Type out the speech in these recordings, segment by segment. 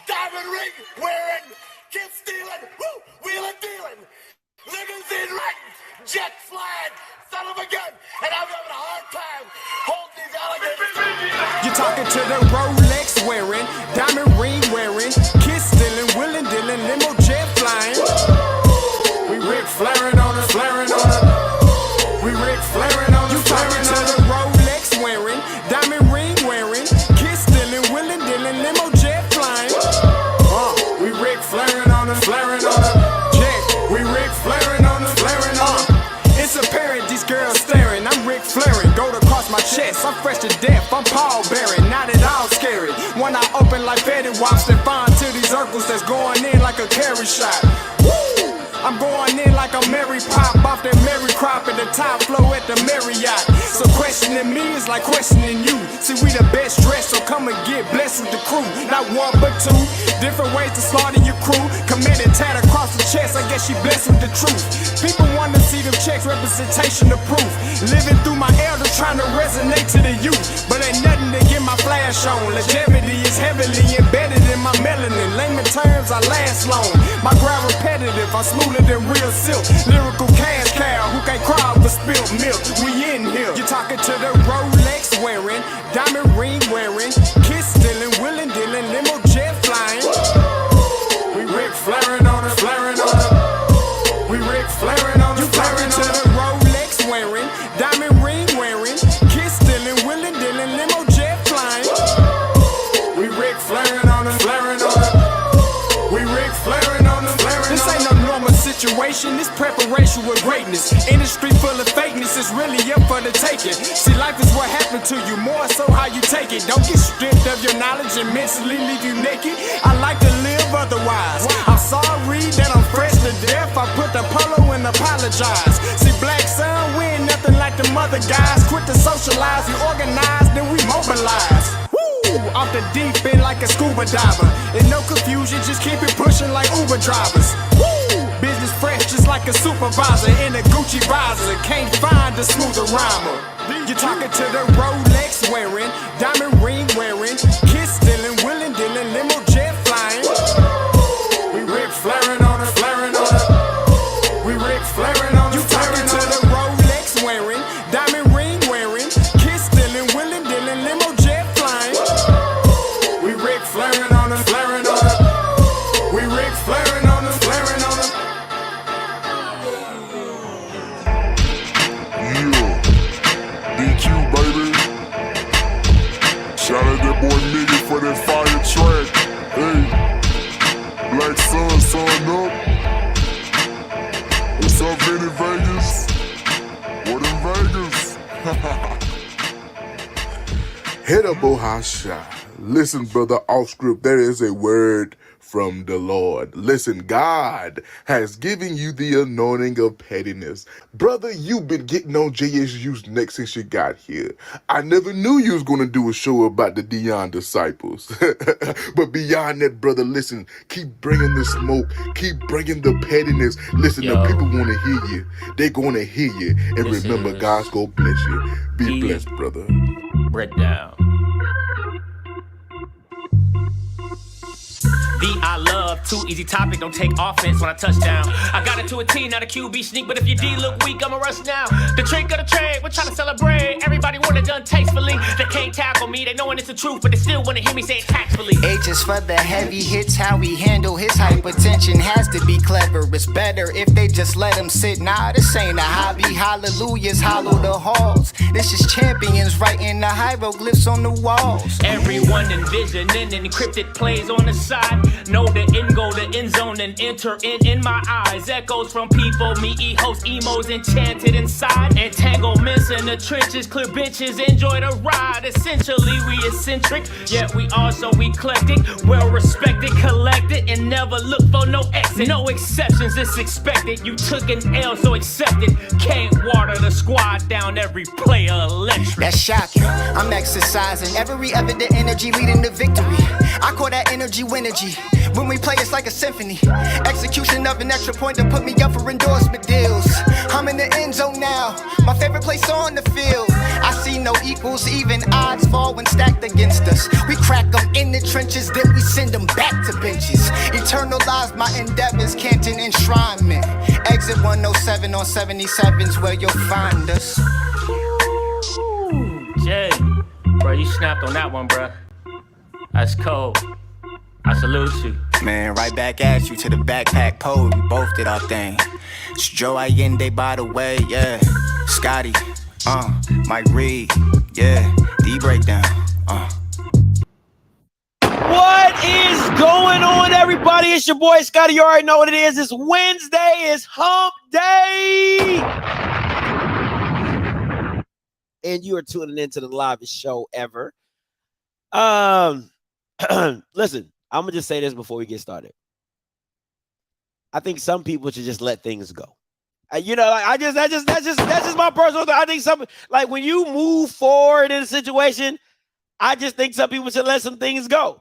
diamond ring wearing, kiss stealing, woo, wheeling dealing, limousine riding, jet flying, son of a gun, and I'm having a hard time holding these alligators. You're talking to the Rolex wearing, diamond ring wearing, kiss stealing, wheeling dealing, limo jet flying. We Rick flaring on us, flaring on us. We Rick flaring on us. You talking to the Rolex wearing, diamond ring wearing, kiss stealing, wheeling dealing, limo jet flying. We Rick flaring on us, flaring on us. Jet, we Rick flaring on us, flaring on us. It's apparent these girls staring. I'm Rick flaring, gold across my chest. I'm fresh to death, I'm Paul Bearing, not at all scary. When I open like Betty Wops and find to these circles that's going in like a carry shot. Woo! I'm going in like a Mary Pop off that Mary Crop at the top flow at the Marriott. So questioning me is like questioning you. See, we the best dressed, so come and get blessed with the crew. Not one but two, different ways to slaughter your crew. Committed tat across the chest, I guess she blessed with the truth. People want to see them checks, representation of proof. Living through my elders trying to resonate to the youth. But ain't nothing to get my flash on. Longevity is heavily embedded in my melanin. Layman terms, I last long. My grind repetitive, I'm smoother than real silk. Lyrical cash cow who can't cry over spilled milk. We in here. You're talking to the Rolex wearing, diamond ring wearing, kiss stealing, wheeling dealing, limo jet flying. We Rick flaring on us, flaring on us. We Rick flaring on us. You talking to the Rolex wearing, diamond ring wearing, kiss stealing, wheeling dealing, limo jet flying. We Rick flaring on us, flaring on us. We Rick flaring on us, flaring on us. This ain't no normal situation, this preparation with greatness. Industry full of fakeness is really up for the taking. See, life is what happened to you, more so how you take it. Don't get stripped of your knowledge and mentally leave you naked. I like to live otherwise. I'm sorry that I'm fresh to death. I put the polo and apologize. See, black son, we ain't nothing like the mother guys. Quit to socialize, we organize, then we mobilize. Off the deep end like a scuba diver. And no confusion, just keep it pushing like Uber drivers. Woo! Business fresh just like a supervisor in a Gucci visor. Can't find a smoother rhymer. You're talking to the Rolex wearing, diamond ring wearing, kiss stealing, wheeling dealing, limo jet flying. We Rick flaring on us, flaring on us. We Rick flaring on us. You talking to the Rolex wearing, diamond ring wearing, kiss stealing, wheeling dealing, limo jet flying. We Rick flaring on us, flaring on us. We Rick flaring on us, flaring on us. Yeah, DQ baby. Shout out that boy Nigga for that fire track. Hey, Black Sun, sun up. What's up, Vinny Vegas? What in Vegas? Hit up Ohasha. Listen, brother, off script, there is a word from the Lord. Listen, God has given you the anointing of pettiness. Brother, you've been getting on JSU's neck since you got here. I never knew you was going to do a show about the Dion disciples. But beyond that, brother, listen, keep bringing the smoke. Keep bringing the pettiness. Listen, the people want to hear you. They're going to hear you. And remember, God's going to bless you. Be blessed, brother. Breakdown. I love too easy topic, don't take offense when I touch down. I got it to a T, not a QB sneak, but if your D look weak, I'ma rush now. The trick of the trade, we're trying to celebrate. Everybody want it done tastefully. They can't tackle me, they knowing it's the truth, but they still wanna hear me say it tactfully. H is for the heavy hits, how we handle his hypertension has to be clever. It's better if they just let him sit. Nah, this ain't a hobby. Hallelujahs hollow the halls. This is champions writing the hieroglyphs on the walls. Everyone envisioning encrypted plays on the side. Know the end goal, the end zone, and enter in my eyes. Echoes from people, me host emos enchanted inside. Entanglements in the trenches, clear benches, enjoy the ride. Essentially, we eccentric, yet we also eclectic. Well respected, collected, and never look for no exit. No exceptions, it's expected. You took an L, so accept it. Can't water the squad down, every player electric. That's shocking. I'm exercising every evident energy leading to victory. I call that energy winergy. When we play, it's like a symphony. Execution of an extra point to put me up for endorsement deals. I'm in the end zone now, my favorite place on the field. I see no equals, even odds fall when stacked against us. We crack them in the trenches, then we send them back to benches. Eternalize my endeavors, Canton enshrinement. Exit 107 on 77's where you'll find us. Jay, bro, you snapped on that one, bro. That's cold. I salute you. Man, right back at you to the backpack pole. We both did our thing. It's Joe Allende, by the way, yeah. Scotty, Mike Reed, yeah. D Breakdown, What is going on, everybody? It's your boy Scotty. You already know what it is. It's Wednesday. It's Hump Day. And you are tuning into the livest show ever. Listen, I'm gonna just say this before we get started. I think some people should just let things go. That's just my personal thing. I think like when you move forward in a situation, I just think some people should let some things go.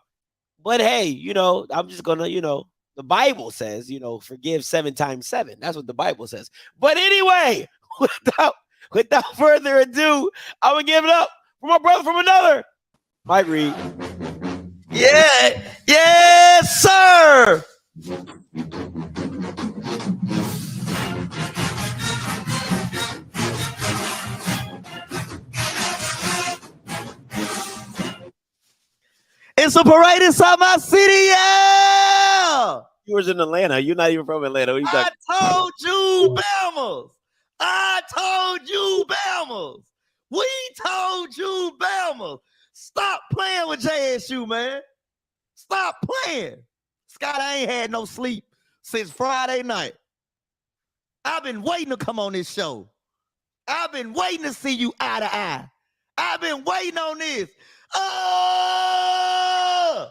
But hey, I'm just gonna, the Bible says, forgive 7 times 7. That's what the Bible says. But anyway, without further ado, I'm gonna give it up for my brother from another, Mike Reed. Yeah, yes, sir. It's a parade inside my city, yeah. You was in Atlanta. You're not even from Atlanta. What you I told you, Bama's. I told you, Bama's. We told you, Bama's. Stop playing with JSU, man. Stop playing. Scott, I ain't had no sleep since Friday night. I've been waiting to come on this show. I've been waiting to see you eye to eye. I've been waiting on this. Oh!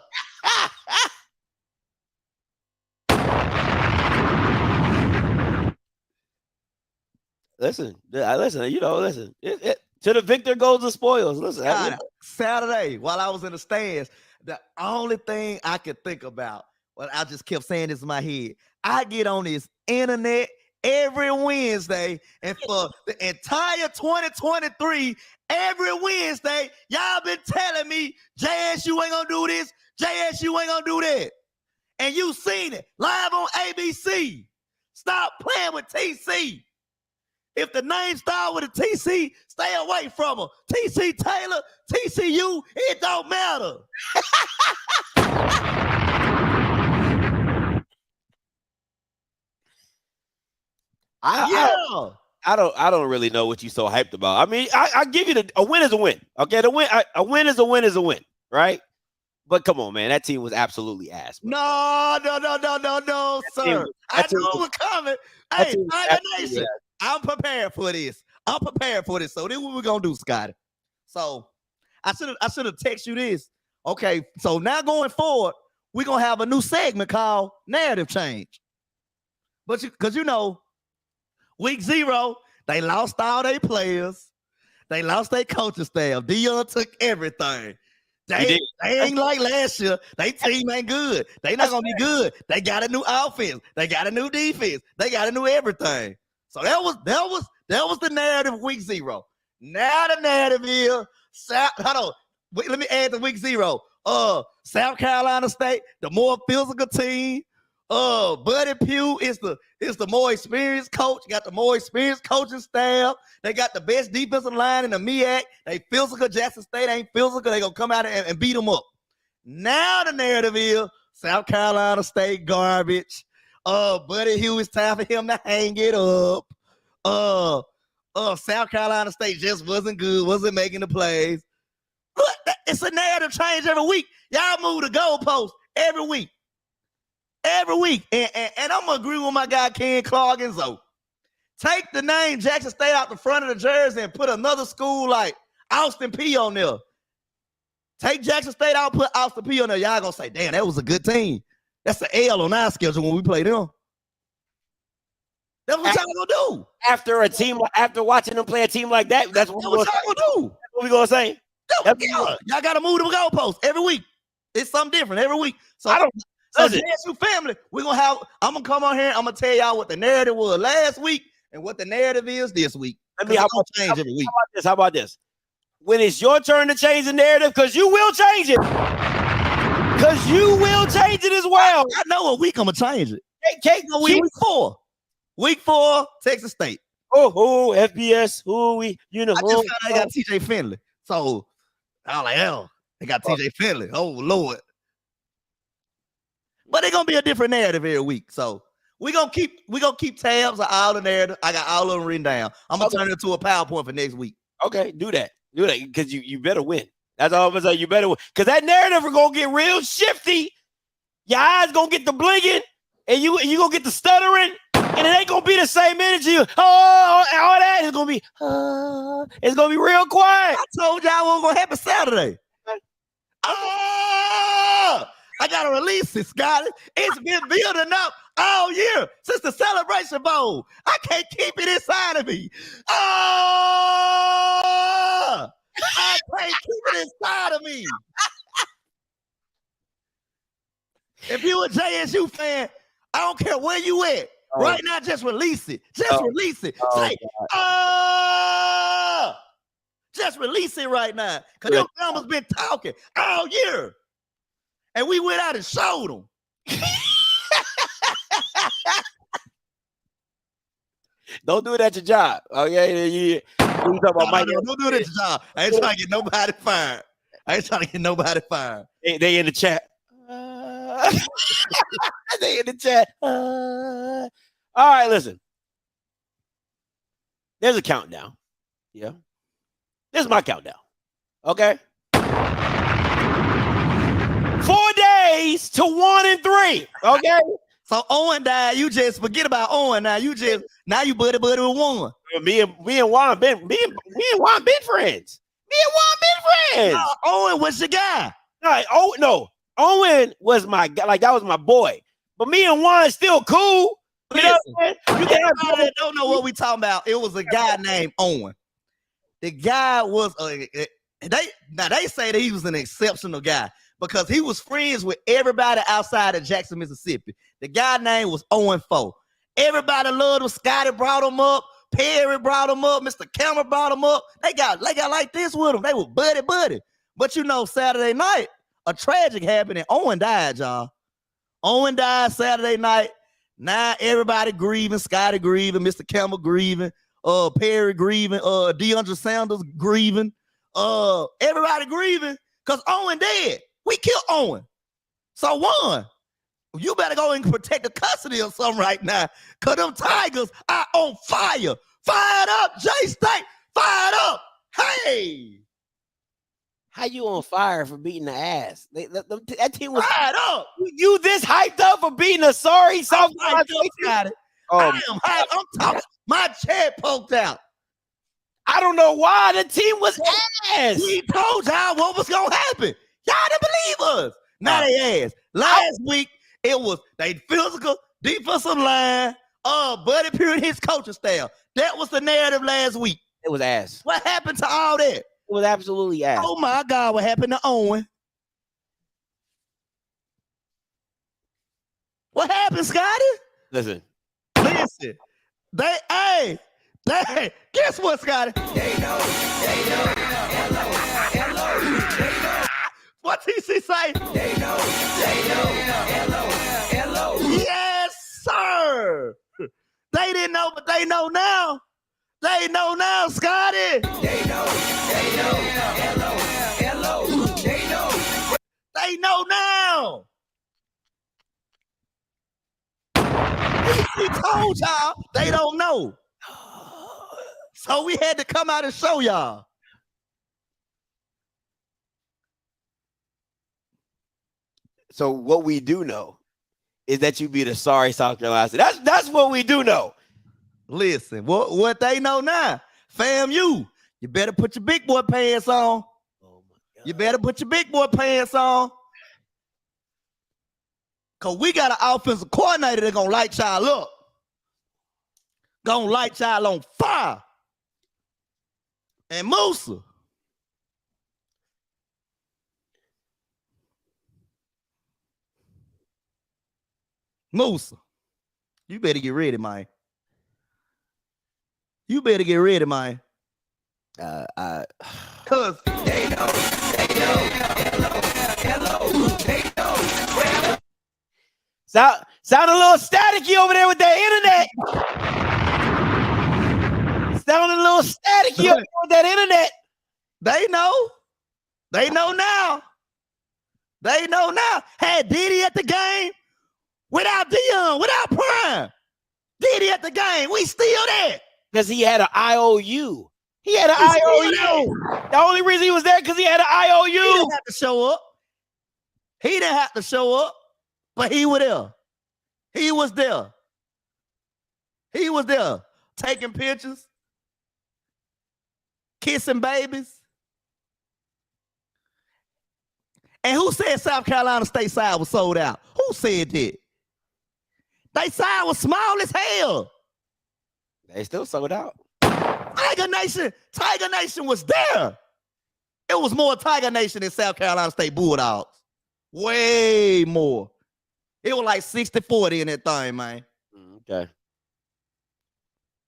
Listen. To the victor goes the spoils. Listen, God, Saturday, while I was in the stands, the only thing I could think about, well, I just kept saying this in my head. I get on this internet every Wednesday, and for the entire 2023, every Wednesday, y'all been telling me JSU ain't gonna do this, JSU ain't gonna do that. And you seen it live on ABC. Stop playing with TC. If the name start with a TC, stay away from them. TC Taylor, TCU, it don't matter. I don't really know what you so hyped about. I mean, I give you a win is a win. Okay, a win is a win is a win, right? But come on, man, that team was absolutely ass. Bro. No, sir. I knew it was coming. Hey, Tiger Nation, I'm prepared for this. So this is what we're gonna do, Scotty. So I should have texted you this. Okay, so now going forward, we're gonna have a new segment called Narrative Change. But because week 0, they lost all their players. They lost their coaching staff. Deion took everything. They ain't like last year. They team ain't good. They not gonna be good. They got a new offense. They got a new defense. They got a new everything. So that was the narrative week 0. Now the narrative is let me add to week 0. South Carolina State, the more physical team. Buddy Pugh is the more experienced coach. Got the more experienced coaching staff. They got the best defensive line in the MEAC. They physical. Jackson State ain't physical. They gonna come out and beat them up. Now the narrative is South Carolina State garbage. Buddy Hugh, it's time for him to hang it up. South Carolina State just wasn't good. Wasn't making the plays. Look, it's a narrative change every week. Y'all move the goalpost every week. Every week. And I'm going to agree with my guy, Ken Cloggins, though. Take the name Jackson State out the front of the jersey and put another school like Austin P on there. Take Jackson State out, put Austin P on there. Y'all going to say, damn, that was a good team. That's an L on our schedule when we play them. That's what y'all going to do. After watching them play a team like that, that's what y'all going to do. That's what we going to say. Y'all got to move the goalposts every week. It's something different every week. So JSU family, I'm going to come on here. I'm going to tell y'all what the narrative was last week and what the narrative is this week. How about this? when it's your turn to change the narrative, because you will change it. Because you will change it as well. I know what week I'm gonna change it. Week 4. Week 4, Texas State. Oh, FBS. I just found out they got TJ Finley. So I was like, hell, they got TJ Finley. Oh Lord. But they're gonna be a different narrative every week. So we're gonna keep tabs of all the narrative. I got all of them written down. I'm gonna turn it into a PowerPoint for next week. Okay, do that. Because you better win. That's all I'm gonna say. You better win. Because that narrative is gonna get real shifty. Your eyes gonna get the blinking, and you gonna get the stuttering, and it ain't gonna be the same energy. Oh, all that is gonna be. It's gonna be real quiet. I told y'all what was gonna happen Saturday. I gotta release it, Scotty. It's been building up all year since the Celebration Bowl. I can't keep it inside of me. I can't keep it inside of me. If you a JSU fan, I don't care where you at. Right now, just release it. Release it. Say, just release it right now. Because your mama's been talking all year. And we went out and showed them. Don't do it at your job. Oh, yeah. You talking about Mike? No, don't do it at your job. I ain't trying to get nobody fired. They in the chat. They in the chat. All right, listen. There's a countdown. Yeah. This is my countdown. Okay. 4 days to 1 and 3. Okay. So Owen died. You just forget about Owen now. You buddy with one. Me and Juan been friends. Me and Juan been friends. Owen was your guy. No. Owen was my guy. Like, that was my boy. But me and Juan still cool. You know what I'm saying? You that don't know what we talking about. It was a guy named Owen. The guy was they say that he was an exceptional guy because he was friends with everybody outside of Jackson, Mississippi. The guy name was Owen Foe. Everybody loved him. Scotty brought him up. Perry brought him up. Mr. Cameron brought him up. They got like this with him. They were buddy. But Saturday night, a tragic happened and Owen died, y'all. Owen died Saturday night. Now everybody grieving. Scotty grieving. Mr. Cameron grieving. Perry grieving. DeAndre Sanders grieving. Everybody grieving because Owen dead. We killed Owen. So one, you better go and protect the custody or something right now because them Tigers are on fire. Fired up, J-State. Fired up. Hey. How you on fire for beating the ass? That team was fired up. You this hyped up for beating a sorry South Carolina. I am hyped. I'm talking. My chair poked out. I don't know why the team was ass. We told y'all what was gonna happen. Y'all didn't believe us. Now they ass. Last week it was they physical defensive line. Buddy Pure and his coaching staff. That was the narrative last week. It was ass. What happened to all that? It was absolutely ass. Oh my God, what happened to Owen? What happened, Scotty? Listen. They, guess what, Scotty? They know. Hello. What TC say? They know. Hello. Yes, sir. They didn't know, but they know now. They know now, Scotty. They know. Hello. They know. They know now. He told y'all they don't know. So we had to come out and show y'all. So what we do know is that you beat a sorry South Carolina. That's what we do know. Listen, what they know now, FAMU, you better put your big boy pants on. Oh my God. You better put your big boy pants on. Because we got an offensive coordinator that's going to light y'all up. Going to light y'all on fire. And Musa. You better get ready, man. You better get ready, man. Cause they know. Sound a little staticky over there with that internet. Sounding a little staticky over there with that internet. They know. They know now. They know now. Had Diddy at the game without Dion, without Prime. Diddy at the game. We still there. Because he had an IOU. He had an IOU. The only reason he was there because he had an IOU. He didn't have to show up. He didn't have to show up, but he was there. He was there. He was there. Taking pictures. Kissing babies. And who said South Carolina State side was sold out? Who said that? They side was small as hell. They still sold out. Tiger Nation was there. It was more Tiger Nation than South Carolina State Bulldogs. Way more. It was like 60-40 in that thing, man. Okay.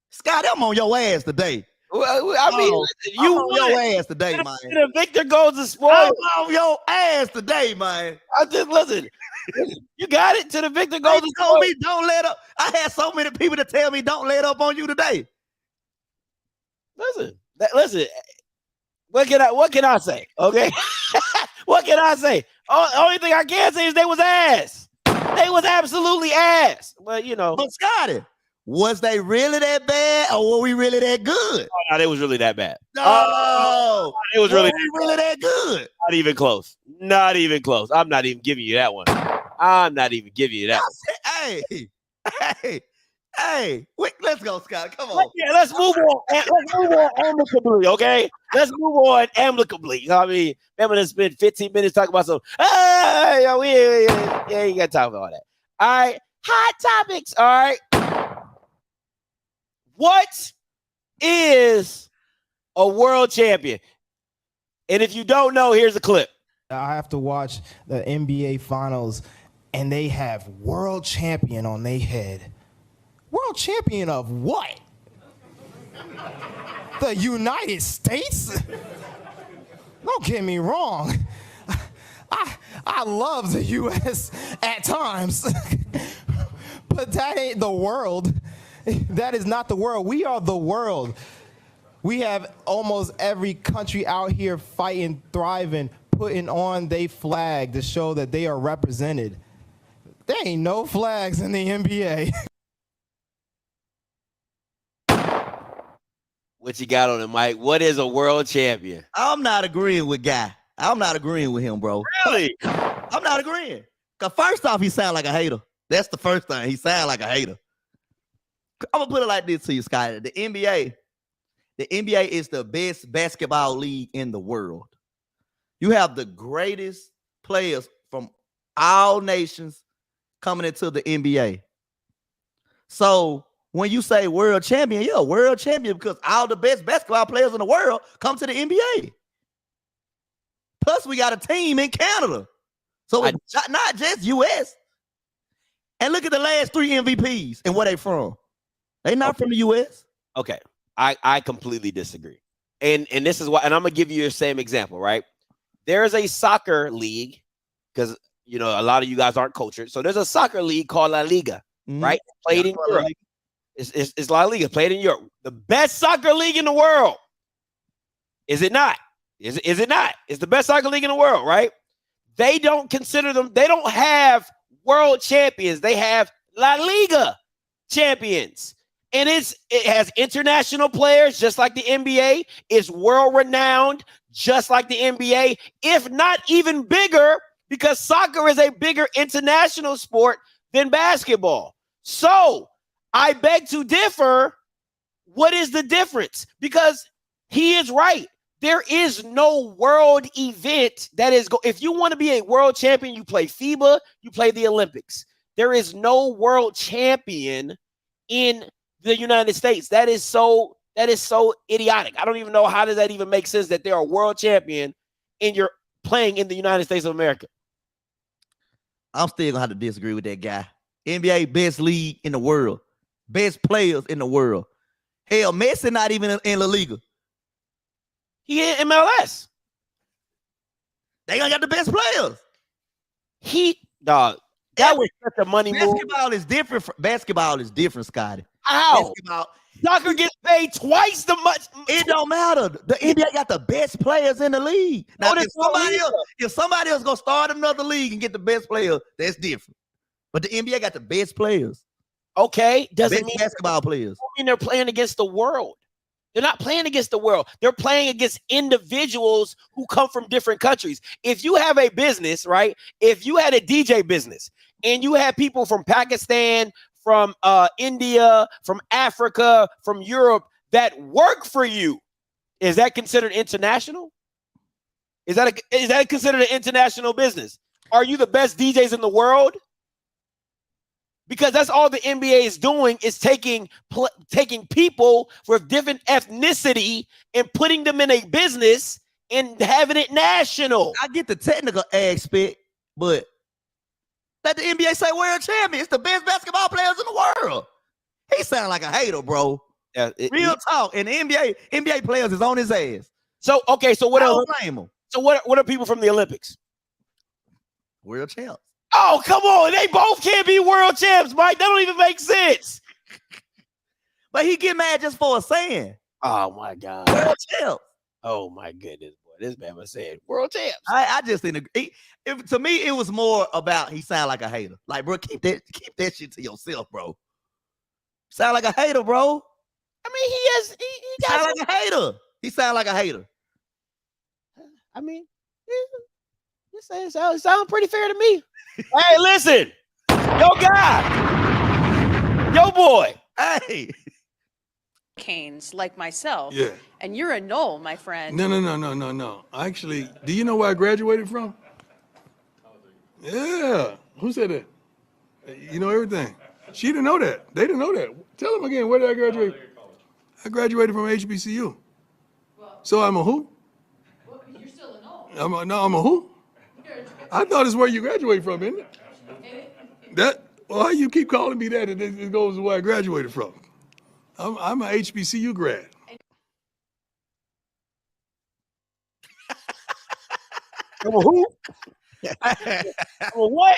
Scott, I'm on your ass today. Well, I mean, you on your ass today, man. The victor goes to spoil. I'm on your ass today, man. I just listen. You got it. To the victor goes to told me don't let up. I had so many people to tell me don't let up on you today. Listen. What can I say? Okay. What can I say? Only thing I can say is they was ass. They was absolutely ass. Well, you know. But Scotty, was they really that bad, or were we really that good? Oh, no, they was really that bad. No, it was really that good. Not even close. Not even close. I'm not even giving you that one. I'm not even giving you that one. Hey, wait, let's go, Scott. Come on. Yeah, let's move on. Let's move on amicably, okay? Let's move on amicably. I mean, remember to spend 15 minutes talking about some. Yeah, you got time for all that. All right, hot topics. All right. What is a world champion? And if you don't know, here's a clip. I have to watch the NBA finals and they have world champion on their head. World champion of what? The United States? Don't get me wrong. I love the U.S. at times, but that ain't the world. That is not the world. We are the world. We have almost every country out here fighting, thriving, putting on their flag to show that they are represented. There ain't no flags in the NBA. What you got on it, Mike? What is a world champion? I'm not agreeing with Guy. I'm not agreeing with him, bro. Really? I'm not agreeing. Because first off, he sound like a hater. That's the first thing. He sound like a hater. I'm going to put it like this to you, Scotty. The NBA is the best basketball league in the world. You have the greatest players from all nations coming into the NBA. So when you say world champion, you're a world champion because all the best basketball players in the world come to the NBA. Plus, we got a team in Canada. So it's not just U.S. And look at the last 3 MVPs and where they from. They not from the U.S. Okay. I completely disagree. And this is why, and I'm going to give you the same example, right? There is a soccer league, because, you know, a lot of you guys aren't cultured. So there's a soccer league called La Liga, right? Played in Europe. It's La Liga, played in Europe. The best soccer league in the world. Is it not? Is it not? It's the best soccer league in the world, right? They don't consider them, they don't have world champions. They have La Liga champions. And it has international players, just like the NBA. It's world-renowned, just like the NBA, if not even bigger, because soccer is a bigger international sport than basketball. So I beg to differ. What is the difference? Because he is right. There is no world event that is if you want to be a world champion, you play FIBA, you play the Olympics. There is no world champion in the United States. That is so idiotic. I don't even know how does that even make sense that they're a world champion and you're playing in the United States of America. I'm still gonna have to disagree with that guy. NBA best league in the world, best players in the world. Hell, Messi not even in La Liga. He in MLS. They gonna got the best players. Dog. That was such a money move. Basketball is different. Basketball is different, Scotty. How? Basketball. Soccer gets paid twice the much. It don't matter. The NBA got the best players in the league. Now, if somebody else gonna start another league and get the best player, that's different. But the NBA got the best players. Okay, doesn't mean basketball players. Mean they're playing against the world. They're not playing against the world. They're playing against individuals who come from different countries. If you have a business, right? If you had a DJ business and you had people from Pakistan, from India, from Africa, from Europe that work for you, is that considered international? Is that considered an international business? Are you the best DJs in the world? Because that's all the NBA is doing is taking people with different ethnicity and putting them in a business and having it national. I get the technical aspect, but let the NBA say world champion. It's the best basketball players in the world. He sound like a hater, bro. Yeah, Real talk. And the NBA players is on his ass. So okay, so what else? Blame him. So what are people from the Olympics? World champs. Oh, come on. They both can't be world champs, Mike. That don't even make sense. But he get mad just for a saying. Oh, my God. World champs. Oh, my goodness, boy. This man was saying world champs. I just didn't agree. To me, it was more about he sound like a hater. Like, bro, keep that shit to yourself, bro. Sound like a hater, bro. I mean, he sound like a hater. He sound like a hater. I mean, it sounds pretty fair to me. Hey, listen, yo guy, yo boy, hey. Canes like myself. Yeah. And you're a Knoll, my friend. No. Actually, do you know where I graduated from? Yeah. Who said that? You know everything. She didn't know that. They didn't know that. Tell them again, where did I graduate? I graduated from HBCU. So I'm a who? Well, you're still a Knoll. I'm a who? I thought it's where you graduate from, isn't it? Why you keep calling me that and it goes to where I graduated from? I'm an HBCU grad. I'm a who? I'm a what?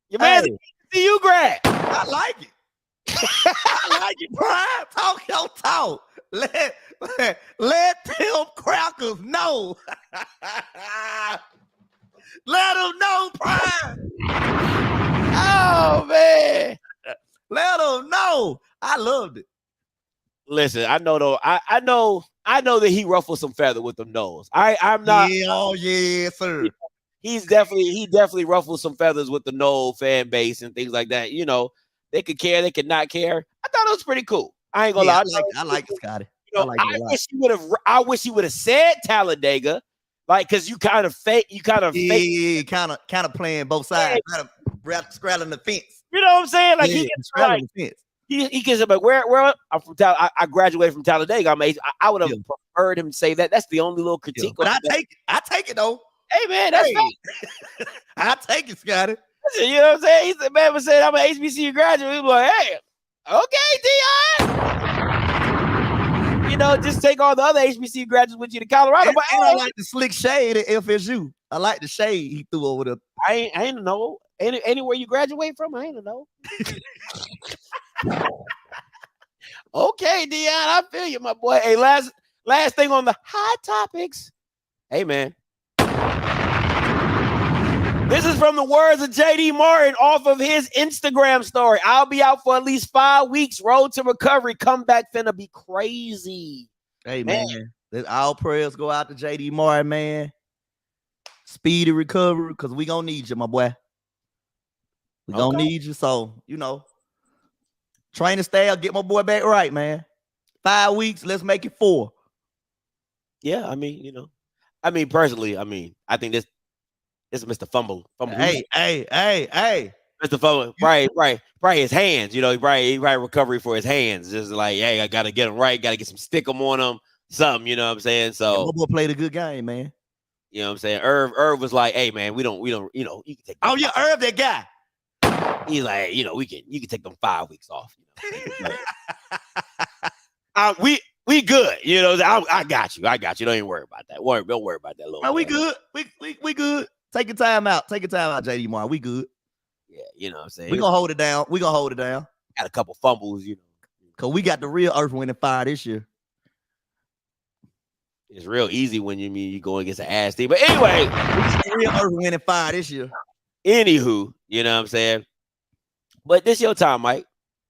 Your man's an HBCU grad. I like it. I like it, Prime. Talk your talk. Let them crackers know. Let them know, Prime. Oh, man. Let them know. I loved it. Listen, I know though. I know that he ruffled some feather with them nose. I'm not. Yeah, oh yeah, sir. He definitely ruffled some feathers with the Knoll fan base and things like that. You know, they could care, they could not care. I thought it was pretty cool. I ain't gonna lie. I like it, Scotty. You know, I wish he would have said Talladega, like, because you kind of fake, kind of playing both sides, kind of straddling the fence. You know what I'm saying? Like he gets like, where I'm from. I graduated from Talladega. I would have preferred him say that. That's the only little critique. But I take it though. Hey man, that's fake. I take it, Scotty. You know what I'm saying? He said, man was saying I'm an HBCU graduate. He was like, hey, okay, Dion. You know, just take all the other HBCU graduates with you to Colorado. But I like the slick shade at FSU. I like the shade he threw over there. I ain't know. Anywhere you graduate from, I ain't know. Okay, Dion, I feel you, my boy. Hey, last thing on the hot topics. Hey, man. This is from the words of JD Martin off of his Instagram story. I'll be out for at least 5 weeks. Road to recovery. Comeback finna be crazy. Hey, man. All prayers go out to JD Martin, man. Speedy recovery, because we gonna need you, my boy. We gonna need you. So, you know, training staff, get my boy back right, man. 5 weeks, let's make it 4. Yeah, I mean, personally, I think this is Mr. Fumble. Hey. Mr. Fumble, probably his hands, you know, he probably recovery for his hands. Just like, hey, I gotta get him right, gotta get some stickum on him, something, you know what I'm saying? So my boy played a good game, man. You know what I'm saying? Irv was like, hey man, we don't, you know, you can take Irv, that guy. He's like, you know, you can take them 5 weeks off. You know? We good. You know, I got you. I got you. Don't even worry about that. Don't worry about that. Man, we good. We good. Take your time out. Take your time out, JD Moore. We good. Yeah, you know what I'm saying? We gonna hold it down. We gonna hold it down. Got a couple fumbles, you know. Cause we got the real Earth, Wind, and Fire this year. It's real easy when you go against an ass team. But anyway, we got the real Earth, Wind, and Fire this year. Anywho, you know what I'm saying? But this your time, Mike.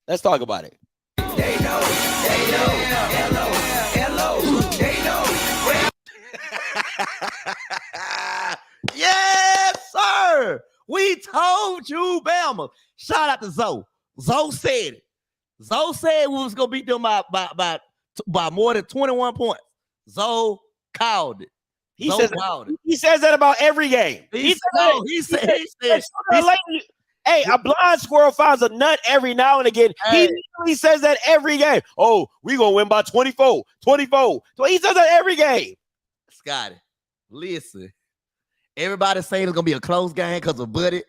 Let's talk about it. They know. Hello. They know. Yes, sir. We told you, Bama. Shout out to Zoe. Zoe said it. Zoe said we was gonna beat them by more than 21 points. Zoe called it. He says that about every game. He said, hey, a blind squirrel finds a nut every now and again. Hey. He says that every game. Oh, we gonna win by 24. So he says that every game. Scotty, listen. Everybody saying it's gonna be a close game because of Buddy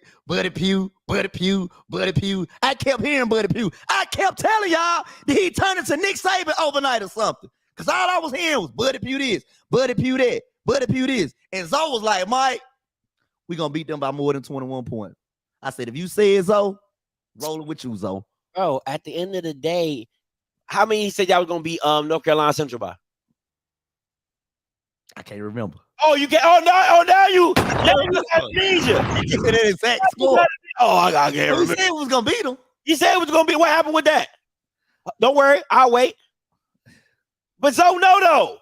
Pugh. I kept hearing Buddy Pugh. I kept telling y'all that he turned into Nick Saban overnight or something. Because all I was hearing was Buddy Pugh this, Buddy Pugh that, Buddy Pugh this. And Zoe was like, Mike, we gonna beat them by more than 21 points. I said, if you say it, Zoe, rolling with you, Zoe. Bro, at the end of the day, how many said y'all was gonna beat North Carolina Central by? I can't remember. Oh, you can't. Now you amnesia. That exact score. I can't remember. You said it was gonna beat them. You said it was gonna be. What happened with that? Don't worry, I'll wait. But no.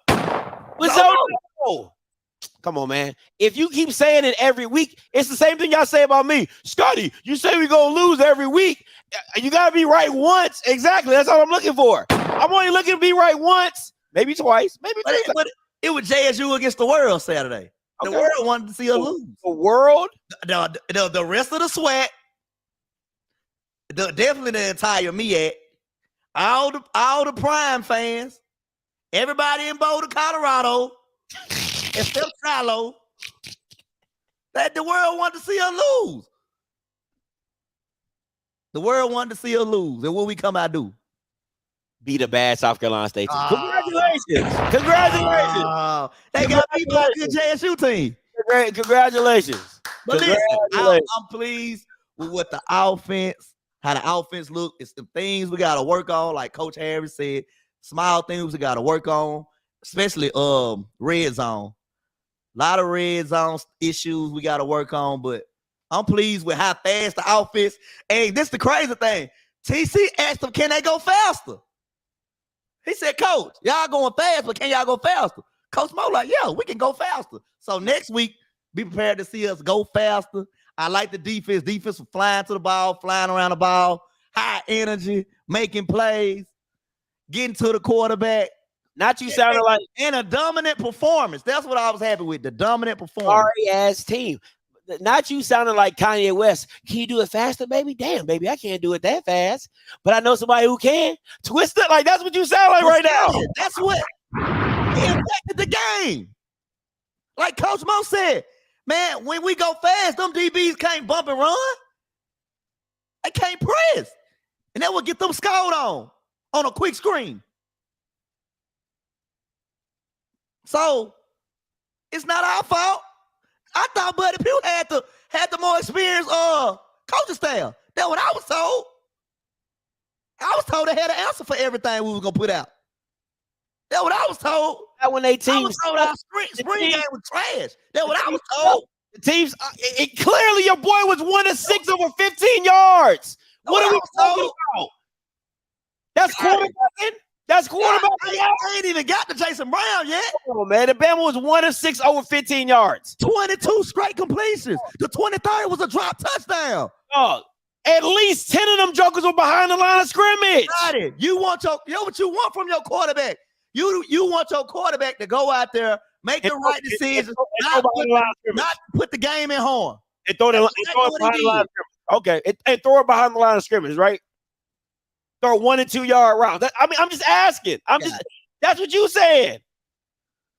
Come on, man. If you keep saying it every week, it's the same thing y'all say about me. Scotty, you say we're gonna lose every week. You gotta be right once. Exactly. That's all I'm looking for. I'm only looking to be right once, maybe twice, maybe three times. But it was JSU against the world Saturday. The world wanted to see us lose. The world? The rest of the SWAT, definitely the entire MEAC, all the Prime fans, everybody in Boulder, Colorado, except Shiloh, that the world wanted to see us lose. The world wanted to see us lose. And what we come out do? Beat a bad South Carolina State team. Congratulations. They got beat by a good JSU team. Congratulations. But listen, I'm pleased with what the offense, how the offense look. It's the things we got to work on, like Coach Harris said, small things we got to work on, especially red zone. A lot of red zone issues we got to work on, but I'm pleased with how fast the offense. Hey, this is the crazy thing. TC asked them, can they go faster? He said, Coach, y'all going fast, but can y'all go faster? Coach Mo like, yeah, we can go faster. So next week, be prepared to see us go faster. I like the defense. Defense was flying to the ball, flying around the ball, high energy, making plays, getting to the quarterback. Not you sounding like in a dominant performance. That's what I was happy with, the dominant performance. Sorry-ass team. Not you sounding like Kanye West. Can you do it faster, baby? Damn, baby, I can't do it that fast. But I know somebody who can. Twist it. Like, that's what you sound like right now. That's what impacted the game. Like Coach Mo said, man, when we go fast, them DBs can't bump and run. They can't press. And that will get them scored on a quick screen. So, it's not our fault. I thought Buddy Pugh had the more experienced coaching staff. That's what I was told. I was told they had an answer for everything we was gonna put out. That's what I was told. That when they teams, I was told our spring game was trash. That's what I was told. The teams, clearly your boy was 1 of 6 over 15 yards. What are we talking about? That's quarterbacking. That's quarterback. I ain't even got to Jason Brown yet. Oh, man. The Bama was 1 of 6 over 15 yards. 22 straight completions. The 23rd was a drop touchdown. At least 10 of them jokers were behind the line of scrimmage. Got it. You want what you want from your quarterback. You want your quarterback to go out there, make the right decisions, not put the game in harm. And throw it behind the line of scrimmage. Okay. And throw it behind the line of scrimmage, right? Throw 1 and 2 yard rounds. I'm just asking. That's what you said.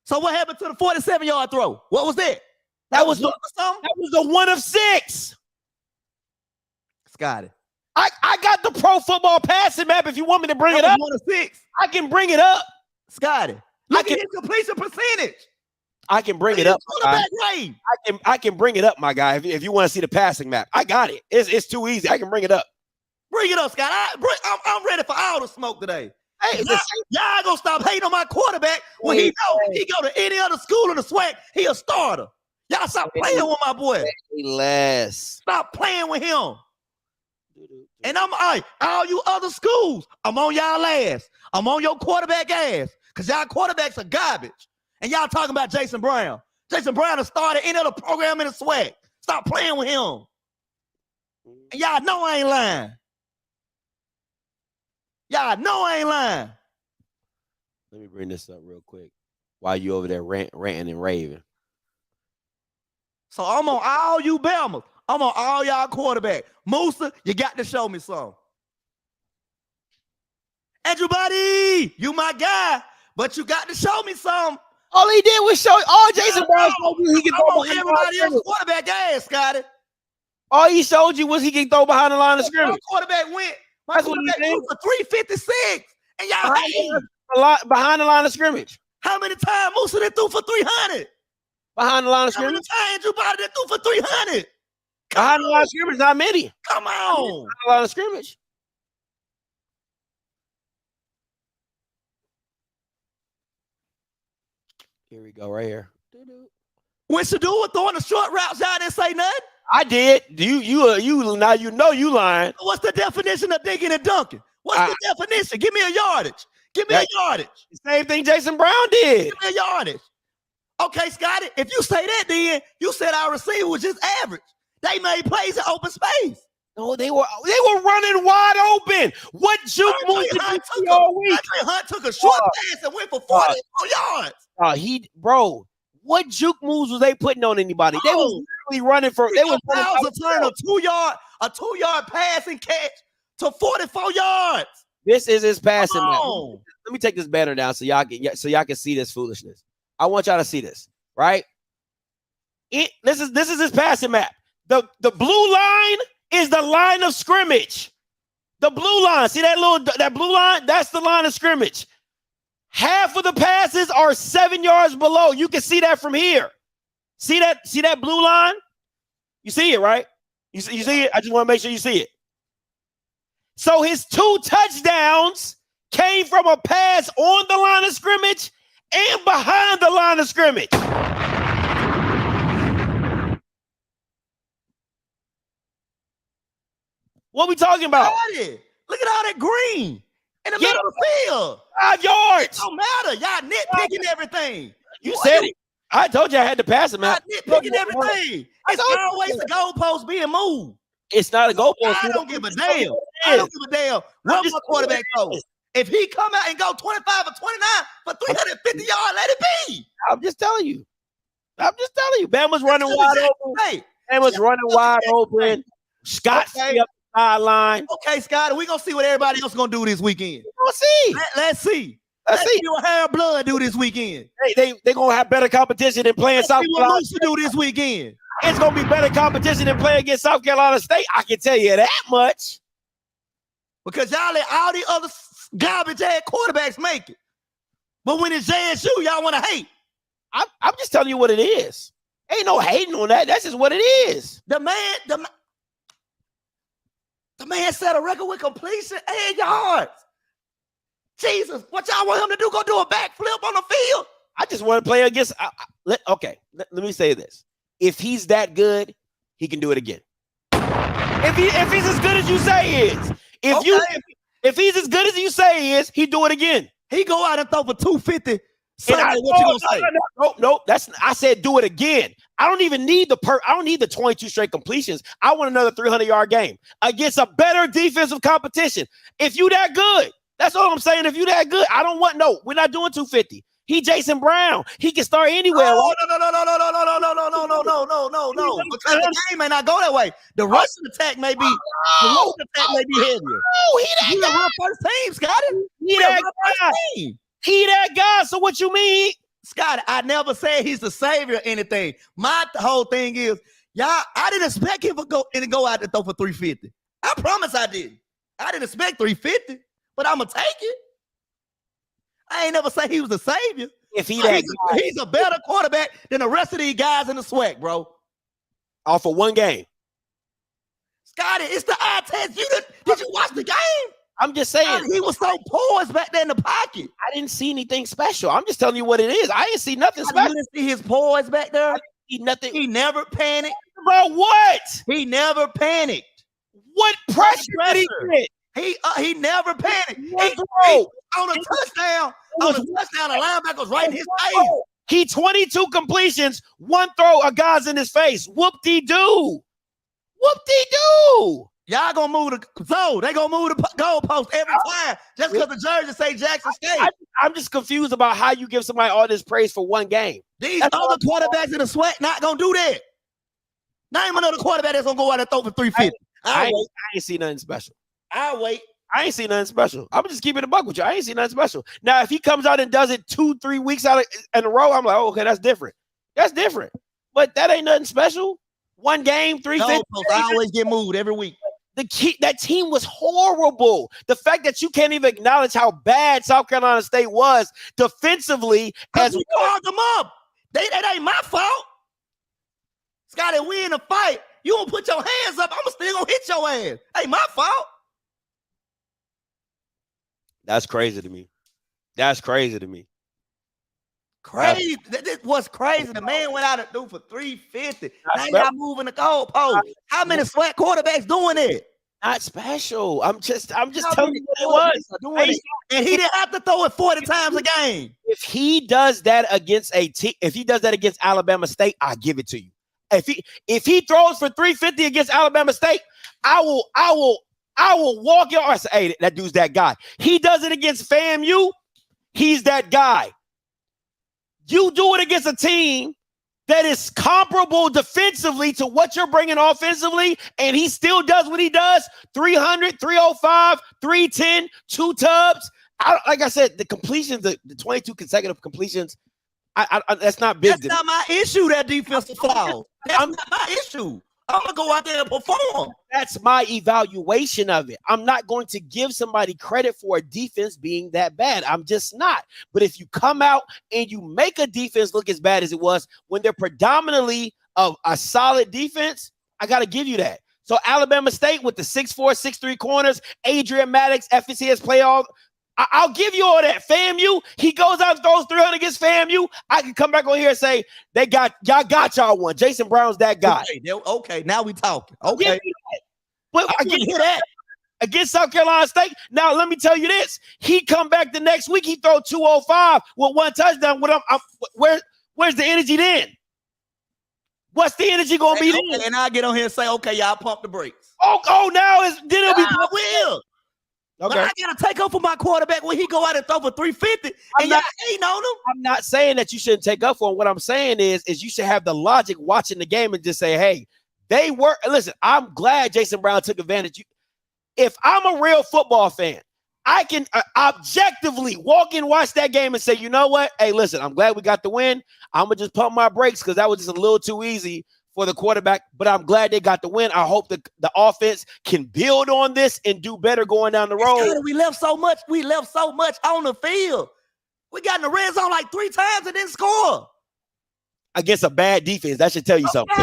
So what happened to the 47-yard throw? What was that? That was the 1 of 6. Scotty. I got the pro football passing map if you want me to bring it up. 1 of 6. I can bring it up. Scotty, look at his completion percentage. I can bring it up. Grade. I can bring it up, my guy. If you want to see the passing map, I got it. It's too easy. I can bring it up. Bring it up, Scott. I'm ready for all the smoke today. Hey, y'all gonna stop hating on my quarterback when he go to any other school in the SWAC, he a starter. Y'all stop playing with my boy. Less. Stop playing with him. And all you other schools, I'm on y'all ass. I'm on your quarterback ass. Because y'all quarterbacks are garbage. And y'all talking about Jason Brown. Jason Brown has started any other program in the SWAC. Stop playing with him. And y'all know I ain't lying. Y'all know I ain't lying. Let me bring this up real quick while you over there ranting and raving. So I'm on all you Bama's. I'm on all y'all quarterback. Musa, you got to show me some. Andrew Buddy, you my guy, but you got to show me some. All he did was show. All Jason Brown showed you he can throw behind everybody else quarterback ass, Scotty. All he showed you was he can throw behind the line of scrimmage. My quarterback went. My quarterback threw for 356, and y'all hate behind the line of scrimmage. How many times Musa did threw for 300? Behind the line of How many scrimmage. times Andrew Buddy did threw for 300? Behind the line of scrimmage, not many. Come on. Behind the line of scrimmage. Here we go, right here. When Shadua was throwing the short routes, y'all didn't say nothing. I did. You now you know you lying. What's the definition of digging and dunking? What's the definition? Give me a yardage. Give me a yardage. Same thing Jason Brown did. Give me a yardage. Okay, Scotty, if you say that, then you said our receiver was just average. They made plays in open spape. No, they were running wide open. What juke move did you see all week? Hunt took a short pass and went for 44 yards. What juke moves was they putting on anybody? They was literally running for. They was turn a 2-yard pass and catch to 44 yards. This is his passing. Let me take this banner down so y'all can see this foolishness. I want y'all to see this, right? This is his passing map. The blue line is the line of scrimmage. The blue line. See that blue line? That's the line of scrimmage. Half of the passes are 7 yards below. You can see that from here. See that blue line? You see it, right? You see it? I just want to make sure you see it. So his 2 touchdowns came from a pass on the line of scrimmage and behind the line of scrimmage. What we talking about? Look at all that green in the middle of the field. 5 yards. Don't matter. Y'all nitpicking everything. You said it. I told you I had to pass him out. Y'all nitpicking everything. It's always the goalpost being moved. It's not a goalpost. I don't give a damn. I don't give a damn what my quarterback goes. If he come out and go 25 or 29 for 350 yards, let it be. I'm just telling you. Bama's running wide open. Bama's running wide open. Scott's up the sideline. Okay, Scott, we're going to see what everybody else going to do this weekend. We'll see. Let's see. Let's see what Harold Blood do this weekend. They going to have better competition than playing South Carolina. What Musa do this weekend. It's going to be better competition than playing against South Carolina State. I can tell you that much. Because y'all let all the other garbage-ass quarterbacks make it. But when it's JSU, y'all want to hate. I'm just telling you what it is. Ain't no hating on that. That's just what it is. The man set a record with completion 8 yards. Jesus, what y'all want him to do? Go do a backflip on the field? I just want to play against. Let me say this. If he's that good, he can do it again. If he's as good as you say he is. If he's as good as you say he is, he do it again. He go out and throw for 250. What you gonna say? No. I said do it again. I don't even need I don't need the 22 straight completions. I want another 300-yard game against a better defensive competition. If you that good, that's all I'm saying. If you that good, we're not doing 250. He Jason Brown. He can start anywhere. No. Because the game may not go that way. The rushing attack may be heavier. He that guy. First team, Scotty. He that guy. So what you mean? Scotty, I never said he's the savior or anything. My whole thing is, I didn't expect him to go out and throw for 350. I promise I didn't. I didn't expect 350, but I'm going to take it. I ain't never say he was the savior. If he's a better quarterback than the rest of these guys in the SWAC, bro. All for one game. Scotty, it's the eye test. Did you watch the game? I'm just saying. Scotty, he was so poised back there in the pocket. I didn't see anything special. I'm just telling you what it is. I didn't see nothing special. You didn't see his poise back there? I didn't see nothing. He never panicked. Bro, what? He never panicked. What pressure did he get? He never panicked. On a touchdown, the linebacker was right in his face. He 22 completions, one throw, a guy's in his face. Whoop-de-doo. Whoop-de-doo. Y'all gonna move the zone. They gonna move the goalpost every time just because the jersey say Jackson State. I'm just confused about how you give somebody all this praise for one game. These other quarterbacks in the SWAC not gonna do that. Name another quarterback that's gonna go out and throw for 350. I ain't see nothing special. I'll wait. I ain't see nothing special. I'm just keeping it a buck with you. I ain't see nothing special. Now, if he comes out and does it 2-3 weeks out in a row, I'm like, oh, okay, that's different. That's different. But that ain't nothing special. One game, 350. I always get moved every week. That team was horrible. The fact that you can't even acknowledge how bad South Carolina State was defensively, as we called them up. That ain't my fault. Scotty, we in a fight. You don't put your hands up, I'm still gonna hit your ass. Ain't my fault. That's crazy to me. That's crazy to me. Crazy. This was crazy. The man went out and threw for 350. Now y'all moving the goalpost. How many SWAC quarterbacks doing it? Not special. I'm just telling you what it was. And he didn't have to throw it 40 times a game. If he does that against Alabama State, I give it to you. If he throws for 350 against Alabama State, I will walk your ass. Hey, that dude's that guy. He does it against FAMU. He's that guy. You do it against a team that is comparable defensively to what you're bringing offensively, and he still does what he does, 300, 305, 310, 2 tubs. Like I said, the completions, the 22 consecutive completions, that's not big. That's not my issue, that defensive foul. That's not my issue. I'm going to go out there and perform. That's my evaluation of it. I'm not going to give somebody credit for a defense being that bad. I'm just not. But if you come out and you make a defense look as bad as it was when they're predominantly a solid defense, I got to give you that. So Alabama State with the 6'4", 6'3" corners, Adrian Maddox, FCS playoff, I'll give you all that. FAMU, he goes out and throws 300 against FAMU. I can come back on here and say, y'all got y'all one. Jason Brown's that guy. Okay, now we talking. Okay. But I can hear that. Against South Carolina State. Now, let me tell you this. He come back the next week, he throw 205 with 1 touchdown. Where's the energy then? What's the energy going to be then? And I get on here and say, okay, y'all pump the brakes. Oh, now then it'll be. I will. Okay. But I gotta take up for my quarterback when he go out and throw for 350 and y'all ain't on him. I'm not saying that you shouldn't take up for him. What I'm saying is you should have the logic watching the game and just say, hey, they were. Listen, I'm glad Jason Brown took advantage. If I'm a real football fan, I can objectively walk in, watch that game and say, you know what? Hey, listen, I'm glad we got the win. I'm gonna just pump my brakes because that was just a little too easy for the quarterback, but I'm glad they got the win. I hope the offense can build on this and do better going down the road. We left so much on the field. We got in the red zone like 3 times and didn't score. Against a bad defense. That should tell you something.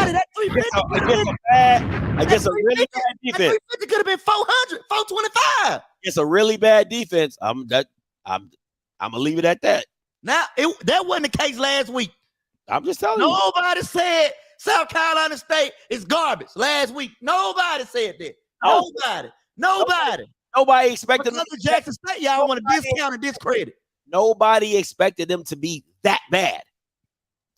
Against a really bad defense. It could have been 400, 425. It's a really bad defense. I'm gonna leave it at that. Now, that wasn't the case last week. I'm just telling you. Nobody said South Carolina State is garbage last week. Nobody said that. Nobody expected them. Jackson State, y'all want to discount and discredit. Nobody expected them to be that bad.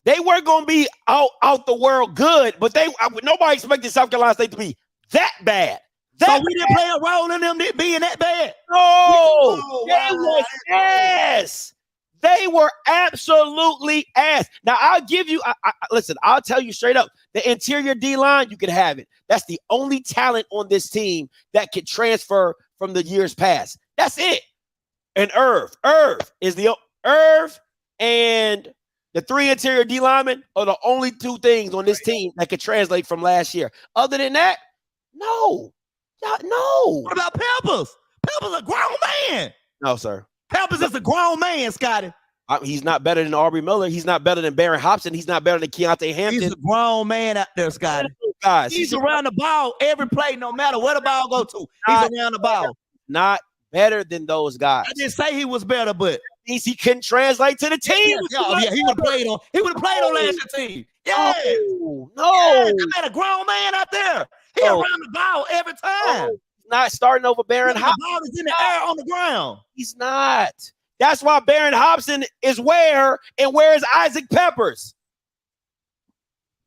They weren't going to be out the world good, but nobody expected South Carolina State to be that bad. So we didn't play a role in them being that bad. No, they were ass. They were absolutely ass. Now, I'll give you, listen, I'll tell you straight up, the interior D-line, you can have it. That's the only talent on this team that can transfer from the years past. That's it. And Irv and the 3 interior D linemen are the only 2 things on this team that could translate from last year. Other than that, no. What about Peppers? Peppers a grown man. No, sir. Peppers is a grown man, Scotty. He's not better than Aubrey Miller. He's not better than Barron Hobson. He's not better than Keontae Hampton. He's a grown man out there, Scotty. Guys, he's around the ball every play, no matter where the ball go to. He's around the ball. Not better than those guys. I didn't say he was better, but means he couldn't translate to the team. Yeah, he would have played on. He would have played on last year's team. Yeah, no, that man a grown man out there. He around the ball every time. Not starting over Barron Hobson. The ball is in the air on the ground. He's not. That's why Barron Hobson is where, and where is Isaac Peppers?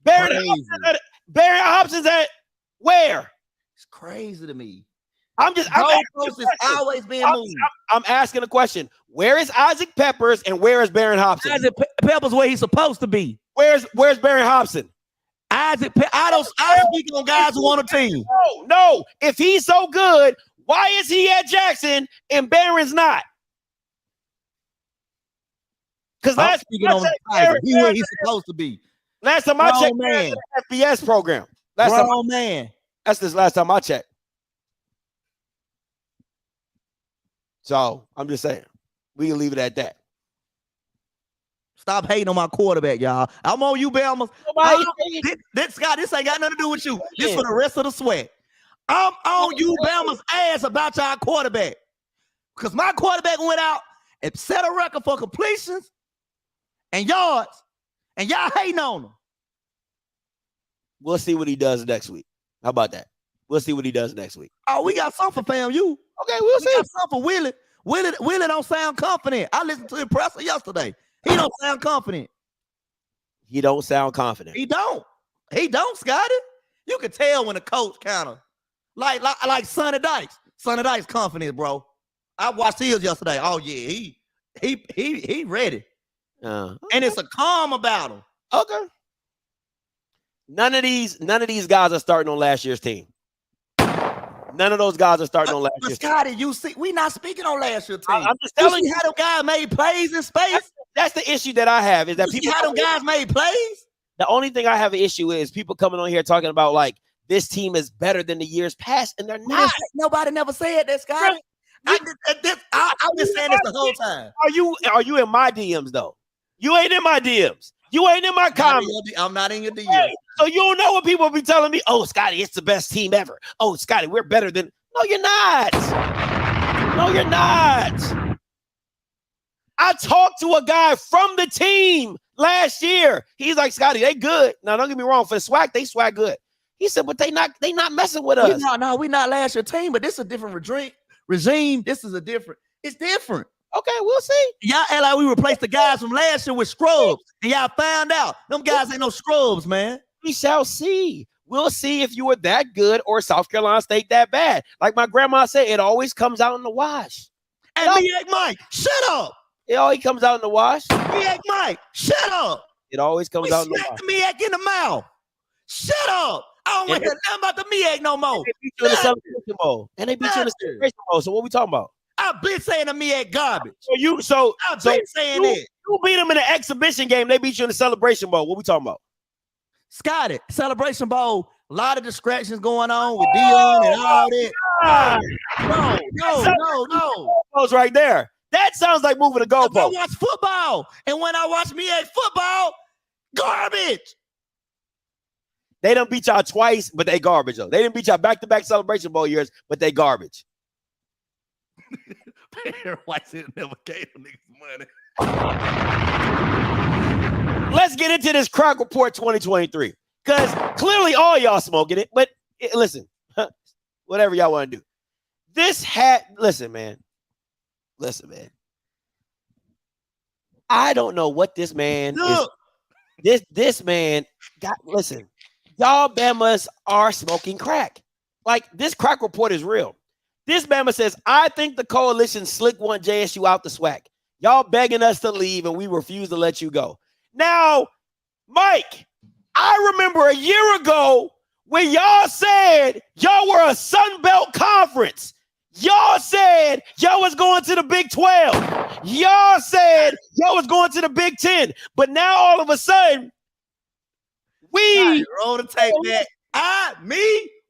Barron Hobson's at where? It's crazy to me. I'm always being moved. I'm asking a question. Where is Isaac Peppers and where is Barron Hobson? Isaac Peppers where he's supposed to be. Where's Barron Hobson? I speak on guys who on a team. No. If he's so good, why is he at Jackson and Barron's not? Because last he's where he's supposed to be. Last time I checked, man. FBS program. That's this last time I checked. So I'm just saying, we can leave it at that. Stop hating on my quarterback, y'all. I'm on you, Bama. Scott, this ain't got nothing to do with you. This for the rest of the sweat. I'm on you, Bama's ass about y'all quarterback. Because my quarterback went out and set a record for completions and yards, and y'all hating on him. We'll see what he does next week. How about that? We'll see what he does next week. Oh, we got something for FAMU. Okay, we'll see. We got something for Willie. Willie don't sound confident. I listened to the presser yesterday. He don't sound confident. He don't sound confident. He don't, Scotty. You can tell when the coach kind of like Sonny Dykes. Sonny Dykes confident, bro. I watched his yesterday. Oh yeah, he ready. And it's a calm about him. Okay. None of these guys are starting on last year's team. None of those guys are starting on last year's team. Scotty, you see, we not speaking on last year's team. I'm just telling you how them guys made plays in space. That's the issue that I have, is that people how them guys made plays. The only thing I have an issue is people coming on here talking about like this team is better than the years past, and they're not. Nobody never said that, Scotty. I've been saying this the whole time. Are you in my DMs though? You ain't in my DMs. You ain't in my comments. I'm not in your DMs. Hey, so you don't know what people be telling me. Oh, Scotty, it's the best team ever. Oh, Scotty, we're better than. No, you're not. No, you're not. I talked to a guy from the team last year. He's like, Scotty, they good. Now, don't get me wrong. For the swag, they swag good. He said, but they not messing with us. We not last year team, but this is a different regime. This is it's different. Okay, we'll see. Y'all act like we replaced the guys from last year with scrubs, and y'all found out them guys ain't no scrubs, man. We shall see. We'll see if you were that good or South Carolina State that bad. Like my grandma said, it always comes out in the wash. And Miak Mike, shut up. It always comes out in the wash. Miak Mike, shut up. It always comes out in the wash. The Miak in the mouth. Shut up. I don't want to hear nothing about the Miak no more. They beat you in the celebration bowl. And they beat you in the celebration bowl. So what we talking about? I've been saying the Miak garbage. I've been saying that. You beat them in the exhibition game. They beat you in the celebration bowl. What we talking about? Scotty, celebration bowl. A lot of distractions going on with Dion and all that. No. Goes right there. That sounds like moving the goalpost. I watch football, and when I watch Miak football, garbage. They done beat y'all twice, but they garbage though. They didn't beat y'all back-to-back celebration bowl years, but they garbage. White said never gave them niggas money. Let's get into this Crack Report 2023. Because clearly all y'all smoking it. But listen, whatever y'all want to do. Listen, man. I don't know what this man is. This man listen. Y'all Bamas are smoking crack. Like, this Crack Report is real. This Bama says, I think the coalition slick want JSU out the SWAC. Y'all begging us to leave, and we refuse to let you go. Now, Mike, I remember a year ago when y'all said y'all were a Sun Belt conference. Y'all said y'all was going to the Big 12. Y'all said y'all was going to the Big 10. But now all of a sudden, roll the tape back.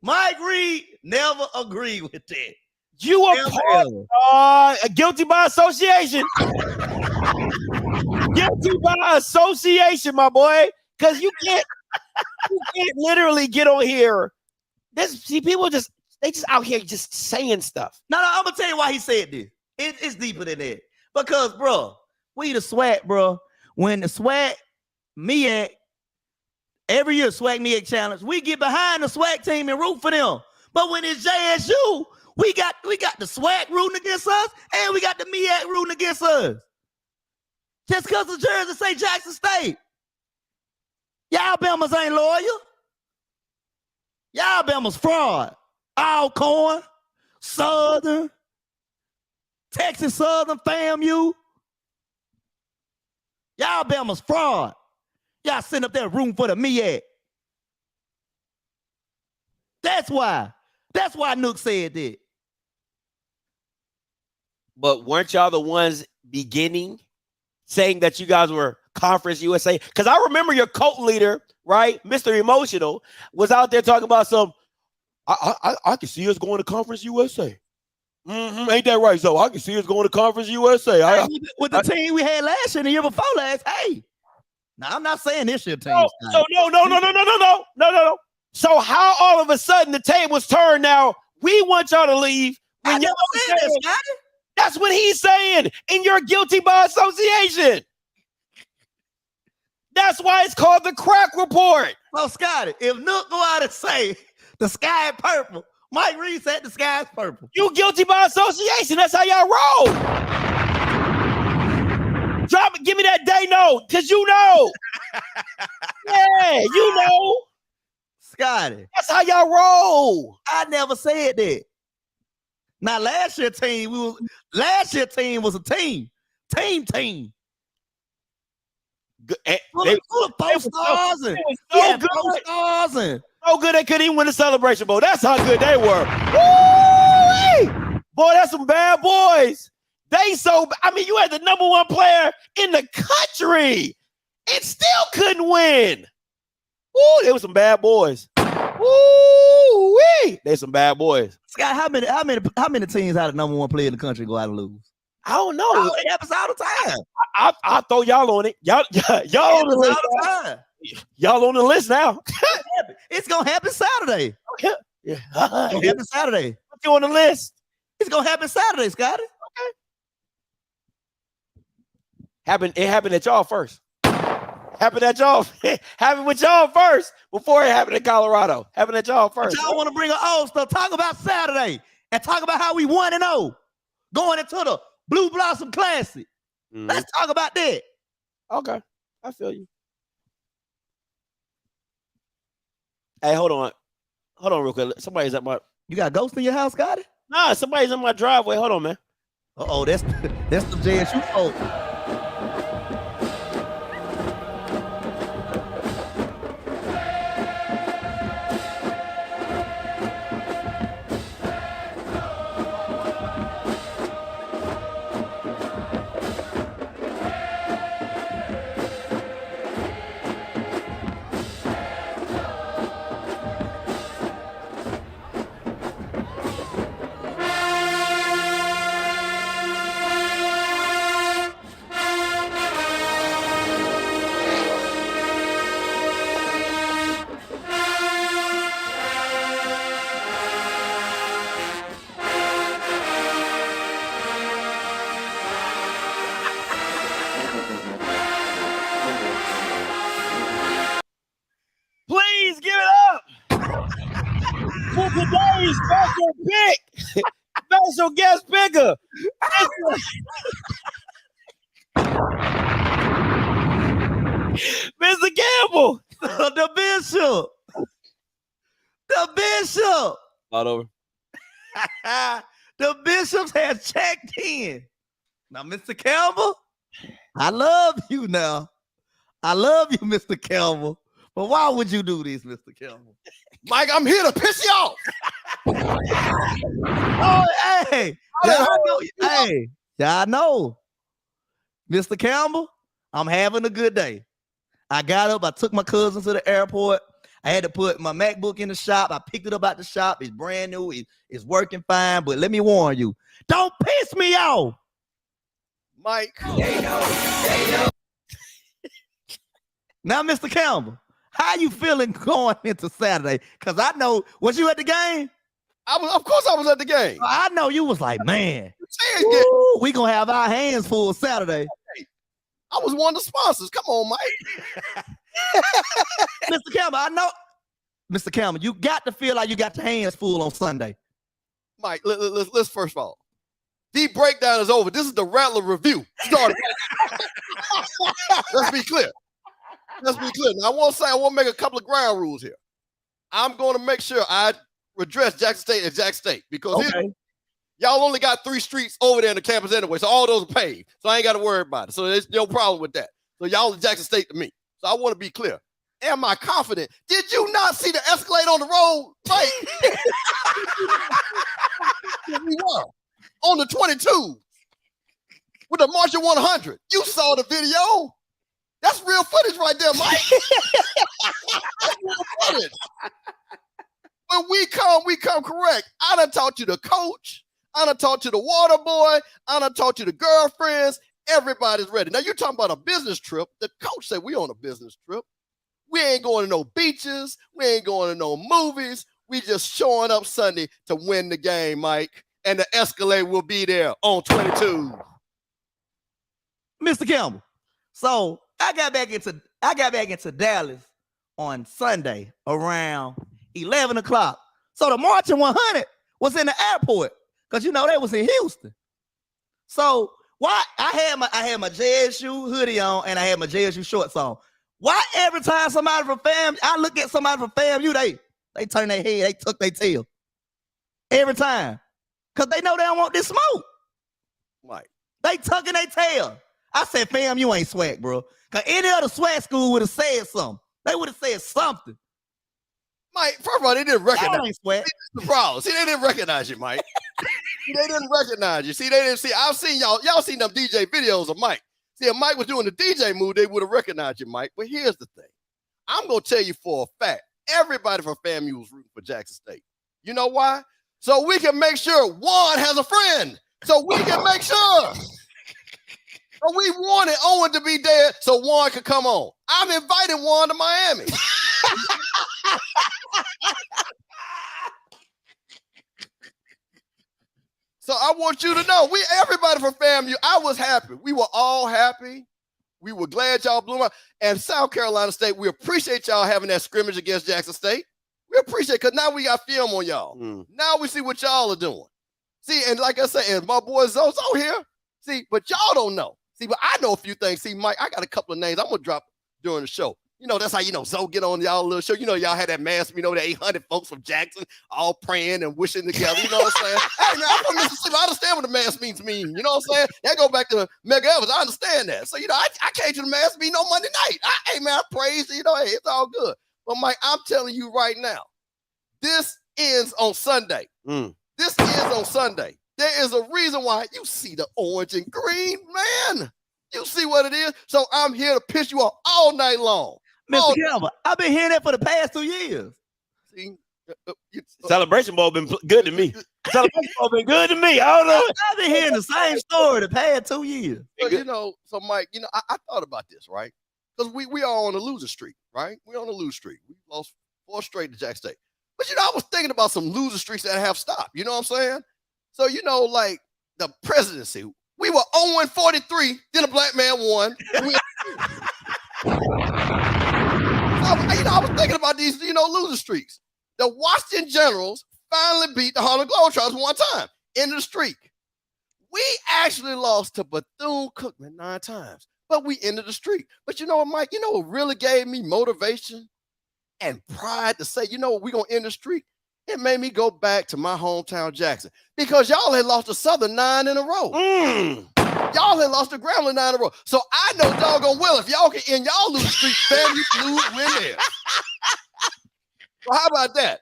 Mike Reed never agreed with that. You are guilty by association. Guilty by association, my boy. Because you can't literally get on here. People just out here just saying stuff. No, I'm gonna tell you why he said this. It's deeper than that. Because, bro, we the SWAC, bro. When the SWAC MEAC, every year SWAC MEAC challenge, we get behind the SWAC team and root for them. But when it's JSU, we got the SWAC rooting against us, and we got the MEAC rooting against us. Just because the jerseys say Jackson State. Y'all Alabama's ain't loyal. Y'all Alabama's fraud. Alcorn, Southern, Texas Southern, FAMU. Y'all Alabama's fraud. Y'all sitting up there room for the MEAC. That's why Nook said that. But weren't y'all the ones beginning saying that you guys were Conference USA? Because I remember your cult leader, right, Mr. Emotional, was out there talking about some, I can see us going to Conference USA. Ain't that right? So I can see us going to Conference USA. With the team we had last year and the year before last, hey. Now, I'm not saying this year team. No. So how all of a sudden the tables turned now? We want y'all to leave. I never said this, Scotty. That's what he's saying. And you're guilty by association. That's why it's called the crack report. So, Scotty, if Nook go out and say the sky is purple, Mike Reed said the sky is purple. You guilty by association. That's how y'all roll. Drop it. Give me that day note, because you know. Yeah, you know. Scotty. That's how y'all roll. I never said that. Now, last year team was a team. Team. So good they couldn't even win the Celebration Bowl. That's how good they were. Woo-wee! Boy, that's some bad boys. You had the number one player in the country and still couldn't win. Ooh, they were some bad boys. Woo-wee! They some bad boys. Scott, how many teams had a number one player in the country go out and lose? I don't know. Oh, it happens all the time. I throw y'all on it. Y'all on the list. All the time. Y'all on the list now. It's gonna happen Saturday. Okay. Yeah. It's gonna happen Saturday. Put you on the list. It's gonna happen Saturday, Scotty. Okay. It happened at y'all first. Happened with y'all first before it happened in Colorado. Happened at y'all first. But y'all want to bring old stuff. Talk about Saturday and talk about how we 1-0 going into the Blue Blossom Classic. Let's talk about that. Okay. I feel you. Hey, hold on real quick. Somebody's at my... You got ghosts in your house, Scotty? Nah, somebody's in my driveway. Hold on, man. Uh-oh, that's the JSU folk. Today's special pick, special guest picker. Mr. Campbell. The Bishop. All over. The Bishops have checked in. Now, Mr. Campbell, I love you now. I love you, Mr. Campbell. But why would you do this, Mr. Campbell? Mike, I'm here to piss you off. Oh, hey. Y'all know. Mr. Campbell, I'm having a good day. I got up. I took my cousin to the airport. I had to put my MacBook in the shop. I picked it up out the shop. It's brand new. It's working fine. But let me warn you, don't piss me off. Mike. Now, Mr. Campbell, how you feeling going into Saturday? Because I know, was you at the game? Of course I was at the game. I know you was like, man, we going to have our hands full Saturday. I was one of the sponsors. Come on, Mike. Mr. Campbell, I know. Mr. Campbell, you got to feel like you got your hands full on Sunday. Mike, let's first of all, the breakdown is over. This is the Rattler review. Let's be clear. Now, I want to make a couple of ground rules here. I'm going to make sure I address Jackson State and Jackson State because y'all only got 3 streets over there in the campus anyway, so all those are paved. So I ain't got to worry about it. So there's no problem with that. So y'all are Jackson State to me. So I want to be clear. Am I confident? Did you not see the Escalade on the road? Like, we were on the 22 with the Marshall 100. You saw the video. That's real footage right there, Mike. That's real footage. When we come correct. I done talked to the coach. I done talked to the water boy. I done talked to the girlfriends. Everybody's ready. Now, you're talking about a business trip. The coach said we on a business trip. We ain't going to no beaches. We ain't going to no movies. We just showing up Sunday to win the game, Mike. And the Escalade will be there on 22. Mr. Campbell, so I got back into Dallas on Sunday around 11 o'clock. So the Marching 100 was in the airport because you know they was in Houston. So why I had my JSU hoodie on and I had my JSU shorts on. Why every time somebody from FAMU, I look at somebody from FAMU, they turn their head, they tuck their tail. Every time. Because they know they don't want this smoke. Mike. They tucking their tail. I said, fam, you ain't swag, bro. Because any other swag school would have said something. They would have said something. Mike, first of all, they didn't recognize you. Swag. The problem. See, they didn't recognize you, Mike. They didn't recognize you. See, they didn't see. I've seen y'all seen them DJ videos of Mike. See, if Mike was doing the DJ move, they would have recognized you, Mike. But here's the thing. I'm going to tell you for a fact, everybody from FAMU was rooting for Jackson State. You know why? So we can make sure Juan has a friend. So we can make sure. So we wanted Owen to be there so Juan could come on. I'm inviting Juan to Miami. So I want you to know, everybody from FAMU, I was happy. We were all happy. We were glad y'all blew up. And South Carolina State, we appreciate y'all having that scrimmage against Jackson State. We appreciate it because now we got film on y'all. Now we see what y'all are doing. See, and like I said, and my boy Zozo here. See, but y'all don't know. See, but I know a few things. See, Mike, I got a couple of names I'm going to drop during the show. You know, that's how, Zoe get on y'all little show. You know, y'all had that mass, the 800 folks from Jackson all praying and wishing together. You know what I'm saying? Hey, man, I'm from Mississippi. I understand what the mass means to me. You know what I'm saying? That go back to Mega Evans. I understand that. So, I came to the mass meeting on Monday night. Hey, man, I praise, hey, it's all good. But, Mike, I'm telling you right now, this ends on Sunday. This ends on Sunday. There is a reason why you see the orange and green, man. You see what it is? So I'm here to piss you off all night long. Mr. Campbell, I've been hearing that for the past 2 years. See, Celebration Bowl been good to me. Celebration Bowl been good to me. I don't know. I've been hearing the same story the past 2 years. But, so Mike, I thought about this, right? Because we are on a loser streak, right? We're on a loser streak. We lost 4 straight to Jackson State. But, I was thinking about some loser streaks that have stopped. You know what I'm saying? So, like the presidency, we were 0-43, then a black man won. I was thinking about these, loser streaks. The Washington Generals finally beat the Harlem Globetrotters one time, end of the streak. We actually lost to Bethune-Cookman 9 times, but we ended the streak. But you know what, Mike? You know what really gave me motivation and pride to say, we're going to end the streak? It made me go back to my hometown, Jackson, because y'all had lost to Southern 9 in a row. Y'all had lost to Grambling 9 in a row. So I know doggone well if y'all can end y'all lose the streak, FAMU can win there. So how about that?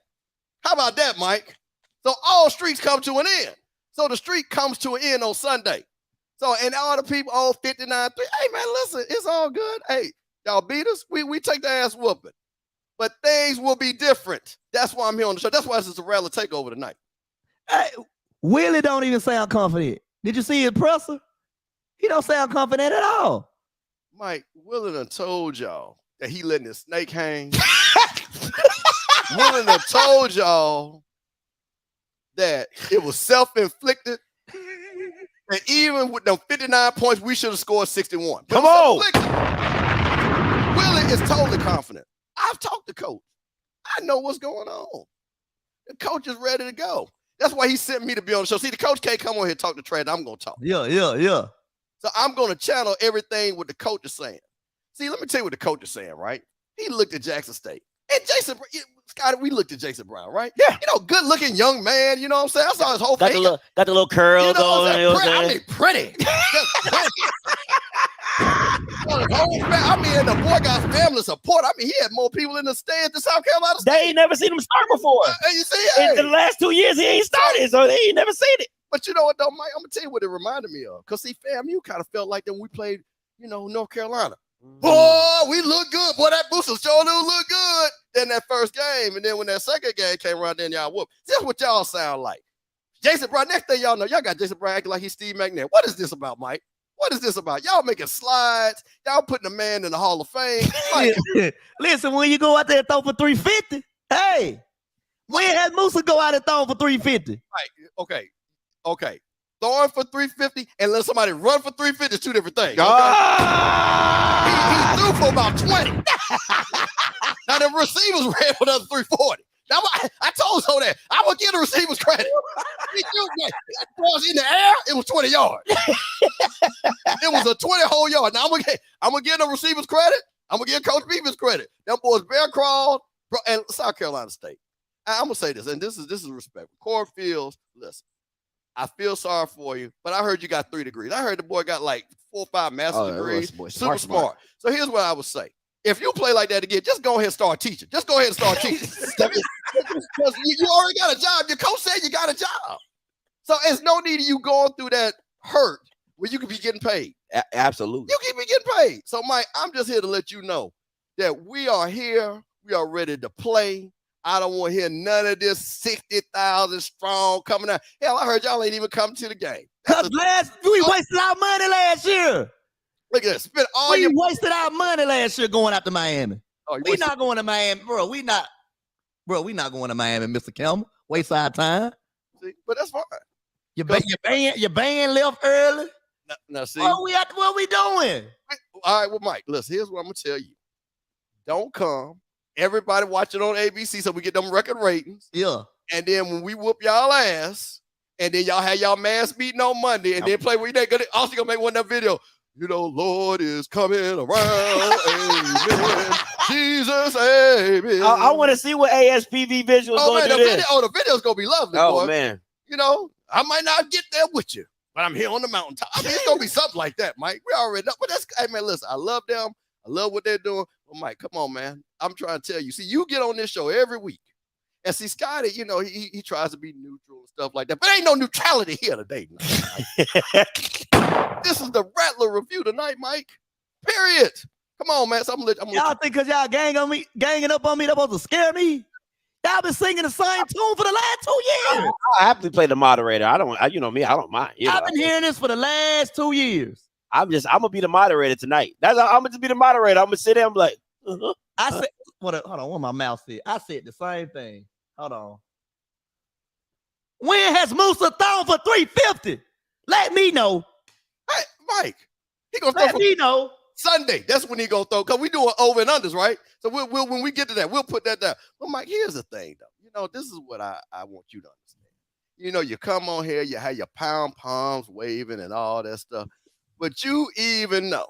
How about that, Mike? So all streaks come to an end. So the streak comes to an end on Sunday. So, and all the people, 59-3, hey, man, listen, it's all good. Hey, y'all beat us. We take the ass whooping. but things will be different. That's why I'm here on the show. That's why this is a rally takeover tonight. Hey, Willie don't even sound confident. Did you see his presser? He don't sound confident at all. Mike, Willie done told y'all that he letting his snake hang. Willie done told y'all that it was self-inflicted. And even with them 59 points, we should have scored 61. Come on. Willie is totally confident. I've talked to coach. I know what's going on. The coach is ready to go. That's why he sent me to be on the show. See, the coach can't come on here and talk to Trey. I'm going to talk. Yeah. So I'm going to channel everything what the coach is saying. See, let me tell you what the coach is saying, right? He looked at Jackson State. And Jason, Scotty, we looked at Jason Brown, right? Yeah. You know, good looking young man, you know what I'm saying? I saw his whole Got face. the little curl You know going. I mean, pretty. I mean, the boy got family support. I mean, he had more people in the stands than South Carolina State. They ain't never seen him start before. You see, in the last 2 years, he ain't started, so they ain't never seen it. But you know what, though, Mike? I'm going to tell you what it reminded me of. Because, see, FAMU kind of felt like that when we played, North Carolina. Boy, we look good. Boy, that booster sure do look good. Then that first game, and then when that second game came around, then y'all whoop. That's what y'all sound like. Jason Brown, next thing y'all know, y'all got Jason Brown acting like he's Steve McNair. What is this about, Mike? What is this about? Y'all making slides. Y'all putting a man in the Hall of Fame. Listen, when you go out there and throw for 350, hey, when had Musa go out and throw for 350? Right, okay. Throwing for 350 and let somebody run for 350 is two different things. Okay? He threw for about 20. Now the receivers ran for another 340. Now I told so that I would give the receivers credit. He threw in the air, it was 20 yards. It was a 20 whole yard. Now I'm gonna give the receivers credit. I'm gonna give Coach Beavis credit. Them boys bear crawled, and South Carolina State. I'm gonna say this, and this is respect. Core Fields, listen. I feel sorry for you, but I heard you got 3 degrees. I heard the boy got like 4 or 5 master's degrees. Super smart. So here's what I would say. If you play like that again, just go ahead and start teaching. Just go ahead and start teaching. Because you already got a job. Your coach said you got a job. So there's no need of you going through that hurt where you could be getting paid. Absolutely. You can be getting paid. So, Mike, I'm just here to let you know that we are here. We are ready to play. I don't want to hear none of this 60,000 strong coming out. Hell, I heard y'all ain't even come to the game. Because we wasted our money last year. Look at this. We wasted our money last year going out to Miami. We not going to Miami, bro. We not going to Miami, Mr. Kelmer. Waste our time. See, but that's fine. Your band left early. Now see. What we doing? All right, well, Mike, listen, here's what I'm going to tell you. Don't come. Everybody watch it on ABC so we get them record ratings. Yeah. And then when we whoop y'all ass, and then y'all have y'all mass meeting on Monday, and then play where you also gonna make one of that video. Lord is coming around. Amen. Jesus, amen. I want to see what ASPV visual is going to do. The video's gonna be lovely. Oh, boy. Man. I might not get there with you, but I'm here on the mountaintop. I mean, it's gonna be something like that, Mike. We already know. But hey man, listen, I love them. I love what they're doing. Well, Mike, come on, man. I'm trying to tell you. See, you get on this show every week. And see, Scotty, he tries to be neutral and stuff like that. But ain't no neutrality here today. This is the Rattler review tonight, Mike. Period. Come on, man. So y'all think because y'all ganging up on me, they're supposed to scare me? Y'all been singing the same tune for the last 2 years. I happily play the moderator. I don't mind. I've been hearing this for the last 2 years. I'm gonna be the moderator tonight. I'm gonna just be the moderator. I'm gonna sit there and be like, I said, hold on, what my mouth said. I said the same thing. Hold on. When has Musa thrown for 350? Let me know. Hey, Mike, he gonna let me know. Sunday. That's when he gonna throw. Cause we doing over and unders, right? So we'll when we get to that, we'll put that down. But Mike, here's the thing, though. This is what I want you to understand. You come on here, you have your pound palms waving and all that stuff. But you even know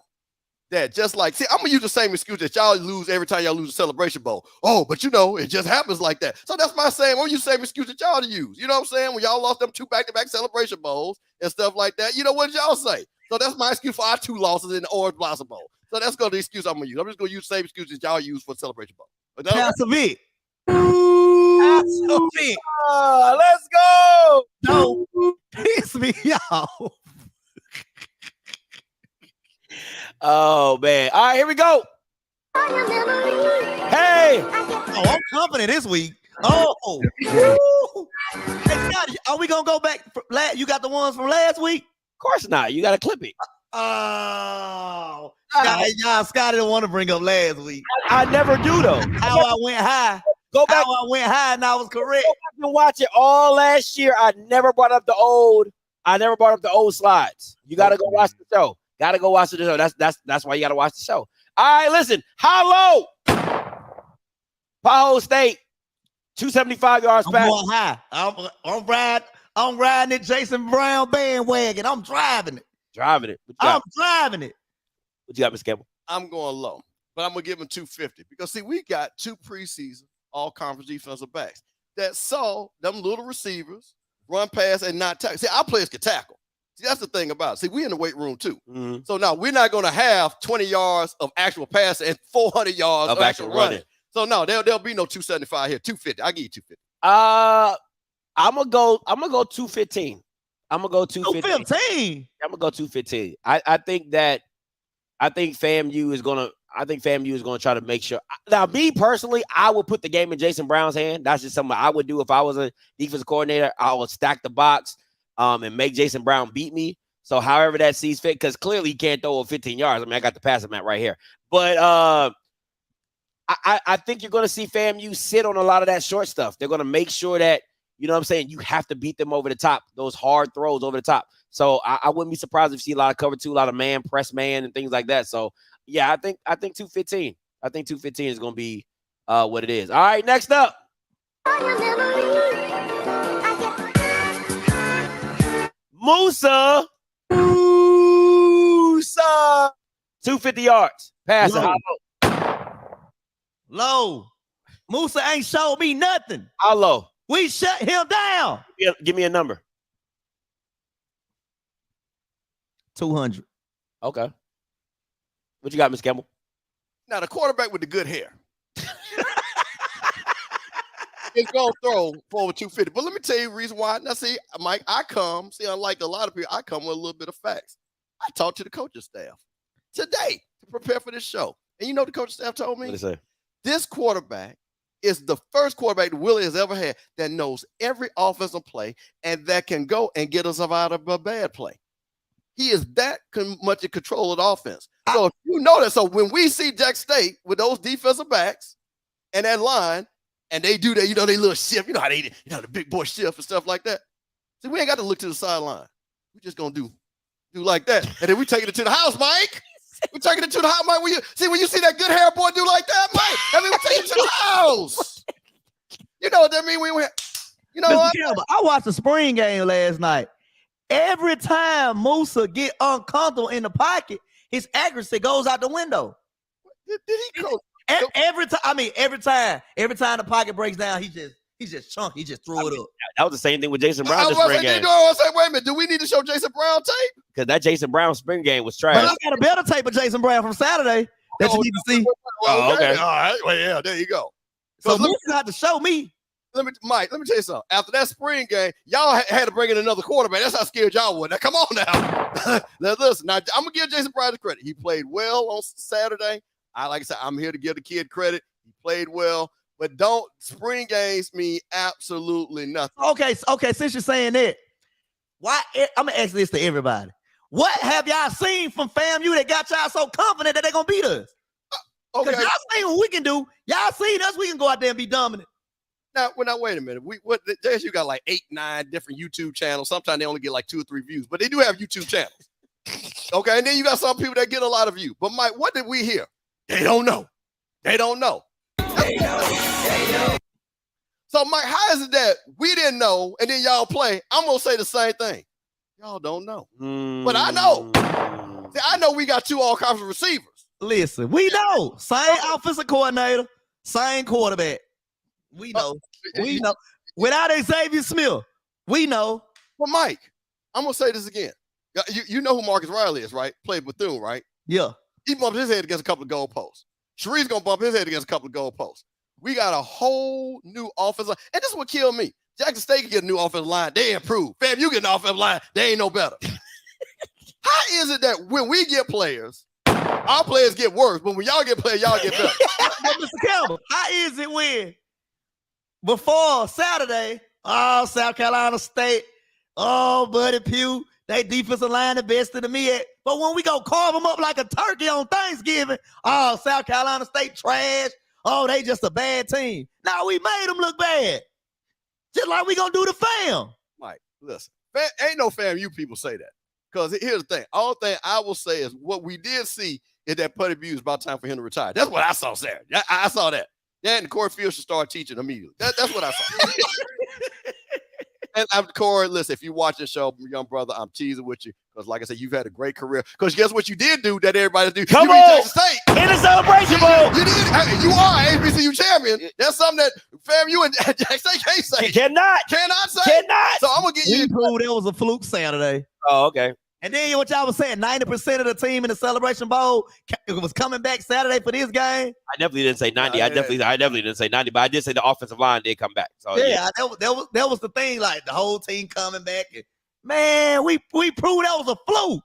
that I'm gonna use the same excuse that y'all lose every time y'all lose a Celebration Bowl. Oh, but it just happens like that. So that's my saying. I'm gonna use the same excuse that y'all use. You know what I'm saying? When y'all lost them 2 back-to-back Celebration Bowls and stuff like that, what did y'all say? So that's my excuse for our 2 losses in the Orange Blossom Bowl. So that's gonna be the excuse I'm gonna use. I'm just gonna use the same excuse that y'all use for the Celebration Bowl. That's a bit. Let's go. Don't piss me off. Oh man. All right, here we go. Hey, Oh, I'm confident this week. Oh, woo. Hey, Scotty, are we gonna go back? You got the ones from last week? of course not. You got to clip it. Oh, Scotty didn't want to bring up last week. I never do though. How I went high. Go back. How I went high and I was correct. Go back and watch it all last year. I never brought up the old slides. You got to go watch the show. Got to go watch the show. That's why you got to watch the show. All right, listen. How low? Ohio State, 275 yards I'm back. going high. I'm riding it Jason Brown bandwagon. I'm driving it. Driving it. I'm driving it. What you got, Mr. Campbell? I'm going low, but I'm going to give him 250 because, see, we got 2 preseason all-conference defensive backs that saw them little receivers run past and not tackle. See, our players can tackle. See, that's the thing about it. See, we in the weight room too. Mm-hmm. So now we're not going to have 20 yards of actual passing and 400 yards of actual running. So no, there'll be no 275 here. 250. I'll give you 250. I'm gonna go 215. I'm gonna go 215. 215. I'm gonna go 215. I think FAMU is gonna try to make sure. Now, me personally, I would put the game in Jason Brown's hand. That's just something I would do if I was a defensive coordinator. I would stack the box and make Jason Brown beat me. So however that sees fit, because clearly he can't throw 15 yards. I mean, I got the passing mat right here. But I think you're going to see FAMU sit on a lot of that short stuff. They're going to make sure that, you know what I'm saying, you have to beat them over the top, those hard throws over the top. So I wouldn't be surprised if you see a lot of cover 2, a lot of man, press man, and things like that. So, yeah, I think 215. I think 215 is going to be what it is. All right, next up. Musa. 250 yards. Pass it. Low. Musa ain't showed me nothing. How low? We shut him down. Give me a number. 200. Okay. What you got, Ms. Campbell? Now, the quarterback with the good hair is going to throw for over 250. But let me tell you the reason why. Now, see, Mike, unlike a lot of people, I come with a little bit of facts. I talked to the coaching staff today to prepare for this show. And you know what the coaching staff told me? What did they say? This quarterback is the first quarterback that Willie has ever had that knows every offensive play and that can go and get us out of a bad play. He is that much in control of the offense. So if you know that, so when we see Jackson State with those defensive backs and that line, and they do that, you know, they little shift, you know how they, the big boy shift and stuff like that. See, we ain't got to look to the sideline. We're just gonna do like that, and then we taking it to the house, Mike. We're taking it to the house, Mike. When you see that good hair boy do like that, Mike, I mean, we take it to the house. You know what that mean? You know what? I watched the spring game last night. Every time Musa get uncomfortable in the pocket, his accuracy goes out the window. Did he go? Every time the pocket breaks down, he just chunky. He just threw it up. That was the same thing with Jason Brown I this spring game. Wait a minute. Do we need to show Jason Brown tape? Because that Jason Brown spring game was trash. But I got a better tape of Jason Brown from Saturday that you need to see. Oh, okay. All right. Well, yeah, there you go. So Musa had to show me. Mike, let me tell you something. After that spring game, y'all had to bring in another quarterback. That's how scared y'all were. Now, come on now. Now, listen. Now, I'm going to give Jason Brown the credit. He played well on Saturday. Like I said, I'm here to give the kid credit. He played well. But spring games mean absolutely nothing. Okay. Since you're saying that, why? I'm going to ask this to everybody. What have y'all seen from FAMU that got y'all so confident that they're going to beat us? Okay. Because y'all seen what we can do. Y'all seen us. We can go out there and be dominant. Now, wait a minute. JSU got like 8, 9 different YouTube channels. Sometimes they only get like 2 or 3 views, but they do have YouTube channels. Okay, and then you got some people that get a lot of views. But Mike, what did we hear? They don't know. They don't know. So, Mike, how is it that we didn't know and then y'all play? I'm gonna say the same thing. Y'all don't know, but I know. See, I know we got 2 all-conference receivers. Listen, we know. Same offensive coordinator, same quarterback. We know. We know. Without Xavier Smith, we know. Well, Mike, I'm going to say this again. You know who Marcus Riley is, right? Played Bethune, right? Yeah. He bumped his head against a couple of goalposts. Shari's going to bump his head against a couple of goalposts. We got a whole new offensive line. And this is what killed me. Jackson State can get a new offensive line. They improve. Fam, you get an offensive line. They ain't no better. How is it that when we get players, Our players get worse, but when y'all get played, y'all get better. But Mr. Campbell, how is it when before Saturday, South Carolina State, Buddy Pugh, they defensive line the best of the me. But when we go carve them up like a turkey on Thanksgiving, South Carolina State trash. They just a bad team. Now we made them look bad. Just like we gonna do the fam. Mike, listen, ain't no fam you people say that. Because here's the thing. All thing I will say is what we did see is that Putty View is about time for him to retire. That's what I saw Saturday. I saw that. Yeah, and Corey Field should start teaching immediately. That's what I saw. And Corey, listen, if you watch this show, young brother, I'm teasing with you. Because like I said, you've had a great career. Because guess what you did do that everybody do? Come you on! State. In the celebration bowl! You did. Hey, you are HBCU champion. That's something that FAMU and Jackson State can't say. You cannot say. Cannot. So I'm going to get you. We proved it was a fluke Saturday. Oh, okay. And then what y'all was saying, 90% of the team in the Celebration Bowl was coming back Saturday for this game. I definitely didn't say 90. I definitely didn't say 90, but I did say the offensive line did come back. So yeah. That was the thing, like the whole team coming back. And, man, we proved that was a fluke.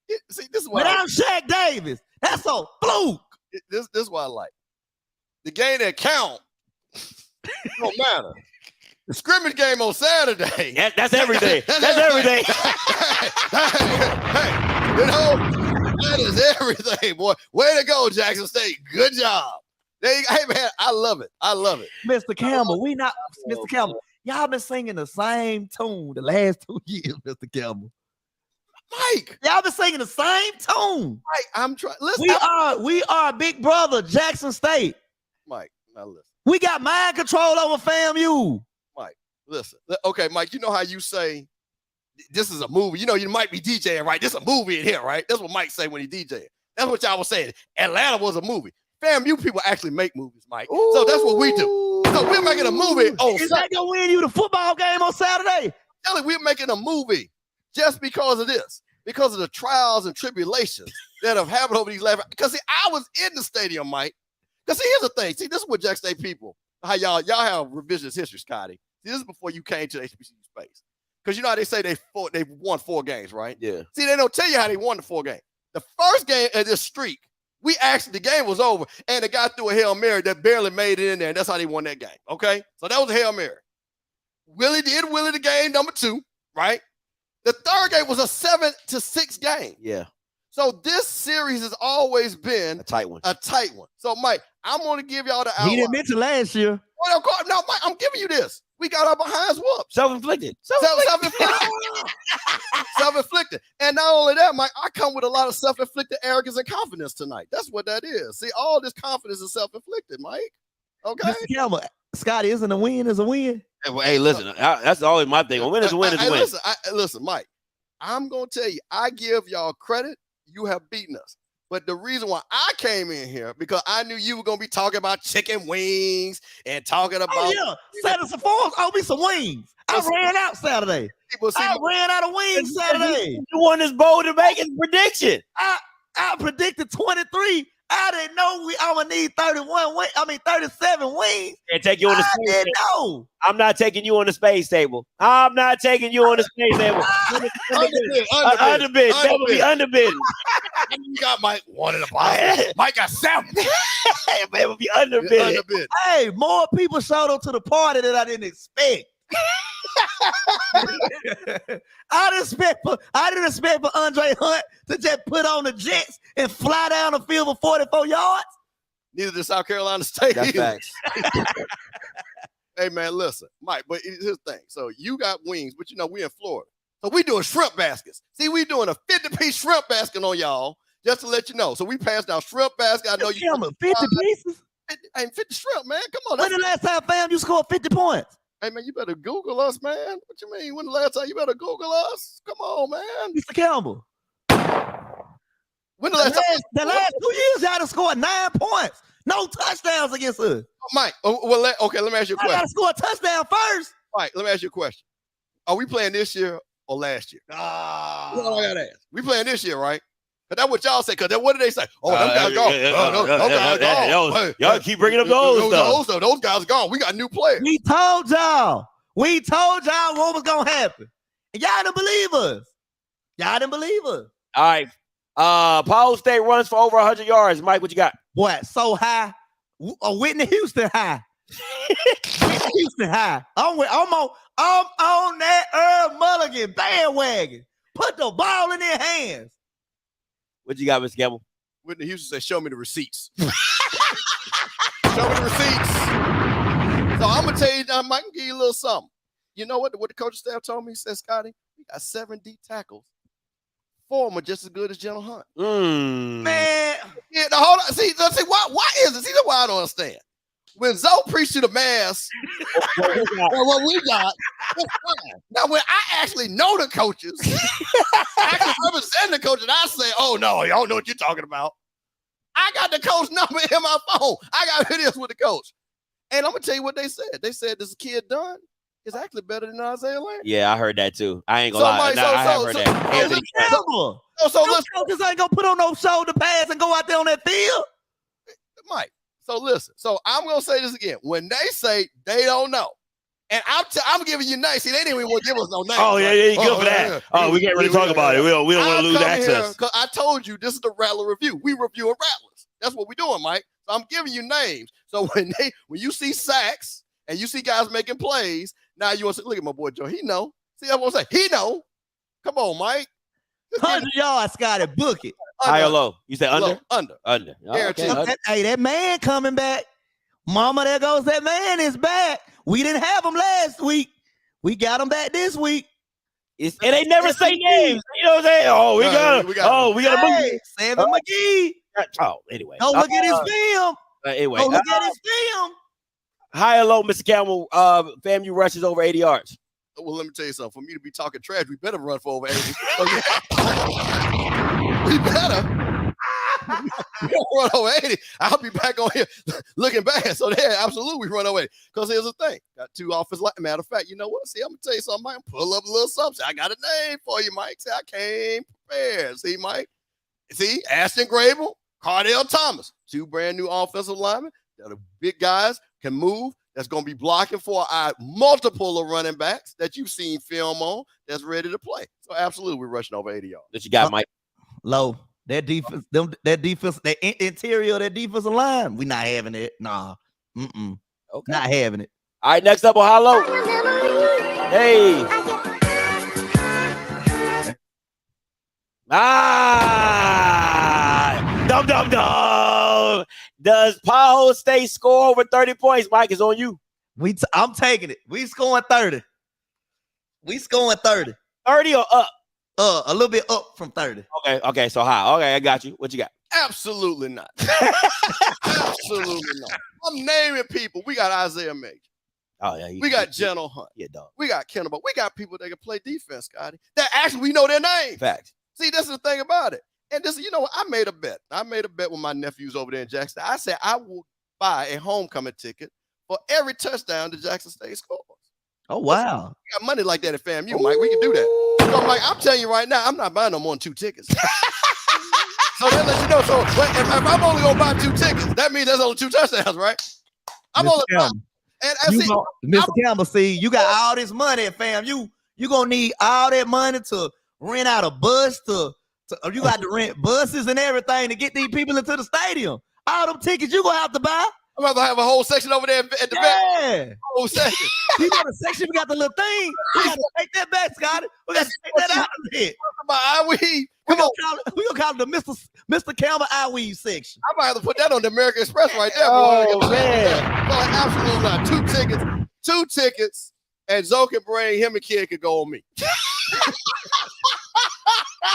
Yeah, see, this is what without Shaq Davis. That's a fluke. This is what I like. The game that count don't matter. The scrimmage game on Saturday. That's everything. That's everything. Hey, that is everything, boy. Way to go, Jackson State. Good job. Hey, man, I love it. I love it. Mr. Campbell, Mr. Campbell, y'all been singing the same tune the last 2 years, Mr. Campbell. Mike. Y'all been singing the same tune. Mike, I'm trying. Listen. We are big brother, Jackson State. Mike, now listen. We got mind control over FAMU. Mike, listen. Okay, Mike, you know how you say this is a movie. You know, you might be DJing, right? This is a movie in here, right? That's what Mike say when he DJing. That's what y'all was saying. Atlanta was a movie. FAMU people actually make movies, Mike. Ooh. So that's what we do. So we're making a movie. Is that gonna win you the football game on Saturday? Tell we're making a movie just because of this, because of the trials and tribulations that have happened over these last. Because see, I was in the stadium, Mike. Because see, here's the thing. See, this is what Jackson State people, how y'all have revisionist history, Scotty. See, this is before you came to the HBCU space. Because you know how they say they won 4 games, right? Yeah. See, they don't tell you how they won the 4 games. The first game of this streak, the game was over, and the guy threw a Hail Mary that barely made it in there, and that's how they won that game, okay? So that was a Hail Mary. Willie the game, number 2, right? The third game was a 7-6 game. Yeah. So this series has always been a tight one. So, Mike, I'm going to give y'all the outline. He didn't mention last year. Well, no, Mike, I'm giving you this. We got our behinds whooped. Self-inflicted. Self-inflicted. And not only that, Mike, I come with a lot of self-inflicted arrogance and confidence tonight. That's what that is. See, all this confidence is self-inflicted, Mike. Okay? Mr. Campbell, Scotty, isn't a win is a win? Hey, listen, that's always my thing. A win is a win is a win. Listen, Mike, I'm going to tell you, I give y'all credit. You have beaten us. But the reason why I came in here, because I knew you were going to be talking about chicken wings and talking about. Oh, yeah. Saturday for fours, I'll be some wings. I ran out Saturday. I ran out of wings Saturday. You won this bowl to make his prediction. I predicted 23. I didn't know I'm going to need 37 wings. Can't take you on the space table. No. I'm not taking you on the space table. I'm not taking you on the space table. Underbid. That would be underbid. You got Mike 1 in the bottom. Mike got 7. It would be underbid. Hey, more people showed up to the party than I didn't expect. I didn't expect for Andre Hunt to just put on the Jets and fly down the field for 44 yards. Neither did South Carolina State. That's facts. Hey, man, listen, Mike, but here's the thing. So you got wings, but you know, we in Florida. So we doing shrimp baskets. See, we doing a 50-piece shrimp basket on y'all, just to let you know. So we passed out shrimp basket. I know you 50 pieces? 50 shrimp, man. Come on. When the last time, fam, you scored 50 points? Hey, man, you better Google us, man. What you mean? When the last time you better Google us? Come on, man. Mr. Campbell. When the last time? The last 2 years, y'all have scored 9 points. No touchdowns against us. Mike, okay, let me ask you a question. I got to score a touchdown first. Mike, let me ask you a question. Are we playing this year or last year? That's all I got to ask. We playing this year, right? Because that's what y'all say. Because what do they say? Oh, them guys gone. Those guys gone. Y'all keep bringing up those stuff. Those guys are gone. We got new players. We told y'all what was going to happen. And y'all didn't believe us. All right. Powell State runs for over 100 yards. Mike, what you got? What? So high. Whitney Houston high. Whitney Houston high. I'm on that Earl Mulligan bandwagon. Put the ball in their hands. What you got, Mr. Campbell? Whitney Houston said, show me the receipts. Show me the receipts. So I'm going to tell you, I might give you a little something. You know what the coaching staff told me? He said, Scotty, we got 7 D tackles. 4 of them are just as good as General Hunt. Man. Yeah, now hold on. See, why is it? See, that's why I don't understand. When Zoe preached to the mass, what we got, it's fine. Now, when I actually know the coaches, I can represent the coaches, I say, oh, no, y'all know what you're talking about. I got the coach number in my phone. I got videos with the coach. And I'm going to tell you what they said. They said this kid Dunn is actually better than Isaiah Landry. Yeah, I heard that too. I ain't gonna lie. I have heard that. So those coaches ain't gonna put on no shoulder pads and go out there on that field. Mike, so listen. So I'm gonna say this again. When they say they don't know, and I'm giving you names. See, they didn't even want to give us no names. Oh yeah, yeah, good for that. Yeah. Oh, we can't really talk about it. We don't want to lose access. Because I told you this is the Rattler review. We reviewing Rattlers. That's what we're doing, Mike. So I'm giving you names. So when you see sacks and you see guys making plays, now you want to say, look at my boy Joe. He know. See, I want to say he know. Come on, Mike. 100 yards, Scotty. Book it. High or low? You said under? Under. Oh, okay. Hey, that man coming back. Mama, there goes that man is back. We didn't have him last week. We got him back this week. And they never say names. You know what I'm saying? Oh, we got a hey, Seven McGee. Oh, anyway. Go look at his film. Anyway. Go look at his film. High or low, Mr. Campbell, FAMU rushes over 80 yards. Well, let me tell you something. For me to be talking trash, we better run for over 80. We better. Run over 80. I'll be back on here looking bad. So yeah, absolutely run over 80. Because here's the thing. Got 2 offensive line. Matter of fact, you know what? See, I'm going to tell you something, Mike. Pull up a little something. I got a name for you, Mike. See, I came prepared. See, Mike? See, Ashton Grable, Cardell Thomas. 2 brand new offensive linemen that are big guys, can move. That's going to be blocking for our multiple of running backs that you've seen film on that's ready to play. So absolutely, we're rushing over 80 yards. That you got, Mike? Low. That defense, that interior of that defensive line, we not having it. Nah. Okay. Not having it. All right, next up on High Low. Hey. Dum. Does Powell State score over 30 points? Mike, is on you. I'm taking it. We scoring 30. 30 or up? A little bit up from 30. Okay, so high. Okay, I got you. What you got? Absolutely not. Absolutely not. I'm naming people. We got Isaiah Major. Oh, yeah. We got General Hunt. Yeah, dog. We got Kennable. We got people that can play defense, Scotty. That actually we know their names. Fact. See, this is the thing about it. And this, you know what? I made a bet. With my nephews over there in Jackson. I said I will buy a homecoming ticket for every touchdown that Jackson State scores. Oh, wow. We got money like that at FAMU, Mike. We can do that. So, Mike, I'm telling you right now, I'm not buying no more than 2 tickets. So that lets you know. So if I'm only going to buy 2 tickets, that means there's only 2 touchdowns, right? I'm only buying. And see, Mr. Campbell, see, you got all this money at FAMU. You're going to need all that money to rent out a bus you got to rent buses and everything to get these people into the stadium. All them tickets you gonna have to buy. I'm about to have a whole section over there at the back. Whole section. You know the section we got the little thing. We got to take that back, Scotty. We got to take that out of here. We're gonna call it the Mr. Campbell Iweave section. I might have to put that on the American Express right there. Oh man. Absolutely not. 2 tickets, and Zoe can bring him and Kid could go on me.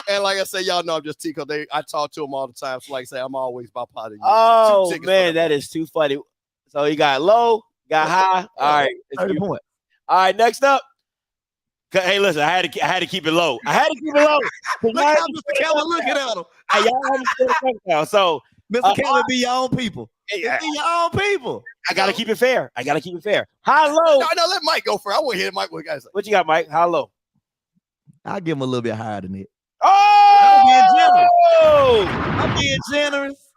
And like I say, y'all know I'm just Tico. I talk to them all the time. So like I say, I'm always about positive. Oh man, that is too funny. So you got low, got high. All right, 30 points. All right, next up. Hey, listen, I had to keep it low. Look how Mr. Kelly looking at him. Hey, y'all now. So Mr. Kelly, be your own people. Be your own people. I gotta keep it fair. High, low. No, let Mike go first. I want to hear Mike. What guys say? What you got, Mike? High, low. I'll give him a little bit higher than it. Oh! I'm being generous.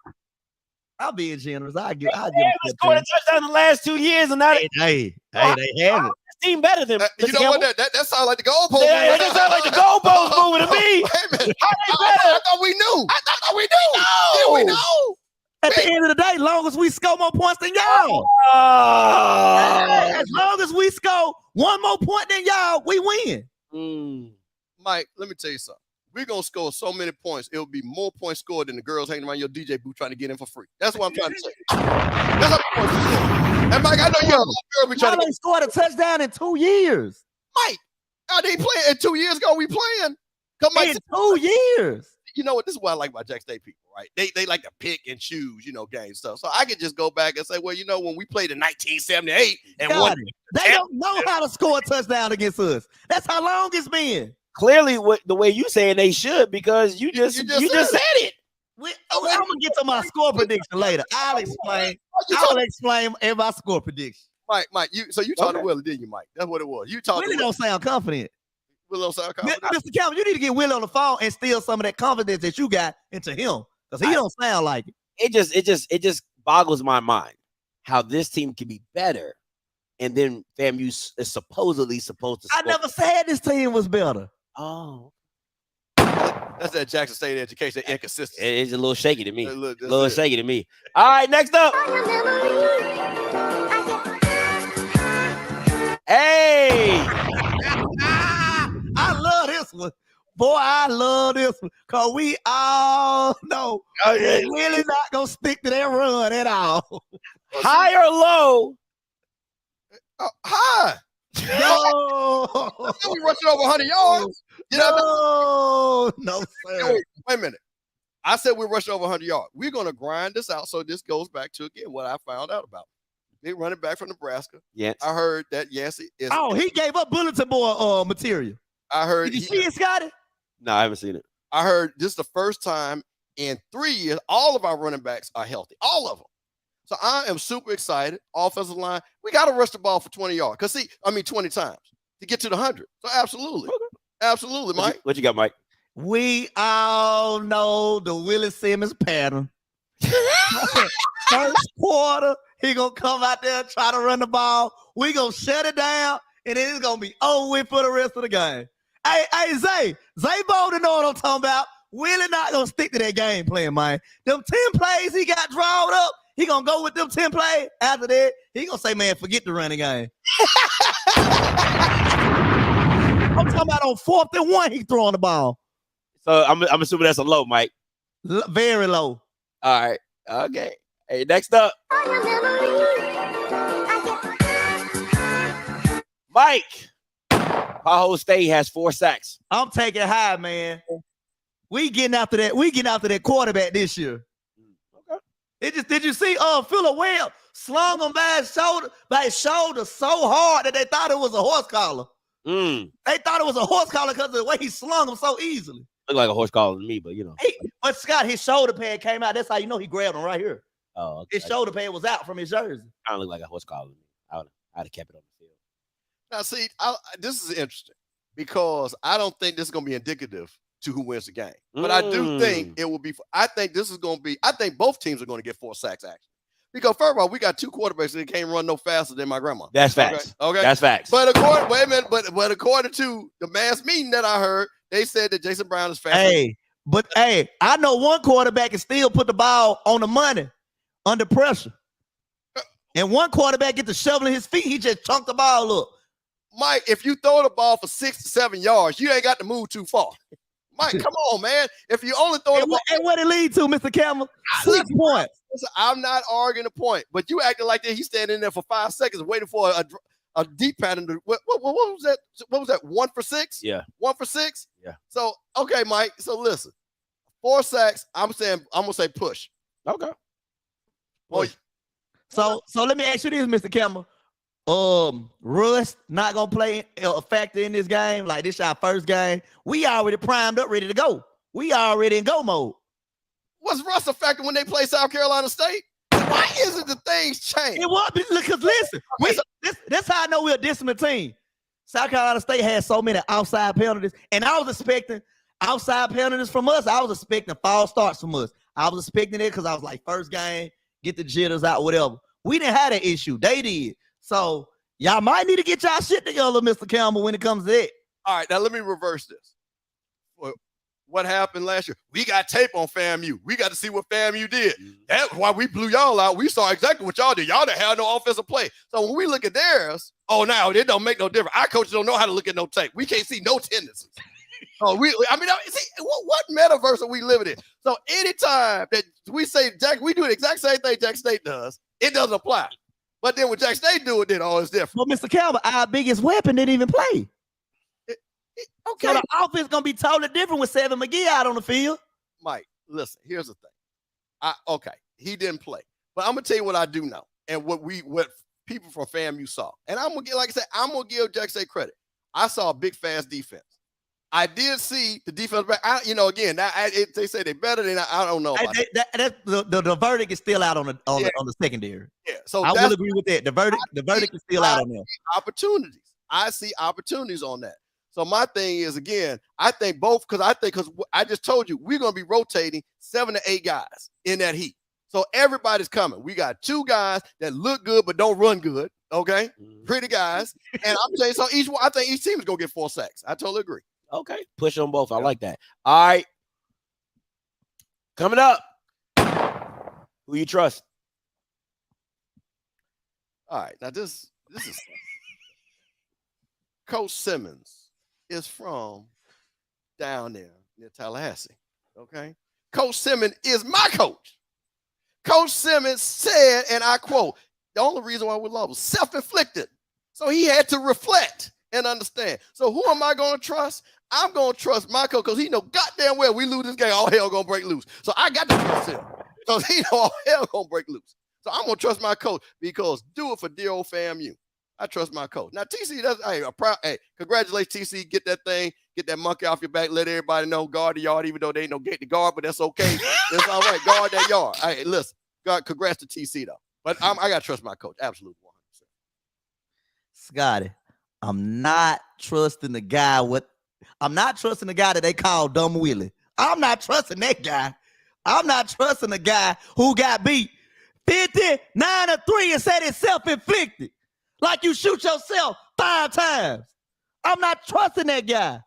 I'll give him scored a touchdown in the last 2 years, and now hey, they have it. team better than you know what? That sounds like the goalpost. Yeah, that sounds like the goalpost moving to me. Wait a minute. How they better? I thought we knew. I thought we knew. Did we know? At the end of the day, long as we score more points than y'all. As long as we score one more point than y'all, we win. Mike, let me tell you something. We're going to score so many points, it will be more points scored than the girls hanging around your DJ booth trying to get in for free. That's what I'm trying to say. That's how points are scored. And Mike, I know you're a girl. We trying to scored a touchdown in 2 years. Mike, I didn't play and 2 years ago. We playing. Come on, in 2 years. You know what? This is what I like about Jack State people, right? They like to pick and choose, game stuff. So I could just go back and say, well, when we played in 1978 and won, they don't know how to score a touchdown against us. That's how long it's been. Clearly, the way you saying they should, because you just said it. I'm gonna get to my score prediction later. I'll explain in my score prediction. Mike, you talked to Willie, didn't you, Mike? That's what it was. You talked. Willie don't sound confident. Willie don't sound confident. Mr. Campbell, you need to get Willie on the phone and steal some of that confidence that you got into him, because he don't sound like it. It just boggles my mind how this team can be better, and then FAMU is supposedly supposed to. I never said this team was better. Oh, that's that Jackson State education inconsistency. It's a little shaky to me. A little shaky to me. All right, next up. Hey, I love this one. Boy, I love this one. Because we all know we're really not going to stick to that run at all. High or low? High. No. We rushing over 100 yards. No, sir. Wait a minute. I said we're rushing over 100 yards. We're going to grind this out. So this goes back to, again, what I found out about. Big running back from Nebraska. Yes. I heard that Yancey is. Oh, he gave up bulletin board material. I heard. Did you see it, Scotty? No, I haven't seen it. I heard this is the first time in 3 years all of our running backs are healthy. All of them. So I am super excited. Offensive line, we got to rush the ball for 20 yards. 20 times to get to the 100. So absolutely. Okay. Absolutely, Mike. What you got, Mike? We all know the Willie Simmons pattern. First quarter, he going to come out there and try to run the ball. We going to shut it down, and then it's going to be over with for the rest of the game. Hey, Zay Bolden know what I'm talking about. Willie not going to stick to that game plan, man. Them 10 plays he got drawn up, he going to go with them 10 plays. After that, he going to say, man, forget the running game. I'm talking about on 4th and 1, he throwing the ball. So I'm assuming that's a low, Mike. Very low. All right. Okay. Hey, next up. Mike. Ohio State has 4 sacks. I'm taking high, man. We getting after that. We getting after that quarterback this year. Okay. Did you see Phillip Webb slung him by his shoulder so hard that they thought it was a horse collar. They thought it was a horse collar because of the way he slung him so easily. Look like a horse collar to me, but But Scott, his shoulder pad came out. That's how you know he grabbed him right here. Oh, okay. His shoulder pad was out from his jersey. I don't look like a horse collar to me. I'd have kept it on the field. Now, see, this is interesting because I don't think this is going to be indicative to who wins the game. But I do think it will be. I think this is going to be. I think both teams are going to get 4 sacks, actually. Because first of all, we got 2 quarterbacks that can't run no faster than my grandma. That's facts. Okay. That's facts. But according to the mass meeting that I heard, they said that Jason Brown is faster. Hey, I know one quarterback can still put the ball on the money under pressure. And one quarterback get to shoveling his feet, he just chunked the ball up. Mike, if you throw the ball for 6 to 7 yards, you ain't got to move too far. Mike, come on, man. If you only throw the ball. And what it lead to, Mr. Campbell? 6 points. Listen, I'm not arguing the point, but you acting like that he's standing there for 5 seconds waiting for a deep pattern. What was that? What was that? 1 for 6? Yeah. 1 for 6? Yeah. So, okay, Mike. So listen, 4 sacks. I'm gonna say push. Okay. Boy. So let me ask you this, Mr. Campbell. Russ not gonna play a factor in this game. Like this our first game. We already primed up, ready to go. We already in go mode. Was Russ a factor when they play South Carolina State? Why isn't the things change? It was because listen, this how I know we're a disciplined team. South Carolina State has so many outside penalties, and I was expecting outside penalties from us. I was expecting false starts from us. I was expecting it because I was like, first game, get the jitters out, whatever. We didn't have that issue. They did. So Y'all might need to get y'all shit together, Mr. Campbell, when it comes to it. All right, now let me reverse this. What happened last year? We got tape on FAMU. We got to see what FAMU did. That's why we blew y'all out. We saw exactly what y'all did. Y'all didn't have no offensive play. So when we look at theirs, now it don't make no difference. Our coaches don't know how to look at no tape. We can't see no tendencies. See, what metaverse are we living in? So anytime that we say we do the exact same thing Jack State does, it doesn't apply. But then when Jack State do it, then it's different. Well, Mr. Campbell, our biggest weapon didn't even play. Okay. So the offense gonna be totally different with Seven McGee out on the field. Mike, listen, here's the thing. He didn't play. But I'm gonna tell you what I do know and what people from FAMU saw. And I'm gonna give Jack State credit. I saw a big fast defense. I did see the defense back. They say they're better than I don't know. The verdict is still out on the secondary. Yeah, so I will agree with that. The verdict is still out on them. Opportunities. I see opportunities on that. So my thing is, again, I think because I just told you we're gonna be rotating 7 to 8 guys in that heat. So everybody's coming. We got 2 guys that look good but don't run good. Okay, pretty guys. And I'm saying I think each team is gonna get 4 sacks. I totally agree. Okay, push on both. I like that. All right, coming up, who you trust? All right, now this is Coach Simmons is from down there near Tallahassee. Okay, Coach Simmons is my coach. Coach Simmons said, and I quote, the only reason why we lost was self-inflicted. So he had to reflect and understand. So who am I going to trust? I'm going to trust my coach because he know goddamn well we lose this game, all hell going to break loose. So I got to trust him because he know all hell going to break loose. So I'm going to trust my coach because do it for dear old FAMU. I trust my coach. Now, TC, congratulations, TC. Get that monkey off your back. Let everybody know, guard the yard, even though they ain't no gate to guard, but that's okay. That's all right. Guard that yard. Hey, listen, congrats to TC, though. But I got to trust my coach. Absolutely 100%. Scotty, I'm not trusting the guy that they call Dumb Willie. I'm not trusting that guy. I'm not trusting the guy who got beat 59-3 and said it's self-inflicted. Like you shoot yourself 5 times. I'm not trusting that guy.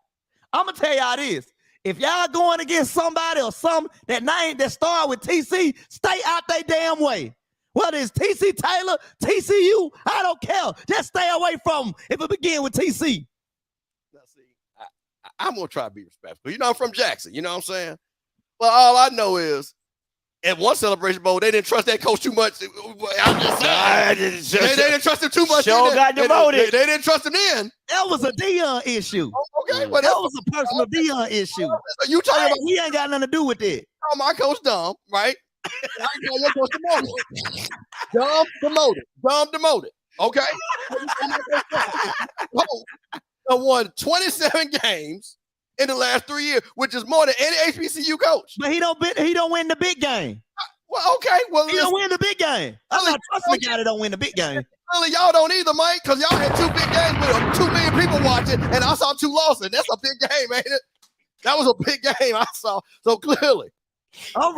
I'm going to tell y'all this. If y'all going against somebody or some that start with TC, stay out they damn way. Whether it's TC Taylor, TCU, I don't care. Just stay away from them if it begin with TC. Now, see, I'm going to try to be respectful. You know, I'm from Jackson. You know what I'm saying? Well, all I know is at one Celebration Bowl, they didn't trust that coach too much. I'm just saying. They didn't trust him too much. Show got demoted. They didn't trust him in. That was a Dion issue. Okay, but that was a personal Dion issue. You talking about? He ain't got nothing to do with it. Oh, my coach dumb, right? I call your coach demoted. Dumb demoted. Okay. I won 27 games in the last 3 years, which is more than any HBCU coach. But he don't win the big game. Well, okay. Well, he don't win the big game. I'm not trusting the guy that don't win the big game. Really, y'all don't either, Mike, because y'all had 2 big games with 2 million people watching, and I saw 2 losses. That's a big game, ain't it? That was a big game I saw. So clearly, I'm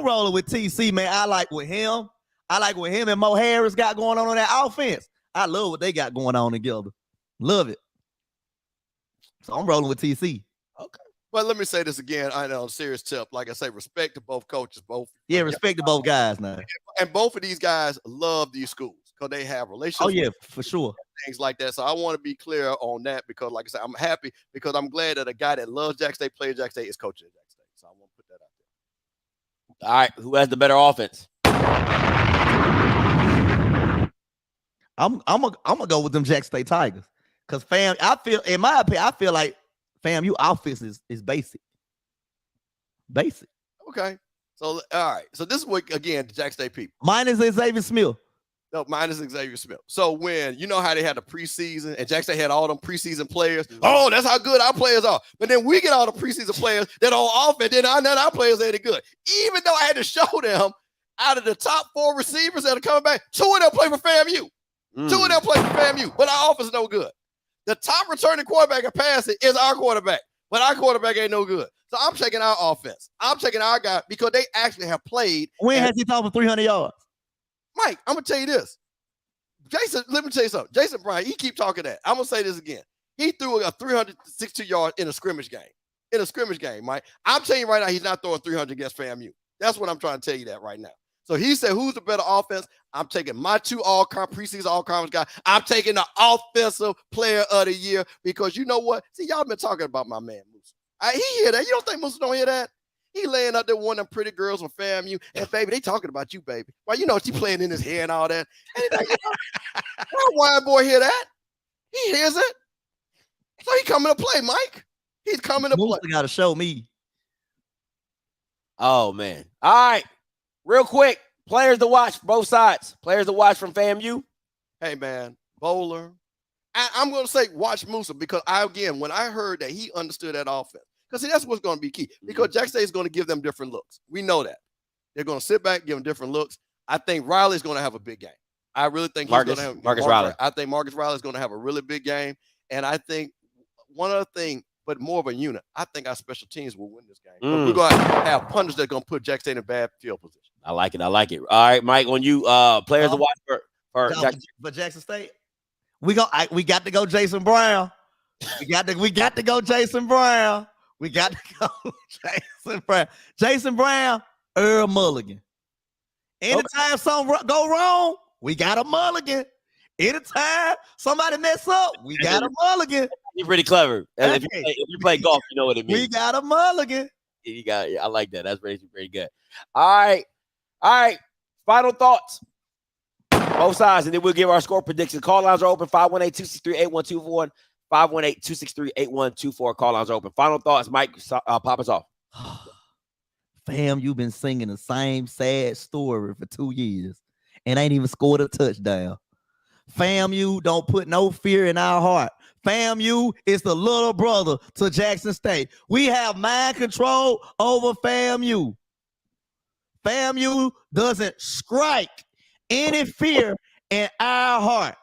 rolling with TC, man. I like what him and Mo Harris got going on that offense. I love what they got going on together. Love it. So I'm rolling with TC. Okay. But let me say this again. I know, on a serious tip. Like I say, respect to both coaches. Respect to both guys now. And both of these guys love these schools because they have relationships. Oh, yeah, for sure. Things like that. So I want to be clear on that because, like I said, I'm happy because I'm glad that a guy that loves Jack State, plays Jack State, is coaching at Jack State. So I want to put that out there. All right. Who has the better offense? I'm gonna go with them Jack State Tigers. Because in my opinion, I feel like FAMU offense is basic. Basic. Okay. So, all right. So this is what, again, the Jack State people. Minus Xavier Smith. No, minus Xavier Smith. So when, you know how they had the preseason and Jack State had all them preseason players. Oh, that's how good our players are. But then we get all the preseason players that on offense, then our players ain't good. Even though I had to show them out of the top 4 receivers that are coming back, 2 of them play for FAMU. 2 of them play for FAMU, but our offense is no good. The top returning quarterback in passing is our quarterback, but our quarterback ain't no good. So I'm checking our offense. I'm checking our guy because they actually have played. When has he thrown for 300 yards? Mike, I'm going to tell you this. Jason, let me tell you something. Jason Bryant, he keep talking that. I'm gonna say this again. He threw a 362 yards in a scrimmage game. In a scrimmage game, Mike. I'm telling you right now, he's not throwing 300 against FAMU. That's what I'm trying to tell you that right now. So he said, who's the better offense? I'm taking my two preseason all-conference guys. I'm taking the offensive player of the year because you know what? See, y'all been talking about my man, Musa. He hear that. You don't think Musa don't hear that? He laying up there one of them pretty girls from FAMU. And, baby, they talking about you, baby. Well, you know, she playing in his hair and all that. And like, that white boy hear that? He hears it. So he coming to play, Mike. He's coming to play. Got to show me. Oh, man. All right. Real quick. Players to watch, both sides. Players to watch from FAMU. Hey, man. Bowler. I'm going to say watch Musa because, when I heard that he understood that offense, because see, that's what's going to be key. Because Jackson State is going to give them different looks. We know that. They're going to sit back, give them different looks. I think Riley's going to have a big game. I really think he's going to have Marcus Riley. I think Marcus Riley is going to have a really big game. And I think one other thing, but more of a unit, I think our special teams will win this game. We're going to have punters that are going to put Jackson State in a bad field position. I like it. All right, Mike, on you, players to watch for Jackson State. We got to go Jason Brown. We got to go Jason Brown. We got to go Jason Brown. Jason Brown, Earl Mulligan. Anytime something go wrong, we got a mulligan. Anytime somebody mess up, we got a mulligan. You're pretty clever. If you play golf, you know what it means. We got a mulligan. I like that. That's pretty good. All right. Final thoughts. Both sides, and then we'll give our score prediction. Call lines are open, 518-263-8124, 518-263-8124. Call lines are open. Final thoughts, Mike, pop us off. Fam, you've been singing the same sad story for 2 years and ain't even scored a touchdown. FAMU don't put no fear in our heart. FAMU is the little brother to Jackson State. We have mind control over FAMU. FAMU doesn't strike any fear in our heart.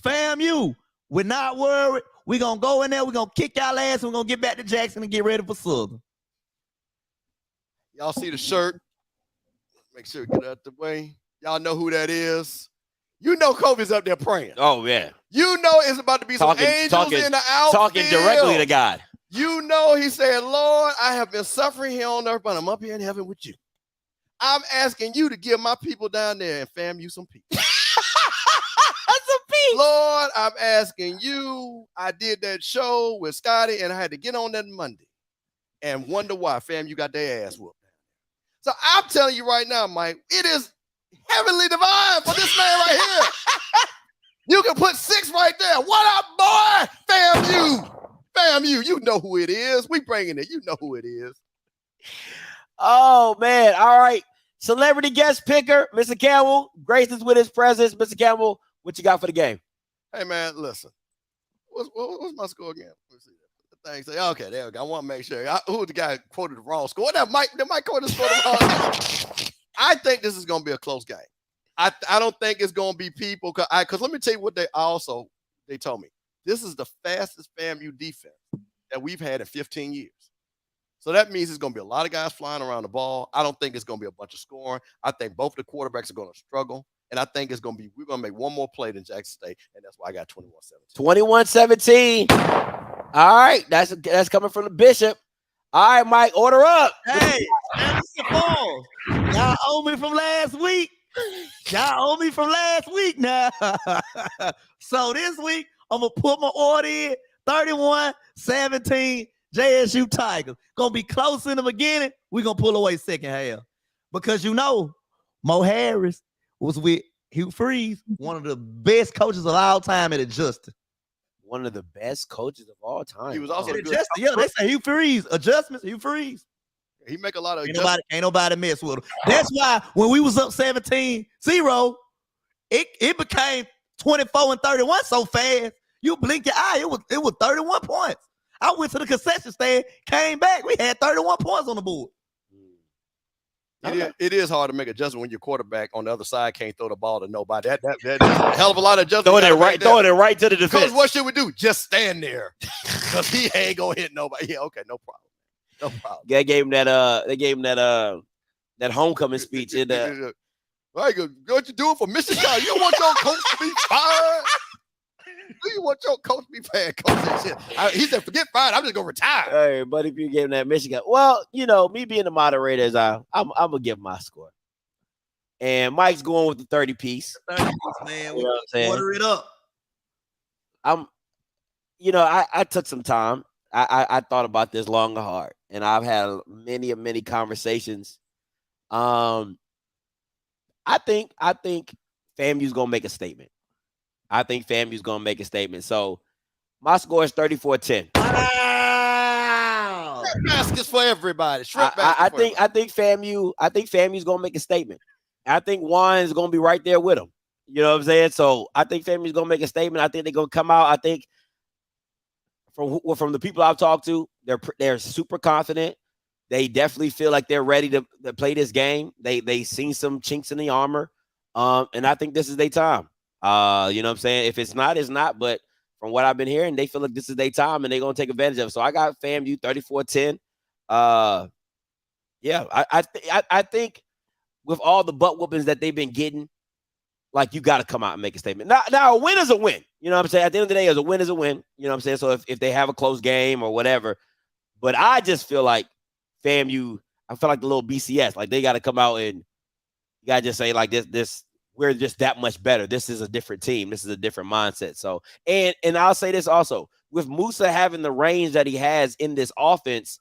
FAMU, we're not worried. We're going to go in there. We're going to kick y'all ass. We're going to get back to Jackson and get ready for Southern. Y'all see the shirt? Make sure we get out the way. Y'all know who that is. You know Kobe's up there praying. Oh, yeah. You know it's about to be some angels in the outfield. Talking directly to God. You know he's saying, Lord, I have been suffering here on earth, but I'm up here in heaven with you. I'm asking you to give my people down there and FAMU some peace. Some peace. Lord, I'm asking you. I did that show with Scotty, and I had to get on that Monday and wonder why FAMU got their ass whooped. So I'm telling you right now, Mike, it is heavenly divine for this man right here. You can put 6 right there. What up, boy? FAMU, you know who it is. We bringing it. You know who it is. Oh, man. All right. Celebrity guest picker, Mr. Campbell, graces with his presence. Mr. Campbell, what you got for the game? Hey, man, listen. What's my score again? Let's see. The thing say, okay, there we go. I want to make sure. Who the guy quoted the wrong score? That Mike quoted the score the wrong score. I think this is going to be a close game. I don't think it's going to be people. Because let me tell you what they told me. This is the fastest FAMU defense that we've had in 15 years. So that means it's going to be a lot of guys flying around the ball. I don't think it's going to be a bunch of scoring. I think both the quarterbacks are going to struggle. And I think we're going to make one more play than Jackson State. And that's why I got 21-17. 21-17. All right. That's coming from the Bishop. All right, Mike, order up. Hey, y'all owe me from last week. Now. So this week, I'm going to put my order in 31-17. JSU Tigers. Gonna be close in the beginning. We're gonna pull away second half. Because you know, Mo Harris was with Hugh Freeze, one of the best coaches of all time at adjusting. One of the best coaches of all time. He was also they say Hugh Freeze. Adjustments, Hugh Freeze. He make a lot of ain't nobody mess with him. That's why when we was up 17-0, it became 24-31 so fast. You blink your eye, it was 31 points. I went to the concession stand, came back. We had 31 points on the board. It is hard to make adjustment when your quarterback on the other side can't throw the ball to nobody. That's a hell of a lot of adjustment. Throwing it right to the defense. Coach, what should we do? Just stand there. Because he ain't gonna hit nobody. Yeah, okay, no problem. No problem. They gave him that homecoming speech in Like, what you doing for Michigan? You don't want your coach to be fired. Do you want your coach to be paying coach that shit? He said, forget fired. I'm just going to retire. Hey, but if you gave that Michigan, well, you know, me being the moderator, I'm going to give my score. And Mike's going with the 30 piece. 30 piece, man. You know what I'm saying? Order it up. I took some time. I thought about this long and hard, and I've had many conversations. I think FAMU's gonna make a statement. So my score is 34-10. Wow. Shrimp baskets for everybody. I think FAMU's gonna make a statement. I think Juan's gonna be right there with them. You know what I'm saying? So I think FAMU's gonna make a statement. I think they're gonna come out. I think from the people I've talked to, they're super confident. They definitely feel like they're ready to play this game. They seen some chinks in the armor, and I think this is their time. You know what I'm saying? If it's not, it's not. But from what I've been hearing, they feel like this is their time, and they're gonna take advantage of it. So I got FAMU 34-10. Yeah, I think with all the butt whoopings that they've been getting, like, you got to come out and make a statement. Now, a win is a win. You know what I'm saying? At the end of the day, a win is a win. You know what I'm saying? So if they have a close game or whatever, but I just feel like FAMU, I feel like the little BCS, like they got to come out and you got to just say like this, we're just that much better. This is a different team. This is a different mindset. So, and I'll say this also, with Musa having the range that he has in this offense,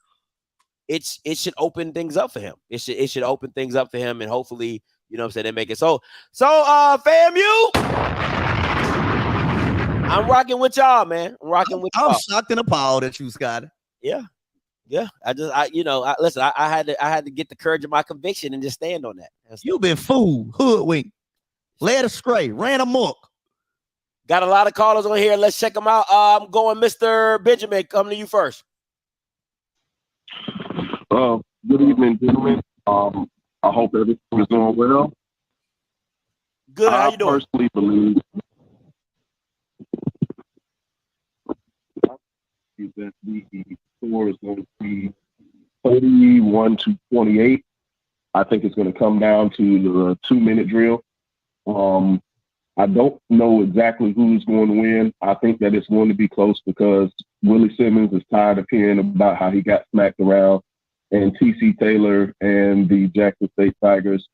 it should open things up for him. It should open things up for him, and hopefully, you know what I'm saying, they make it. So FAMU, I'm rocking with y'all, man. I'm shocked and appalled at you, Scotty. Yeah. Listen, I had to get the courage of my conviction and just stand on that. You've been fooled, hoodwinked, led astray, ran amok. Got a lot of callers on here. Let's check them out. I'm going Mr. Benjamin. Coming to you first. Good evening, gentlemen. I hope everything is going well. Good. How you doing? I personally believe that the score is going to be 31-28. I think it's going to come down to the 2-minute drill. I don't know exactly who's going to win. I think that it's going to be close because Willie Simmons is tired of hearing about how he got smacked around, and TC Taylor and the Jackson State Tigers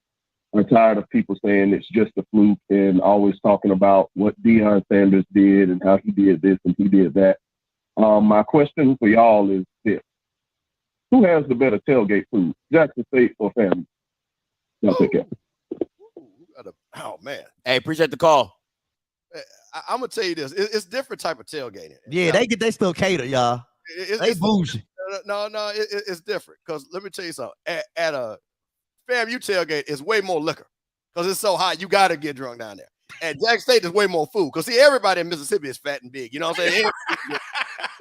are tired of people saying it's just a fluke and always talking about what Deion Sanders did and how he did this and he did that. My question for y'all is this: who has the better tailgate food, Jackson State or FAMU? Y'all take care. Oh man! Hey, appreciate the call. I'm gonna tell you this: it's different type of tailgating. Yeah, they still cater, y'all. They bougie. No, it's different. Because let me tell you something. At a FAMU tailgate, it's way more liquor because it's so hot. You gotta get drunk down there. At Jackson State, there's way more food because see, everybody in Mississippi is fat and big. You know what I'm saying?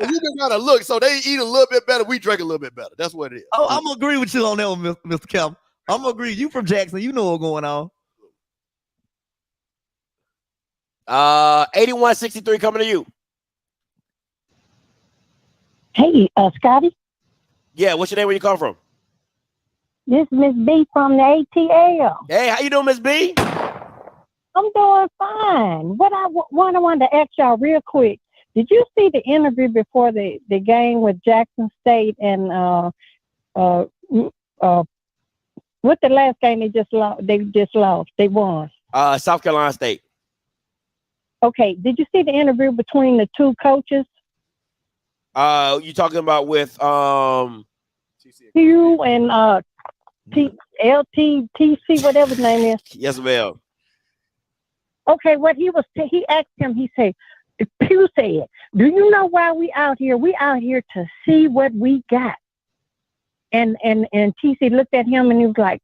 You just gotta look. So they eat a little bit better. We drink a little bit better. That's what it is. Oh, I'm gonna agree with you on that one, Mr. Kelvin. I'm gonna agree. You from Jackson, you know what's going on. 8163 coming to you. Hey, Scotty. Yeah, what's your name? Where you come from? This is Miss B from the ATL. Hey, how you doing, Miss B? I'm doing fine. What I wanted to ask y'all real quick. Did you see the interview before the game with Jackson State and what the last game they just lost? They won. South Carolina State. Okay. Did you see the interview between the two coaches? You talking about with Hugh and LTTC, whatever his name is. Yes, ma'am. Okay, he asked him, he said, Pew said, do you know why we out here? We out here to see what we got. And TC looked at him and he was like,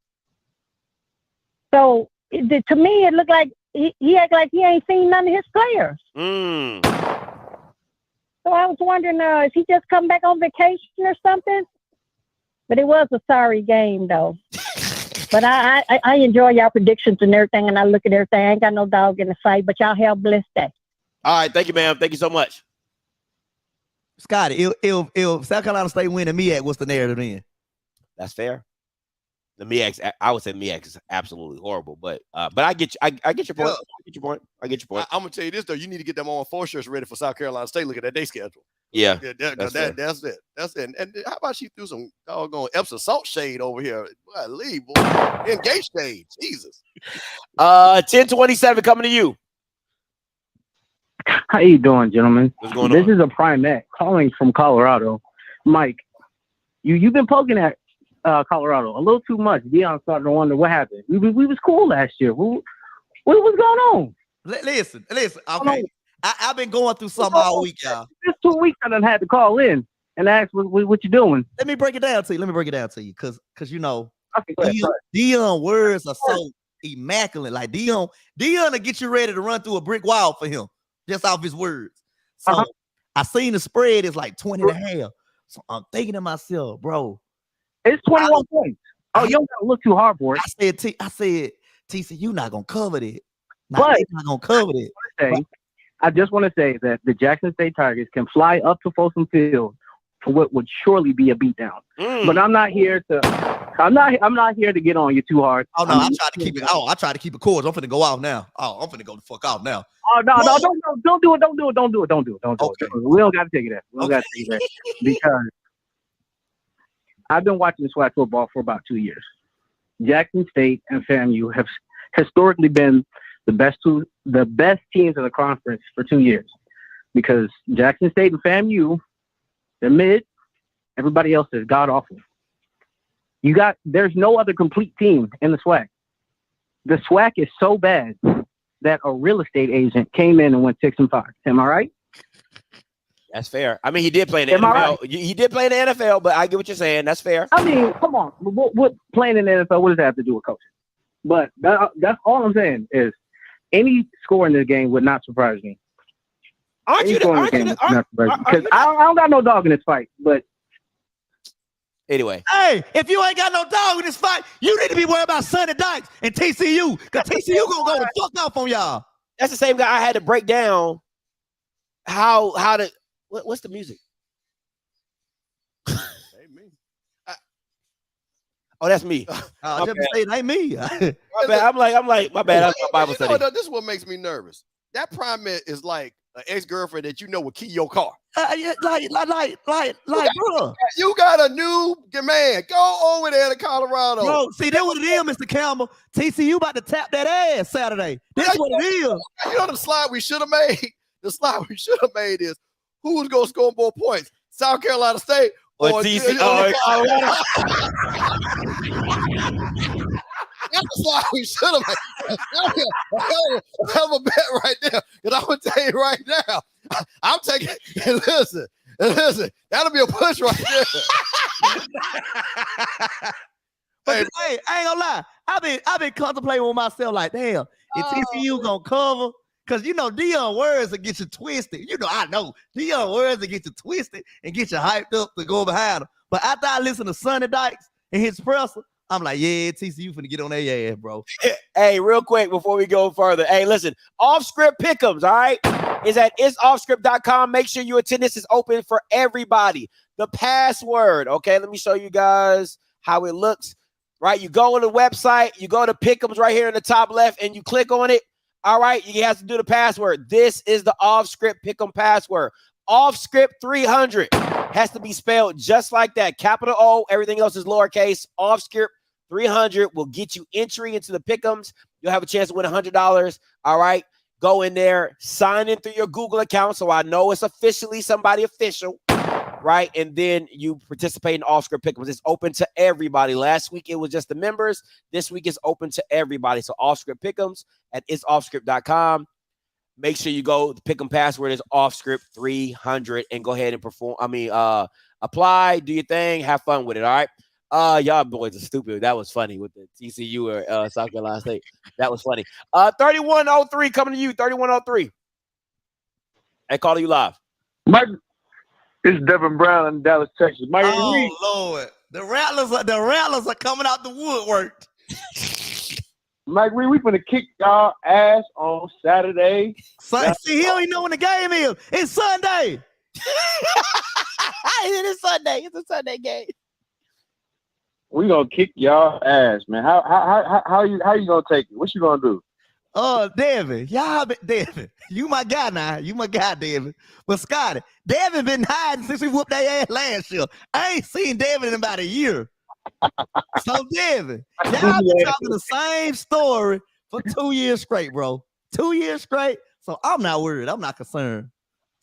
so to me, it looked like he acted like he ain't seen none of his players. So I was wondering, is he just come back on vacation or something? But it was a sorry game, though. But I enjoy y'all predictions and everything, and I look at everything. I ain't got no dog in the fight, but y'all have a blessed day. All right, thank you, ma'am. Thank you so much. Scotty, if South Carolina State win and MEAC, what's the narrative then? That's fair. The MEAC, I would say MEAC is absolutely horrible, but I get you. I get your point. Yeah. I get your point. I get your point. I'm gonna tell you this though. You need to get them on 4 shirts ready for South Carolina State. Look at that day schedule. Yeah, that's it. That's it. And how about she threw some doggone Epsom salt shade over here? Boy, leave, boy. Engage shade. Jesus. 1027 coming to you. How you doing, gentlemen? What's going This on? is a primate calling from Colorado. Mike, you've been poking at Colorado a little too much. Deion started to wonder what happened. We was cool last year. What was going on? Listen. Okay, I've been going through something all week, y'all. This 2 weeks I done had to call in and ask what you doing. Let me break it down to you, because you know, Okay, go ahead. Deion words are so immaculate. Like Deion will get you ready to run through a brick wall for him just off his words. So I seen the spread is like 20.5. So I'm thinking to myself, bro, it's 21 points. Oh, you don't gotta look too hard for it. I said, TCU not gonna cover it. But not gonna cover it. I just want to say that the Jackson State Tigers can fly up to Folsom Field for what would surely be a beatdown. But I'm not here to get on you too hard. Oh no, I tried to keep it. Oh, I tried to keep it cool. I'm finna go out now. Oh, I'm finna go the fuck out now. Oh no, don't do it. Okay. We don't gotta take it there. We don't gotta take it there. Because I've been watching SWAC football for about 2 years. Jackson State and FAMU have historically been the best teams in the conference for 2 years. Because Jackson State and FAMU, they're mid. Everybody else is god awful. There's no other complete team in the SWAC. The SWAC is so bad that a real estate agent came in and went 6-5. Am I right? That's fair. I mean, he did play in the NFL. Right? He did play in the NFL, but I get what you're saying. That's fair. I mean, come on. What playing in the NFL? What does that have to do with coaching? But that's all I'm saying is any score in this game would not surprise me. Because I don't got no dog in this fight. But anyway, hey, if you ain't got no dog in this fight, you need to be worried about Sonny Dykes and TCU, because TCU gonna go the fuck off on y'all. That's the same guy I had to break down how to. What's the music? Oh, that's me. I just say it ain't me. My bad. I'm like, my bad. That's my Bible study. This is what makes me nervous. That primate is like an ex-girlfriend that you know will key your car. Like, bro. You got a new man. Go over there to Colorado. Bro, see, that what it is, Mr. Campbell. TCU about to tap that ass Saturday. That's what it is. You know the slide we should have made? The slide we should have made is who's going to score more points? South Carolina State or TCU? That's the slide we should have made. Have a bet right there. Because I'm going to tell you right now, I'm taking listen, that'll be a push right there. But hey, I ain't gonna lie. I've been contemplating with myself like, damn, if TCU gonna cover, because you know Deion words will get you twisted. You know, I know Deion words will get you twisted and get you hyped up to go behind him. But after I listen to Sonny Dykes and his presser, I'm like, yeah, TCU finna get on their ass, bro. Hey, real quick before we go further. Hey, listen, off-script pick'ems, all right? Is at itsoffscript.com. Make sure you attend. This is open for everybody. The password, okay? Let me show you guys how it looks, right? You go on the website, you go to pick'ems right here in the top left, and you click on it. All right, you have to do the password. This is the off-script pick'em password. Off-script 300 has to be spelled just like that. Capital O, everything else is lowercase. Off-script 300 will get you entry into the pick'ems. You'll have a chance to win $100. All right, go in there, sign in through your Google account so I know it's officially somebody official, right? And then you participate in off-script pick'ems. It's open to everybody. Last week it was just the members. This week it's open to everybody. So off-script pick'ems at itsoffscript.com. Make sure you go. The pick'em password is offscript 300 and go ahead and apply, do your thing, have fun with it. All right. Y'all boys are stupid. That was funny with the TCU or South Carolina State. That was funny. 3103 coming to you. 3103. Hey, calling you live. Mike, it's Devin Brown in Dallas, Texas. Mike, Lord, the Rattlers are coming out the woodwork. Mike Reed, we finna kick y'all ass on Saturday. See, he don't even know when the game is. It's Sunday. It is Sunday. It's a Sunday game. We gonna kick y'all ass, man. How you gonna take it? What you gonna do? Devin, Devin, you my guy now. You my guy, Devin. But Scotty, Devin been hiding since we whooped their ass last year. I ain't seen Devin in about a year. So Devin, y'all been talking the same story for 2 years straight, bro. 2 years straight. So I'm not worried. I'm not concerned.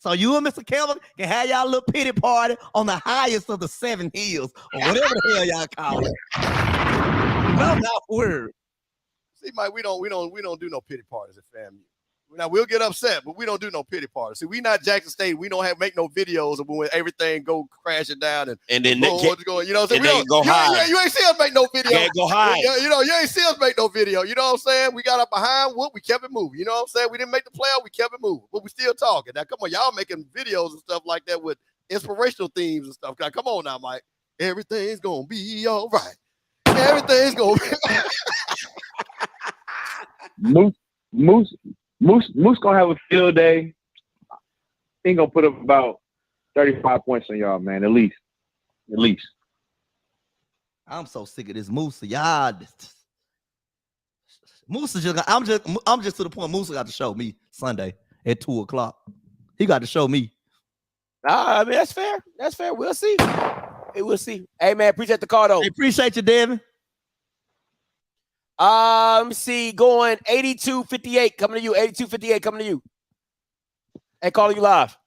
So you and Mr. Kelvin can have y'all little pity party on the highest of the 7 hills or whatever the hell y'all call it. I'm not worried. See, Mike, we don't do no pity parties at FAMU. Now we'll get upset, but we don't do no pity parties. See, we not Jackson State. We don't make no videos of when everything go crashing down and then what's going. You know what I'm saying? We don't go hide. You ain't see us make no video. Can't go hide. You ain't see us make no video. You know what I'm saying? We got up behind Whoop. We kept it moving. You know what I'm saying? We didn't make the playoff. We kept it moving, but we still talking. Now come on, y'all making videos and stuff like that with inspirational themes and stuff. Now come on now, Mike. Everything's gonna be all right. Everything's gonna be. Moose gonna have a field day. He gonna put up about 35 points on y'all, man. At least. I'm so sick of this Moose. Y'all, Moose is just. I'm just to the point. Moose got to show me Sunday at 2:00. He got to show me. I mean that's fair. That's fair. We'll see. We'll see. Hey man, appreciate the call though. Hey, appreciate you, Devin. Let me see. Going 8258 coming to you. 8258 coming to you. Hey, calling you live.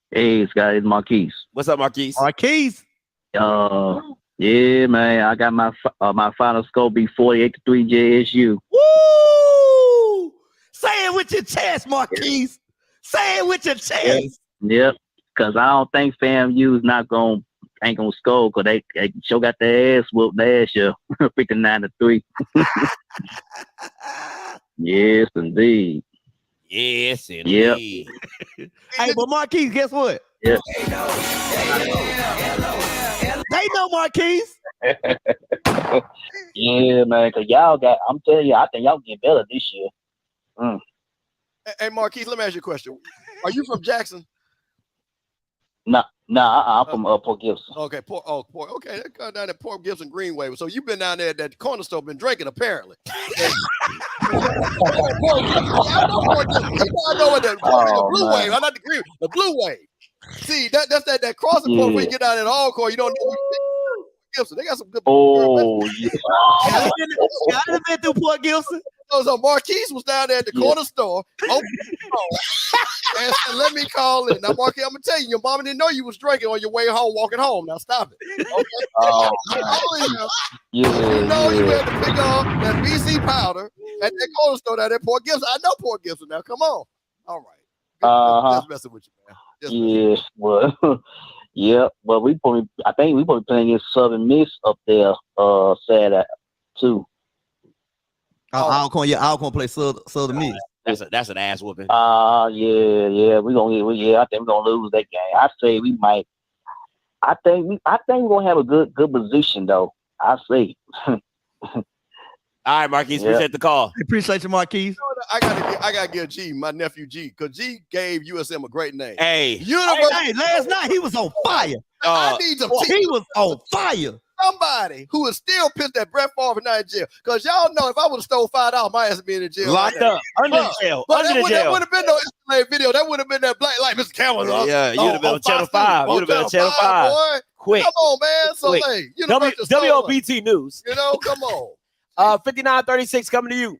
Hey, Scott, it's Marquise. What's up, Marquise? Marquise. Yeah, man. I got my final score be 48-3 JSU. Woo! Say it with your chest, Marquise. Say it with your chest. Yep. Because I don't think FAMU is ain't gonna score because they sure got their ass whooped last year, 59-3. Yes, indeed. Yes, indeed. Yep. Hey, but Marquise, guess what? Yep. They know Marquise. Yeah, man. Because y'all I'm telling you, I think y'all get better this year. Hey, Marquise, let me ask you a question. Are you from Jackson? I'm from Port Gibson. Okay, okay. That guy down at Port Gibson Greenway. So you've been down there at that corner store, been drinking apparently. I know what the blue wave. I'm not the green, the blue wave. See, that's that crossing point where you get down at Allcore. You don't know Gibson. They got some good. Oh, yeah. Y'all been through Port Gibson? So Marquise was down there at the corner store. Opened the door and said, "Let me call in." Now, Marquise, I'm gonna tell you, your mama didn't know you was drinking on your way home, walking home. Now, stop it. Okay? You know you had to pick up that BC powder at that corner store down at Port Gibson. I know Port Gibson. Now, come on. All right. Just messing with you, man. Well, yeah. Well, I think we probably playing against Southern Miss up there Saturday too. Alcorn play Southern Miss. That's an ass whooping. Yeah. I think we're gonna lose that game. I say we might. I think we're gonna have a good position though. I say. All right, Marquise, appreciate the call. Appreciate you, Marquise. I gotta give G, my nephew G, because G gave USM a great name. Hey, last night he was on fire. I need to. He was on fire. Somebody who is still pissed at Brett Favre not in jail. Because y'all know if I would have stole $5, my ass would be in jail. Locked up. Under jail. But that would have been no Instagram video. That would have been that black light, Mr. Cameron. Yeah, you'd have been on Channel 5. You'd have been on Channel 5. Boy. Quick. Come on, man. So, hey, WOBT News. You know, come on. 5936 coming to you.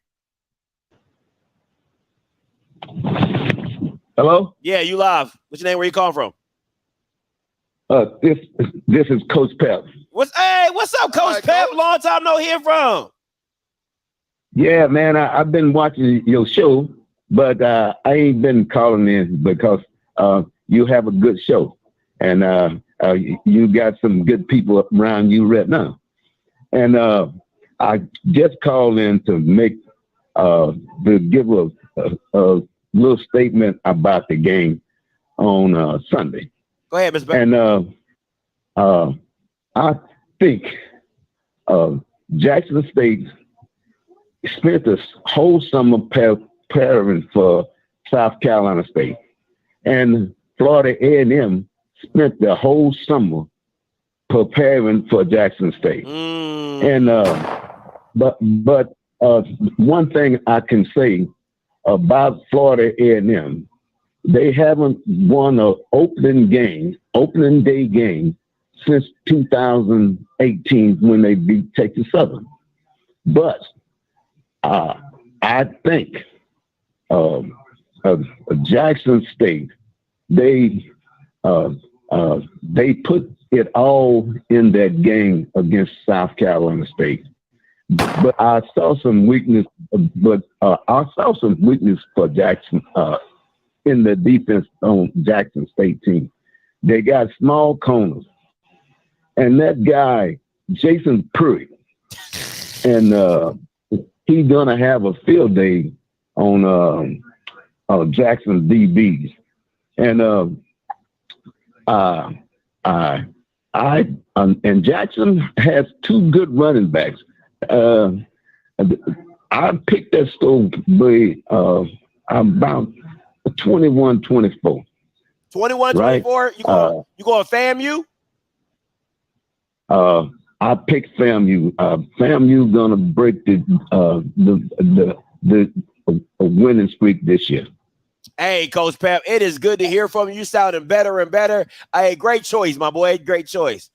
Hello? Yeah, you live. What's your name? Where you calling from? This is Coach Pep. What's up, Coach Pep? Long time no hear from. Yeah, man, I've been watching your show, but I ain't been calling in because you have a good show, and you got some good people around you right now. And I just called in to give a little statement about the game on Sunday. Go ahead, Mr. Beck. And I think Jackson State spent this whole summer preparing for South Carolina State, and Florida A&M spent the whole summer preparing for Jackson State. And but one thing I can say about Florida A&M, they haven't won an opening day game since 2018 when they beat Texas Southern. But I think Jackson State, they put it all in that game against South Carolina State. But I saw some weakness. For Jackson in the defense on Jackson State team. They got small corners, and that guy Jason Pruitt, and he's gonna have a field day on Jackson DBs, and and Jackson has two good running backs. I picked that score by about 21-24. 21-24. You going FAMU? I picked FAMU. FAMU gonna break the winning streak this year. Hey, Coach Pep, it is good to hear from you. You sounding better and better. Hey, great choice, my boy. Great choice.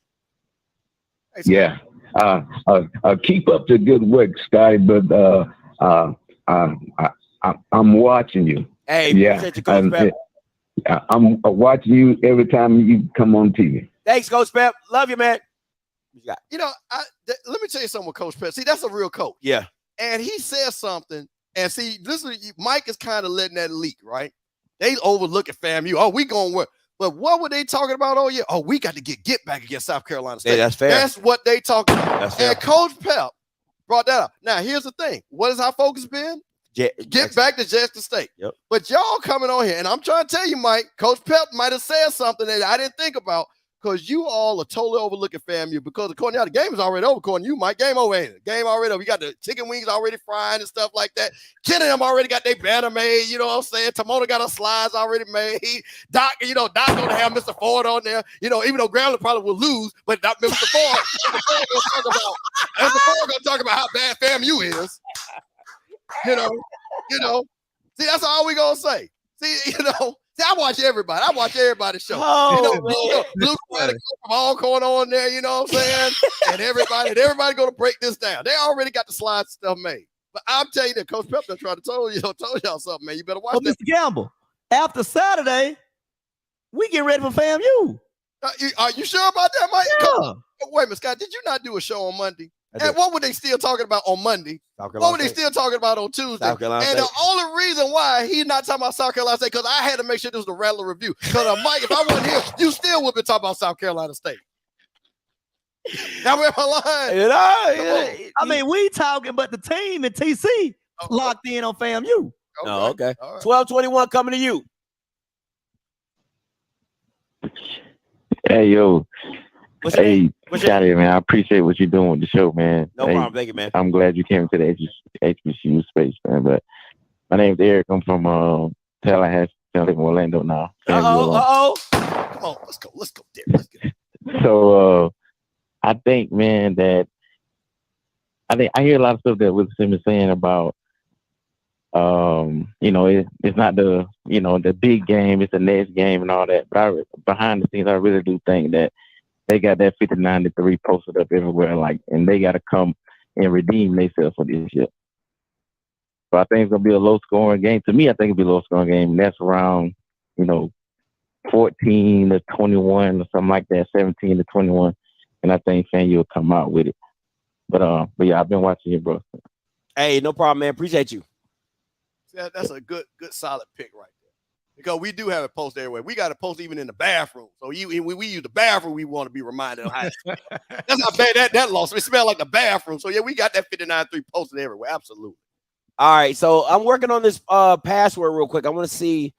Yeah. Keep up the good work, Scotty. But I'm watching you. Hey, yeah, appreciate you, Coach Pep. I'm watching you every time you come on TV. Thanks, Coach Pep. Love you, man. You know, let me tell you something with Coach Pep. See, that's a real coach. Yeah. And he says something, and see, Mike is kind of letting that leak, right? They overlook at FAMU. Oh, we going to work. But what were they talking about all year? Oh, we got to get back against South Carolina State. Yeah, that's fair. That's what they talking about. That's fair. And Coach Pep brought that up. Now, here's the thing. What has our focus been? Get back to Jackson State. Yep. But y'all coming on here, and I'm trying to tell you, Mike, Coach Pep might have said something that I didn't think about, because you all are totally overlooking FAMU, because according to you, the game is already over. According to you, Mike, game over, ain't it? Game already over. We got the chicken wings already frying and stuff like that. Ken and them already got their banner made, you know what I'm saying? Timona got her slides already made. Doc gonna have Mr. Ford on there. You know, even though Grambling probably will lose, but not Mr. Ford. Mr. Ford gonna talk about how bad FAMU is. You know. See, that's all we gonna say. See, I watch everybody. I watch everybody's show. Blue from all going on there, you know what I'm saying? and everybody gonna break this down. They already got the slide stuff made. But I'm telling you that Coach Pep done tried to told y'all something, man. You better watch that. Mr. Gamble, after Saturday, we get ready for FAMU. Are you sure about that, Mike? Yeah. Wait a minute, Scott, did you not do a show on Monday? And what were they still talking about on Monday? What were they still talking about on Tuesday? And the only reason why he's not talking about South Carolina State, because I had to make sure this was the Rattler review. Because Mike, if I wasn't here, you still would be talking about South Carolina State. Now we're lying. I mean, we talking, but the team and TC locked in on FAMU. Okay. 12-21 coming to you. Hey, yo. Hey, Scotty, man, I appreciate what you're doing with the show, man. No problem. Thank you, man. I'm glad you came into the HBCU space, man. But my name's Eric. I'm from Tallahassee, Orlando now. Come on, let's go. Let's go. So I think, man, that I hear a lot of stuff that Wilson is saying about it's not the big game, it's the next game and all that. But behind the scenes, I really do think that they got that 59-3 posted up everywhere, and they got to come and redeem themselves for this year. So I think it's gonna be a low-scoring game. To me, I think it'll be a low-scoring game. And that's around, 14-21 or something like that, 17-21, and I think FAMU will come out with it. But yeah, I've been watching you, bro. Hey, no problem, man. Appreciate you. That's a good solid pick right there. Because we do have it posted everywhere. We got it posted even in the bathroom. So we use the bathroom, we want to be reminded of how that's how bad that loss. It smelled like the bathroom. So yeah, we got that 59-3 posted everywhere. Absolutely. All right. So I'm working on this password real quick. I want to see.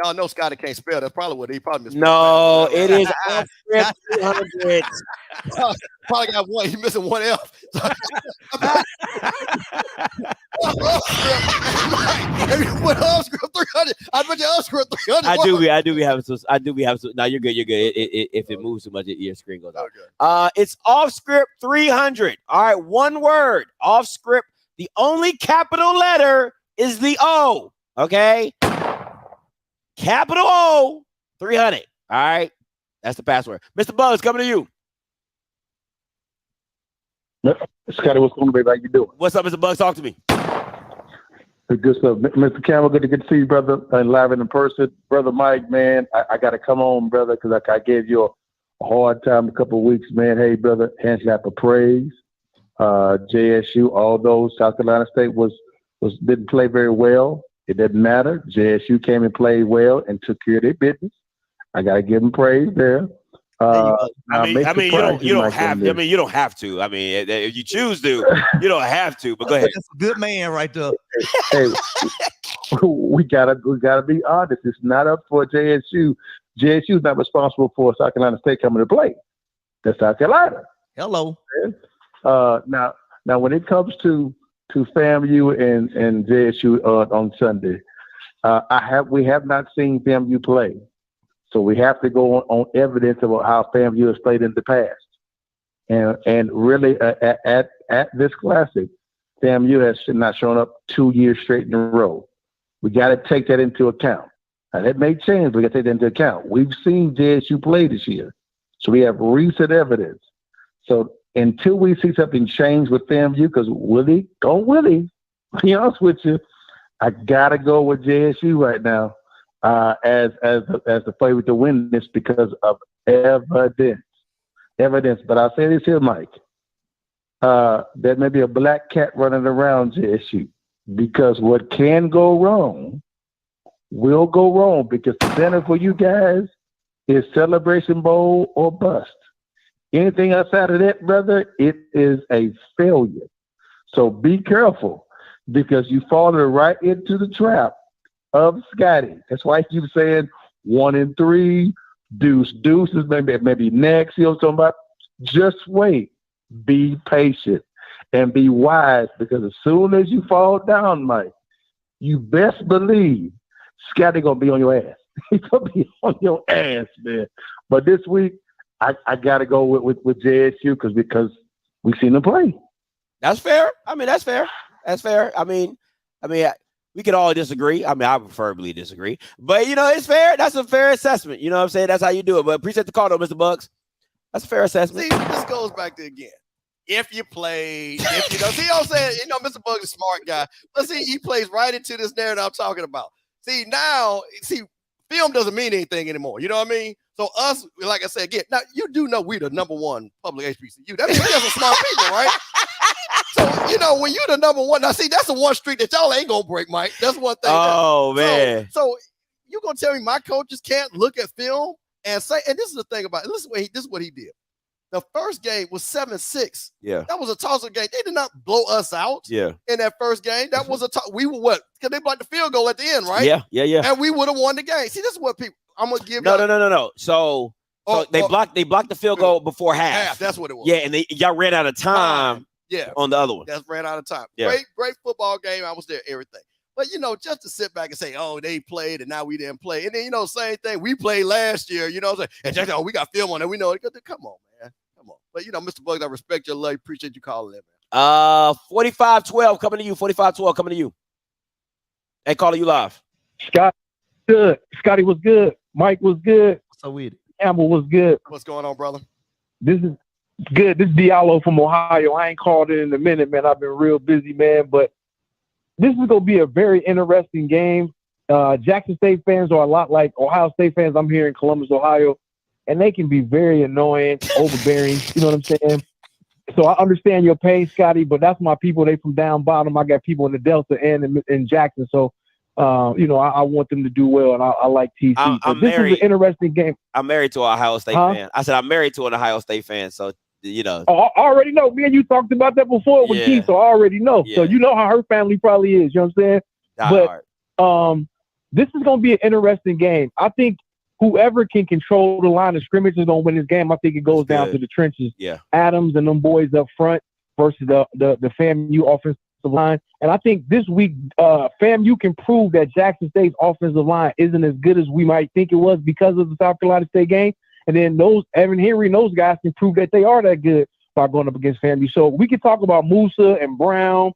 Y'all know Scotty can't spell. That's probably what he probably missed. No, it is F 200. Probably got one. He's missing one F. If you put off script 300, I bet you off script 300. I do be having some. No, you're good. You're good. If it moves too much, your screen goes out. It's off script 300. All right, one word. Off script. The only capital letter is the O. Okay. Capital O 300. All right. That's the password. Mr. Buzz, coming to you. Scotty, what's going on, baby? How you doing? What's up, Mr. Buzz? Talk to me. Good stuff. Mr. Campbell, good to see you, brother, and live and in person. Brother Mike, man, I got to come on, brother, because I gave you a hard time a couple of weeks, man. Hey, brother, hands out for praise. JSU, although South Carolina State didn't play very well, it doesn't matter. JSU came and played well and took care of their business. I got to give them praise there. You don't have to. I mean, if you choose to, you don't have to. But go ahead. That's a good man right there. Hey, we gotta be honest. It's not up for JSU. JSU is not responsible for South Carolina State coming to play. That's South Carolina. Hello. Now when it comes to FAMU and JSU on Sunday, we have not seen FAMU play. So we have to go on evidence about how FAMU has played in the past. And really at this classic, FAMU has not shown up 2 years straight in a row. We got to take that into account. Now that may change, but we got to take that into account. We've seen JSU play this year. So we have recent evidence. So until we see something change with FAMU, because Willie, to be honest with you, I got to go with JSU right now. As the favorite to win this because of evidence. But I'll say this here, Mike. There may be a black cat running around JSU because what can go wrong will go wrong because the center for you guys is Celebration Bowl or bust. Anything outside of that, brother, it is a failure. So be careful because you fall right into the trap of Scotty. That's why he keeps saying 1 and 3, deuces, maybe next. You know what I'm talking about? Just wait. Be patient and be wise because as soon as you fall down, Mike, you best believe Scotty gonna be on your ass. He's gonna be on your ass, man. But this week, I gotta go with JSU because we've seen them play. That's fair. I mean, that's fair. That's fair. I mean, we could all disagree. I mean, I preferably disagree. But, it's fair. That's a fair assessment. You know what I'm saying? That's how you do it. But appreciate the call, though, Mr. Bucks. That's a fair assessment. See, this goes back to, again, if you play, see what I'm saying? Mr. Bucks is a smart guy. But see, he plays right into this narrative I'm talking about. See, film doesn't mean anything anymore. You know what I mean? So us, like I said, again, now you do know we the number one public HBCU. That means we have some smart people, right? So, when you're the number one, now see, that's the one streak that y'all ain't gonna break, Mike. That's one thing. Oh, man. So you gonna tell me my coaches can't look at film and say, and this is the thing about it. This is what he did. The first game was 7-6. Yeah. That was a toss-up game. They did not blow us out in that first game. That was we were what? Because they blocked the field goal at the end, right? Yeah. And we would have won the game. See, this is what people, I'm gonna give No. So they blocked the field goal before half. That's what it was. Yeah, and y'all ran out of time. Yeah, on the other one. Just ran out of time. Yeah. Great football game. I was there, everything. But, just to sit back and say, oh, they played and now we didn't play. And then, same thing. We played last year, and just, we got film on it. We know it. Come on, man. Come on. But, Mr. Bugs, I respect your love. Appreciate you calling in, man. 4512 coming to you. 4512 coming to you. Hey, calling you live. Scott, good. Scotty was good. Mike was good. So weird. Campbell was good. What's going on, brother? This is good. This is Diallo from Ohio. I ain't called in a minute, man. I've been real busy, man. But this is going to be a very interesting game. Jackson State fans are a lot like Ohio State fans. I'm here in Columbus, Ohio, and they can be very annoying, overbearing. You know what I'm saying? So I understand your pain, Scotty, but that's my people. They from down bottom. I got people in the Delta and in Jackson. So, I want them to do well, and I like TC. This is an interesting game. I'm married to an Ohio State fan. I said I'm married to an Ohio State fan, so Oh, I already know. Me and you talked about that before with Keith, so I already know. Yeah. So you know how her family probably is. You know what I'm saying? But this is going to be an interesting game. I think whoever can control the line of scrimmage is going to win this game. I think it goes down to the trenches. Yeah. Adams and them boys up front versus the FAMU offensive offensive line. And I think this week, FAMU can prove that Jackson State's offensive line isn't as good as we might think it was because of the South Carolina State game. And then Evan Henry and those guys can prove that they are that good by going up against FAMU. So we can talk about Musa and Brown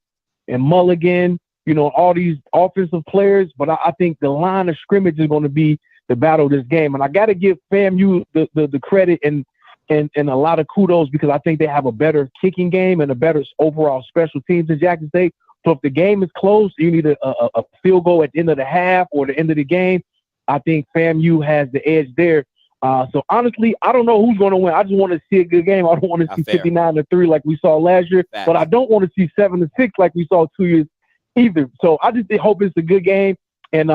and Mulligan, all these offensive players, but I think the line of scrimmage is going to be the battle of this game. And I got to give FAMU the credit and a lot of kudos because I think they have a better kicking game and a better overall special teams than Jackson State. So if the game is close, you need a field goal at the end of the half or the end of the game. I think FAMU has the edge there. So honestly, I don't know who's going to win. I just want to see a good game. I don't want to see 59-3 like we saw last year, but I don't want to see 7-6 like we saw 2 years either. So I just hope it's a good game, and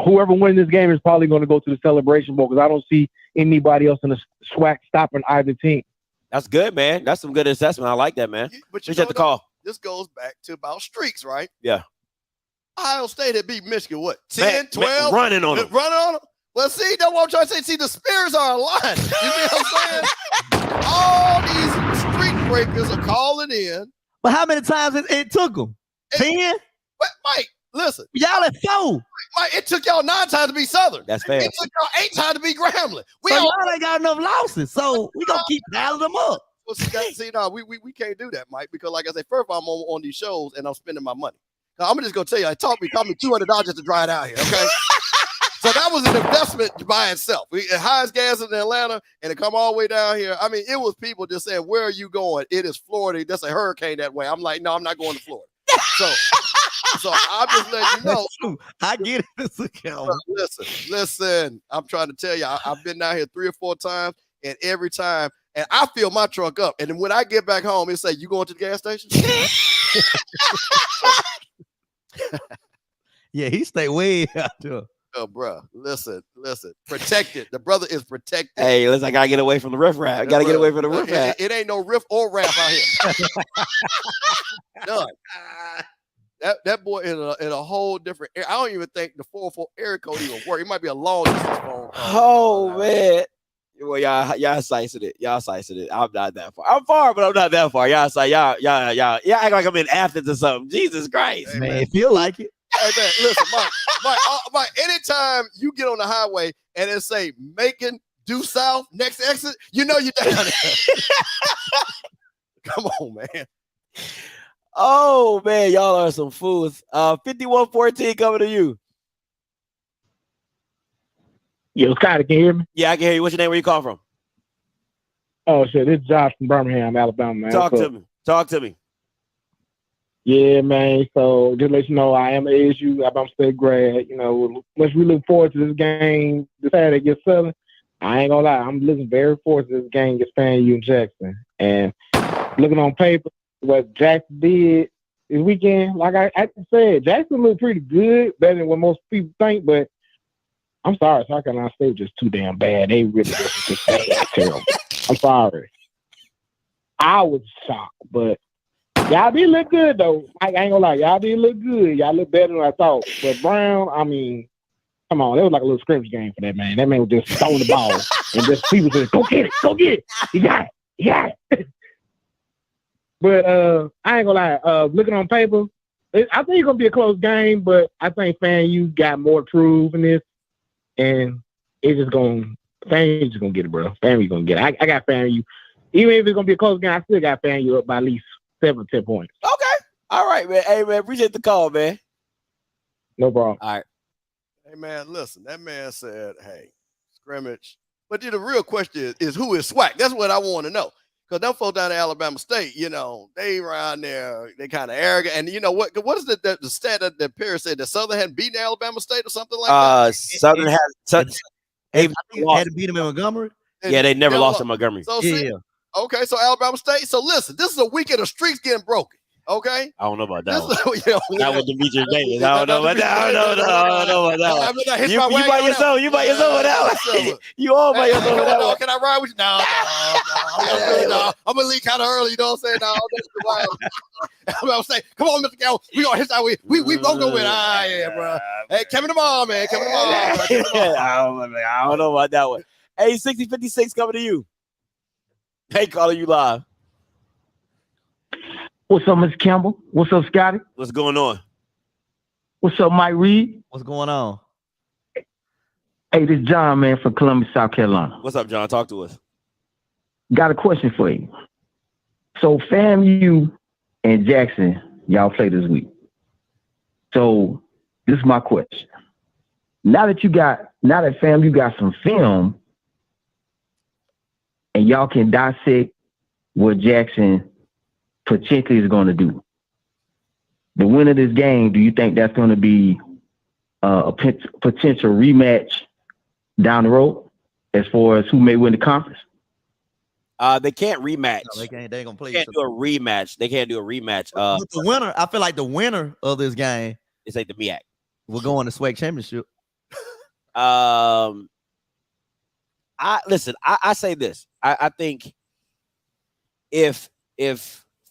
whoever wins this game is probably going to go to the Celebration Bowl because I don't see anybody else in the SWAC stopping either team. That's good, man. That's some good assessment. I like that, man. But you the call. This goes back to about streaks, right? Yeah. Ohio State had beat Michigan, what, 10, 12? Running on them. Well, see, that's what I'm trying to say. See, the spirits are aligned. You know what I'm saying? All these streak breakers are calling in. But how many times it took them? 10? But Mike, listen. Y'all at 4. Mike, it took y'all 9 times to beat Southern. That's fair. It took y'all 8 times to beat Grambling. So y'all ain't got enough losses. So we gonna keep dialing them up. Well, see, no, we can't do that, Mike, because like I said, first of all, I'm on these shows and I'm spending my money. Now, I'm just gonna tell you, it cost me $200 just to dry it out here, okay? So that was an investment by itself. Highest gas in Atlanta, and it come all the way down here. I mean, it was people just saying, "Where are you going?" It is Florida. There's a hurricane that way. I'm like, no, I'm not going to Florida. So I'm just letting you know. I get it. Listen. I'm trying to tell you, I've been down here 3 or 4 times, and every time, and I fill my truck up. And then when I get back home, it say, "You going to the gas station?" Yeah, he stay way out there. Oh, bro, listen. Protected. The brother is protected. Hey, listen, I gotta get away from the riffraff. I gotta get away from the riffraff. It ain't no riff or rap out here. None. That boy in a whole different. I don't even think the 404 area code even work. It might be a long distance phone. Oh man. Well, y'all slicing it. Y'all slicing it. I'm not that far. I'm far, but I'm not that far. Y'all act like I'm in Athens or something. Jesus Christ, hey, man, feel like it. Hey man, listen, Mike. Anytime you get on the highway and it say Macon due south next exit, you know you're down there. Come on, man. Oh man, y'all are some fools. 51-14 coming to you. Yo, Scotty, can you hear me? Yeah, I can hear you. What's your name? Where you call from? Oh shit, this is Josh from Birmingham, Alabama, man. Talk to me. Yeah, man. So just let you know, I am an ASU Alabama State grad. Much we look forward to this game this Saturday against Southern. I ain't gonna lie, I'm looking very forward to this game against FAMU and Jackson. And looking on paper, what Jackson did this weekend, like I said, Jackson looked pretty good, better than what most people think. But I'm sorry, South Carolina State was just too damn bad. They really just terrible. I'm sorry. I was shocked, but. Y'all did look good, though. I ain't gonna lie. Y'all did look good. Y'all look better than I thought. But Brown, I mean, come on. It was like a little scrimmage game for that man. That man was just throwing the ball. And just people said, go get it. You got it. But I ain't gonna lie. Looking on paper, I think it's going to be a close game, but I think FAMU got more to prove in this. And it's just going to, FAMU's just going to get it, bro. FAMU's going to get it. I got FAMU. Even if it's going to be a close game, I still got FAMU up by at least 7-10 points. Okay. All right, man. Hey, man, appreciate the call, man. No problem. All right. Hey, man, listen. That man said, hey, scrimmage. But the real question is who is SWAC? That's what I want to know. Because them folks down at Alabama State, they around there, they kind of arrogant. And you know what is the stat that Perry said that Southern hadn't beaten Alabama State or something like that? Southern had to beat them in Montgomery. Yeah, they never lost in Montgomery. So okay, so Alabama State. So listen, this is a weekend of streaks getting broken. Okay, I don't know about that. Not with Demetrius Davis. I don't know about that. I don't know about that one. You by yourself. You by yourself with that one. You all by yourself with that one. Can I ride with you? No. I'm gonna leave kind of early. You know what I'm saying? No, Alabama State. Come on, Mr. Gal. We gonna hit that way. We both gonna win. Yeah, bro. Hey, Kevin Lamar, man. Kevin Lamar. I don't know about that one. Hey, 6056 coming to you. Hey, calling you live. What's up, Mr. Campbell? What's up, Scotty? What's going on? What's up, Mike Reed? What's going on? Hey, this is John, man, from Columbia, South Carolina. What's up, John? Talk to us. Got a question for you. So FAMU and Jackson, y'all play this week. So this is my question. Now that FAMU got some film and y'all can dissect what Jackson potentially is going to do, the winner of this game, do you think that's going to be a potential rematch down the road as far as who may win the conference? They can't rematch. No, they ain't gonna play. They can't do a rematch. They can't do a rematch. But the winner, I feel like the winner of this game is like the MEAC. We're going to SWAC championship. I say this. I think if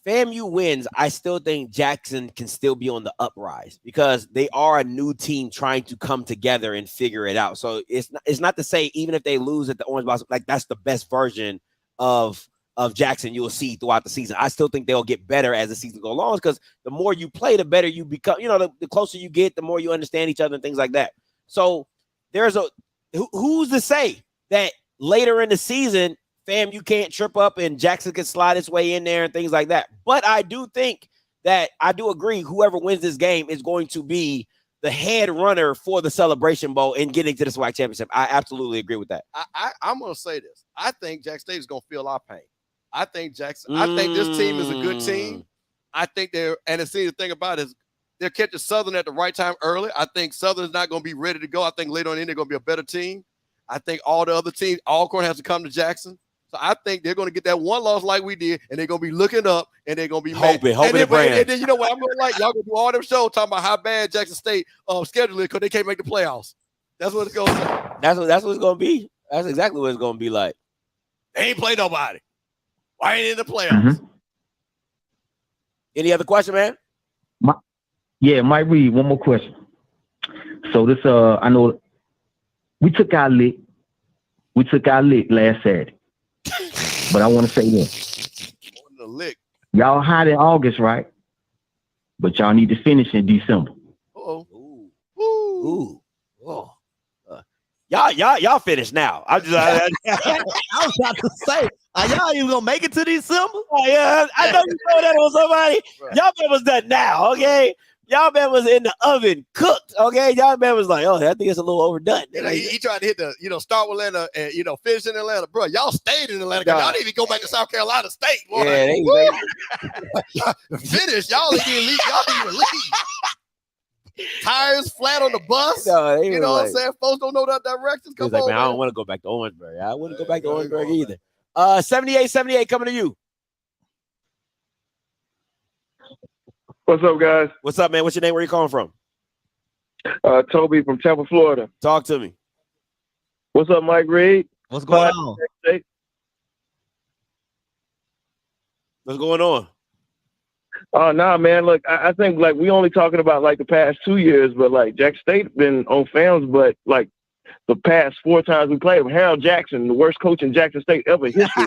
FAMU wins, I still think Jackson can still be on the uprise because they are a new team trying to come together and figure it out. So it's not to say even if they lose at the Orange Box, like that's the best version of Jackson you'll see throughout the season. I still think they'll get better as the season goes along because the more you play, the better you become. You know, the closer you get, the more you understand each other and things like that. So there's who's to say that later in the season, FAMU can't trip up and Jackson can slide its way in there and things like that. But I do think that I do agree whoever wins this game is going to be the head runner for the Celebration Bowl and getting to the SWAC championship. I absolutely agree with that. I'm going to say this. I think Jackson State is going to feel our pain. I think this team is a good team. I think and the thing about it is they're catching Southern at the right time early. I think Southern's not going to be ready to go. I think later on in they're going to be a better team. I think all the other teams, Alcorn has to come to Jackson. So I think they're going to get that one loss like we did, and they're going to be looking up, and they're going to be hoping and then you know what? I'm going to like y'all going to do all them shows talking about how bad Jackson State schedule is because they can't make the playoffs. That's what it's going to say. That's what it's going to be. That's exactly what it's going to be like. They ain't play nobody. Why ain't in the playoffs? Mm-hmm. Any other question, man? Mike Reed, one more question. So this, I know we took our lick last Saturday. But I want to say this. Y'all hot in August, right? But y'all need to finish in December. Ooh. Y'all finish now. I was about to say, are y'all even gonna make it to December? Oh yeah, I know you throw that on somebody. Right. Y'all man was done now, okay? Y'all man was in the oven cooked, okay? Y'all man was like, oh, I think it's a little overdone. He tried to hit start with Atlanta and, finish in Atlanta. Bro, y'all stayed in Atlanta. Y'all didn't even go back to South Carolina State, boy. Yeah, finish. Y'all didn't even leave. Tires flat on the bus. No, you know what I'm saying? Folks don't know that directions. Come on, man, I don't want to go back to Orangeburg. I wouldn't go back to Orangeburg either. 78 coming to you. What's up, guys? What's up, man? What's your name? Where you calling from? Toby from Tampa, Florida. Talk to me. What's up, Mike Reed? What's going on? What's going on? Oh, nah, man. Look, I think like we only talking about like the past 2 years, but like Jack State been on FAMs, but like the past 4 times we played him, Harold Jackson, the worst coach in Jackson State ever history.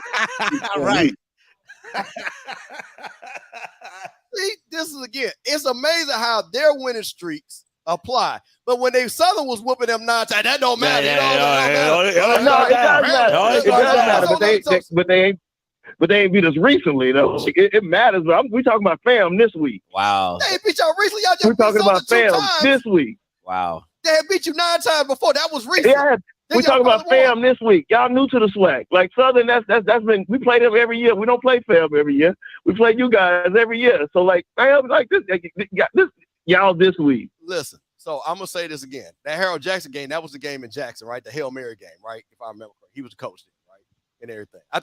Right. See, this is again, it's amazing how their winning streaks apply. But when Southern was whooping them 9 times, that don't matter. No, it does matter. It does matter, but they ain't beat us recently though. It matters, but we talking about FAM this week. Wow. They ain't beat y'all recently. Y'all just we're talking about FAM this week. Wow. They had beat you 9 times before. That was recent. Yeah. We talking about FAM this week. Y'all new to the SWAC. Like Southern, that's been, we play them every year. We don't play FAM every year. We play you guys every year. So like this y'all this week. Listen, so I'm gonna say this again. That Harold Jackson game, that was the game in Jackson, right? The Hail Mary game, right? If I remember correctly. He was the coach there, right? And everything. I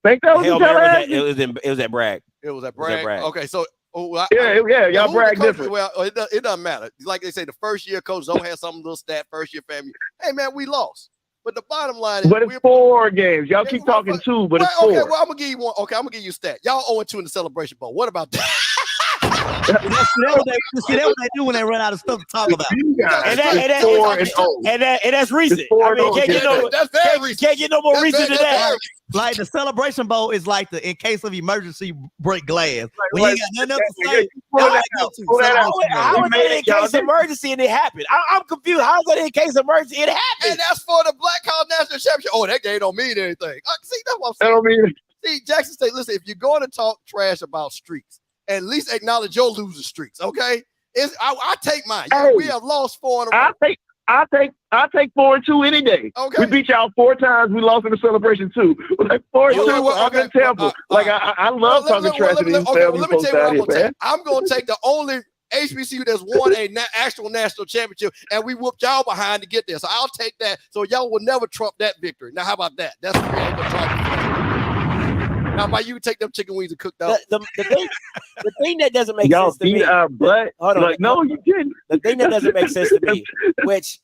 think that was Hail Mary it was at Bragg. It was at Bragg. Okay, so y'all brag different. Well, it doesn't matter. Like they say, the first year coach Zoe had some little stat. First year family. Hey man, we lost. But the bottom line is, but it's 4 games. Y'all keep talking 2, but it's 4. Okay, well I'm gonna give you one. Okay, I'm gonna give you a stat. Y'all 0-2 in the Celebration Bowl. What about that? That's what they do when they run out of stuff to talk about. And that's recent. I mean, that's very recent. Can't get no more recent than that. Like the celebration bowl is like the in case of emergency break glass. When he got nothing else to say, how is that in case of emergency and it happened? I'm confused. How is that in case of emergency? It happened. And that's for the Black College National Championship. Oh, that game don't mean anything. See, that's what I'm saying. That don't mean. See, Jackson State, listen, if you're going to talk trash about streaks, at least acknowledge your losing streaks, okay? I take mine. Hey, we have lost 4 in a row. I take 4-2 any day. Okay. We beat y'all 4 times. We lost in the celebration too. Like 4-2. I'm in Tampa. I love talking trash to these let me tell you what I'm going to take. I'm going to take the only HBCU that's won a actual national championship, and we whooped y'all behind to get there. So I'll take that. So y'all will never trump that victory. Now, how about that? That's what we're going to try. Now, by you take them chicken wings and cook them. The thing that doesn't make sense to me. But hold on, no, you didn't. The thing that doesn't make sense to me, which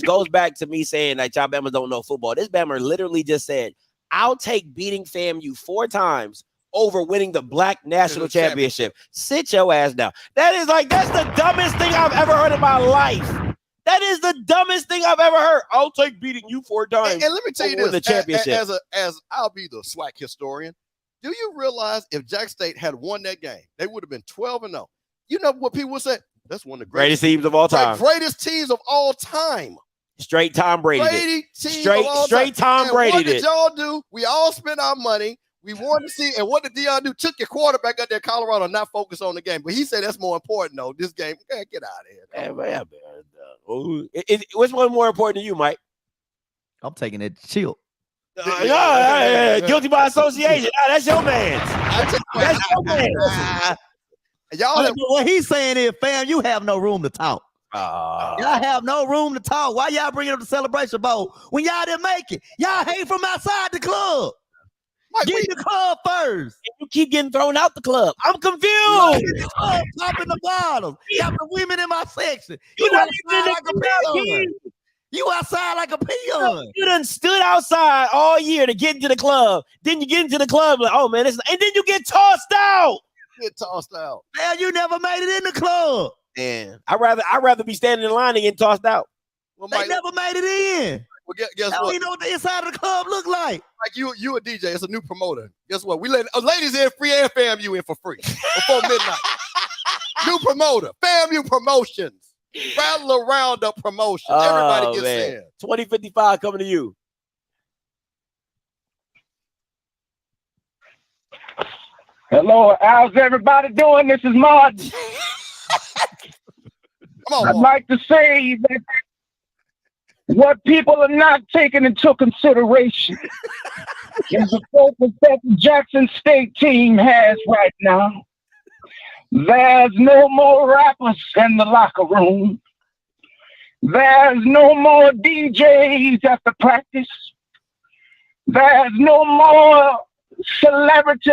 goes back to me saying that y'all Bama don't know football. This Bama literally just said, "I'll take beating FAMU 4 times over winning the Black National Championship." Sit your ass down. That's the dumbest thing I've ever heard in my life. That is the dumbest thing I've ever heard. I'll take beating you 4 times. And let me tell you this, the championship. As I'll be the SWAC historian, do you realize if Jack State had won that game, they would have been 12-0. You know what people would say? That's one of the greatest teams of all time. Greatest teams of all time. Straight Tom Brady. Straight Tom Brady. What did y'all do? We all spent our money. We wanted to see, and what did Deion do? Took your quarterback out there, Colorado, not focus on the game. But he said that's more important, though. This game, get out of here. Which one more important to you, Mike? I'm taking it chill. Guilty by association. That's your man. That's your man. What he's saying is, fam, you have no room to talk. Y'all have no room to talk. Why y'all bringing up the celebration bowl when y'all didn't make it? Y'all hate from outside the club. Get in the club first. You keep getting thrown out the club. I'm confused. Popping the bottles. Got the women in my section. You outside like a peon. You done stood outside all year to get into the club. Then you get into the club like, oh man, and then you get tossed out. Hell, you never made it in the club. Man, I'd rather be standing in line and getting tossed out. Well, they never made it in. Well, guess what? You know what the inside of the club look like. Like you a DJ. It's a new promoter. Guess what? We let ladies in free and FAMU in for free before midnight. New promoter. FAMU Promotions. Rattle around the promotion. Everybody gets in. 2055 coming to you. Hello, how's everybody doing? This is Martin. I'd like to say that what people are not taking into consideration is the focus that the Jackson State team has right now. There's no more rappers in the locker room. There's no more DJs at the practice. There's no more celebrity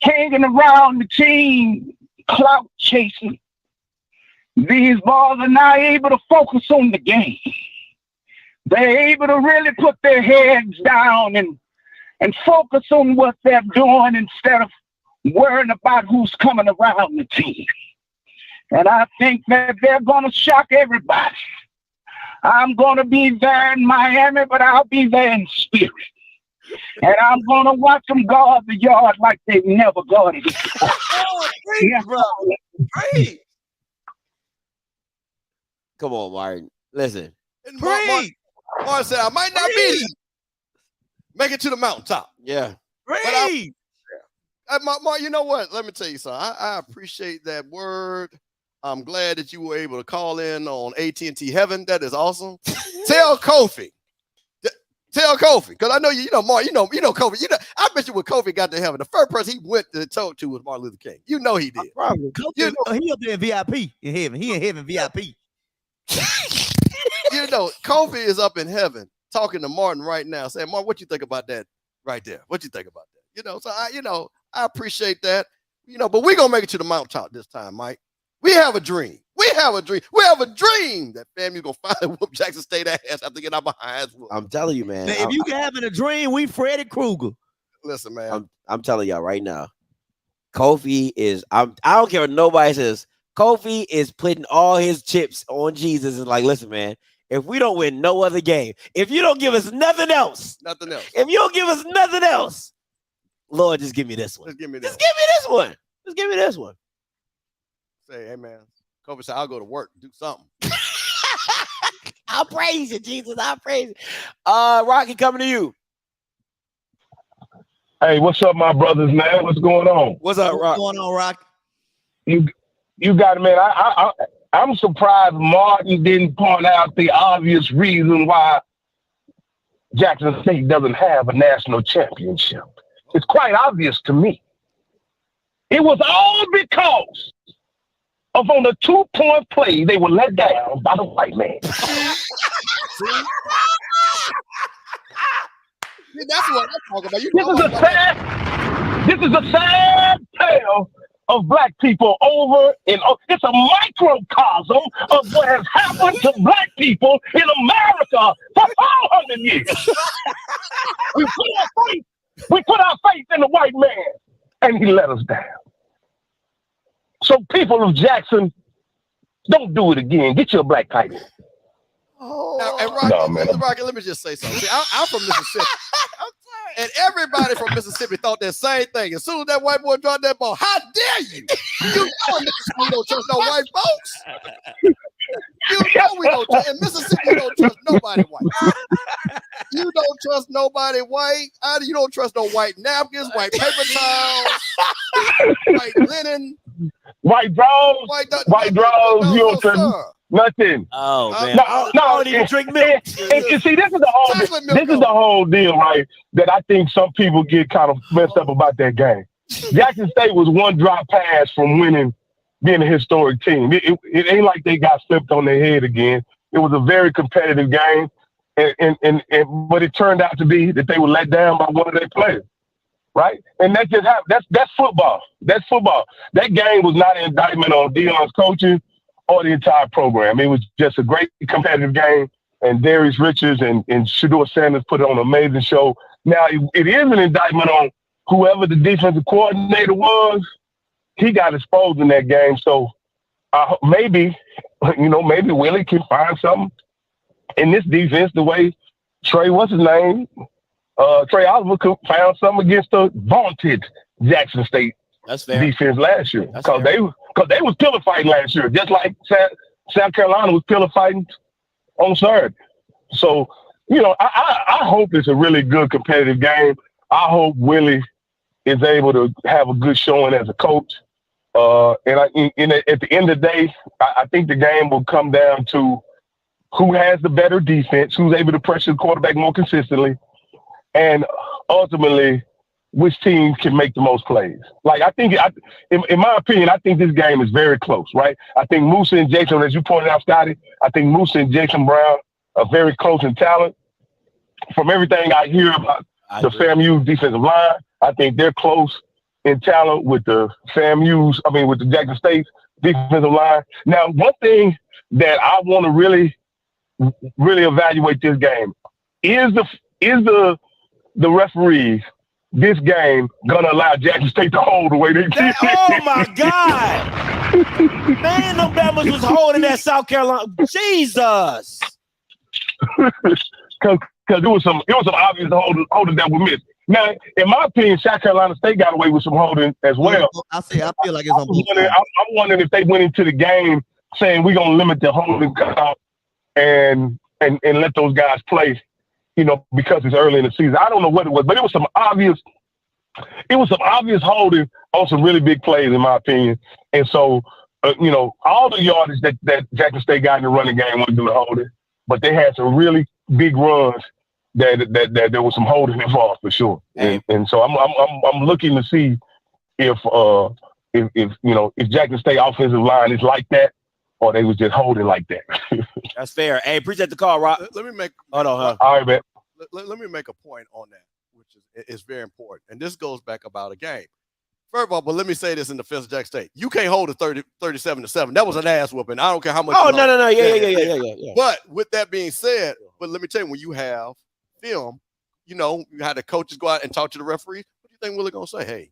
hanging around the team, clout chasing. These balls are not able to focus on the game. They're able to really put their heads down and focus on what they're doing instead of worrying about who's coming around the team. And I think that they're going to shock everybody. I'm going to be there in Miami, but I'll be there in spirit. And I'm going to watch them guard the yard like they've never guarded it before. Great. Come on, Martin. Listen. Martin said, I might not be there. Make it to the mountaintop. Yeah. Martin, you know what? Let me tell you something. I appreciate that word. I'm glad that you were able to call in on AT&T Heaven. That is awesome. Tell Kofi. Because I know you know Martin. You know Kofi. I bet you when Kofi got to heaven, the first person he went to talk to was Martin Luther King. You know he did. Probably. He up there in VIP in heaven. He in heaven VIP. Kofi is up in heaven talking to Martin right now, saying, Martin, what you think about that right there? What you think about that? So I appreciate that. But we're gonna make it to the mountaintop this time, Mike. We have a dream. We have a dream that FAMU's gonna finally whoop Jackson State ass after getting our behinds whooped. I'm telling you, man. Now, if you having a dream, we Freddy Krueger. Listen, man. I'm telling y'all right now. Kofi is. I don't care what nobody says. Kofi is putting all his chips on Jesus and like, listen, man. If we don't win no other game, if you don't give us nothing else, if you don't give us nothing else, Lord, just give me this one. Just give me this one. Just give me this one. Say, hey man, Kobe said, I'll go to work, do something. I'll praise you, Jesus. I'll praise you. Rocky, coming to you. Hey, what's up, my brothers, man? What's going on? What's up, Rock? What's going on, Rock? You got it, man. I'm surprised Martin didn't point out the obvious reason why Jackson State doesn't have a national championship. It's quite obvious to me. It was all because of on the 2-point play, they were let down by the white man. See, that's what I'm talking about. This is a sad tale of black people over and over. It's a microcosm of what has happened to black people in America for 400 years. We put our faith in the white man, and he let us down. So people of Jackson, don't do it again. Get your black title. And Rocky, let me just say something. See, I'm from Mississippi. And everybody from Mississippi thought that same thing. As soon as that white boy dropped that ball, how dare you? You know Mississippi don't trust no white folks. You know we don't trust. In Mississippi, you don't trust nobody white. You don't trust nobody white. You don't trust no white napkins, white paper towels, white linen. White drawers. You don't trust nothing. Oh man, no, I don't even drink milk. And you see, this is the whole deal, right? That I think some people get kind of messed up about that game. Jackson State was one drop pass from winning, being a historic team. It ain't like they got flipped on their head again. It was a very competitive game, but it turned out to be that they were let down by one of their players, right? And that just happened. That's football. That's football. That game was not an indictment on Deion's coaching or the entire program. It was just a great competitive game, and Darius Richards and Shedeur Sanders put on an amazing show. Now, it is an indictment on whoever the defensive coordinator was. He got exposed in that game, so maybe Willie can find something in this defense the way Trey Oliver could found something against the vaunted Jackson State defense last year, because they was pillar fighting last year, just like South Carolina was pillar fighting on Saturday. So, I hope it's a really good competitive game. I hope Willie is able to have a good showing as a coach. And at the end of the day, I think the game will come down to who has the better defense, who's able to pressure the quarterback more consistently, and ultimately, which team can make the most plays. Like, I think, in my opinion, I think this game is very close, right? I think Musa and Jason, as you pointed out, Scotty, I think Musa and Jason Brown are very close in talent. From everything I hear about the FAMU defensive line, I think they're close in talent with the Jackson State defensive line. Now, one thing that I want to really, really evaluate this game is the referees this game gonna allow Jackson State to hold the way they did. Oh my God! Man, them Bama's was holding that South Carolina. Jesus! Because it was some obvious holding that were missed. Now, in my opinion, South Carolina State got away with some holding as well. I feel like it's on both sides. I'm wondering if they went into the game saying we're gonna limit the holding count and let those guys play, because it's early in the season. I don't know what it was, but it was some obvious holding on some really big plays, in my opinion. And so, all the yardage that Jackson State got in the running game wasn't due to holding, but they had some really big runs that there was some holding involved for sure. And so I'm looking to see if Jackson State offensive line is like that, or they was just holding like that. That's fair. Hey, appreciate the call, Rob. Let me make. Hold on, huh? All right, man. Let me make a point on that, which is very important. And this goes back about a game. First of all, but let me say this in defense of Jackson State. You can't hold a 37-7. That was an ass whooping. I don't care how much. Oh, no. Yeah. But with that being said, but let me tell you, when you have film, you had the coaches go out and talk to the referees. What do you think Willie gonna say? Hey,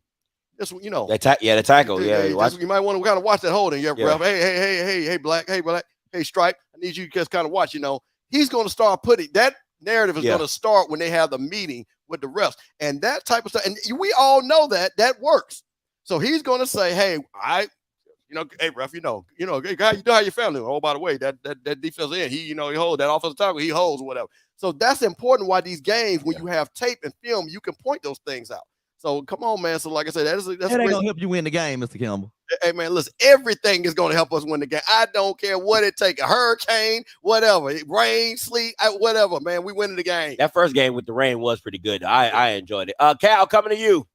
That's what you know. The tackle. Yeah, you might want to kind of watch that holding. Yeah, Yeah. ref. Hey, black. Hey, Stripe. I need you to just kind of watch. You know, he's going to start putting that narrative is going to start when they have the meeting with the refs and that type of stuff. And we all know that works. So he's going to say, hey, hey, ref, you know, how your family. Oh, by the way, that defensive end, he holds that offensive tackle, he holds or whatever. So that's important. Why these games, when you have tape and film, you can point those things out. So come on, man. So like I said, that's ain't gonna help you win the game, Mr. Campbell. Hey, man, listen, everything is going to help us win the game. I don't care what it takes, a hurricane, whatever, rain, sleet, whatever, man. We winning the game. That first game with the rain was pretty good. I enjoyed it. Cal, coming to you.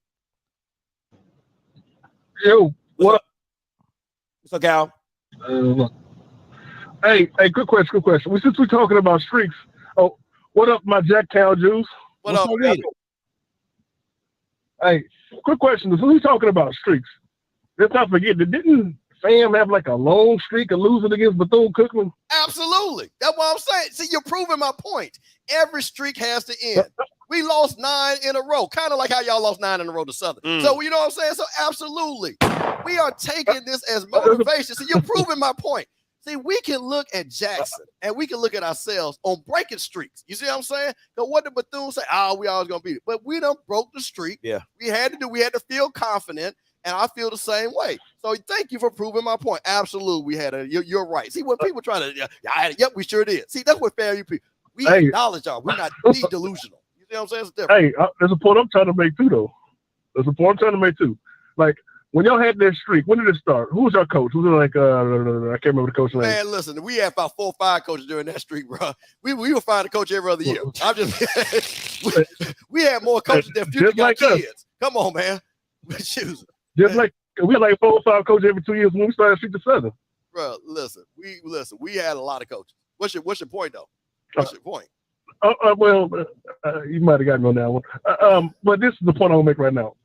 Yo, what up? What's up, Cal? Hey, good question. Since we're talking about streaks, what up, my Jacktown Jews? What up, man? Hey, quick question. Since we're talking about streaks, let's not forget that didn't Sam have like a long streak of losing against Bethune-Cookman? Absolutely. That's what I'm saying. See, you're proving my point. Every streak has to end. We lost 9 in a row, kind of like how y'all lost 9 in a row to Southern. So, you know what I'm saying? So, absolutely. We are taking this as motivation. So, you're proving my point. See, we can look at Jackson and we can look at ourselves on breaking streaks. You see what I'm saying? Because what did Bethune say? We always going to beat it. But we done broke the streak. Yeah. We had to feel confident. And I feel the same way. So thank you for proving my point. Absolutely, you're right. See, when people try to, yep, we sure did. See, that's what FAMU people. We acknowledge y'all. We're not delusional. You see what I'm saying? It's different. Hey, there's a point I'm trying to make too, though. Like when y'all had that streak, when did it start? Who was your coach? Who was I can't remember the coach's name. Man, listen, we had about 4 or 5 coaches during that streak, bro. We would find a coach every other year. we had more coaches than future like kids. Come on, man. Shoes. Just like we had like 4 or 5 coaches every 2 years when we started Street to Southern. Bro, listen. We had a lot of coaches. What's your point though? What's your point? You might have gotten on that one. But this is the point I'm gonna make right now.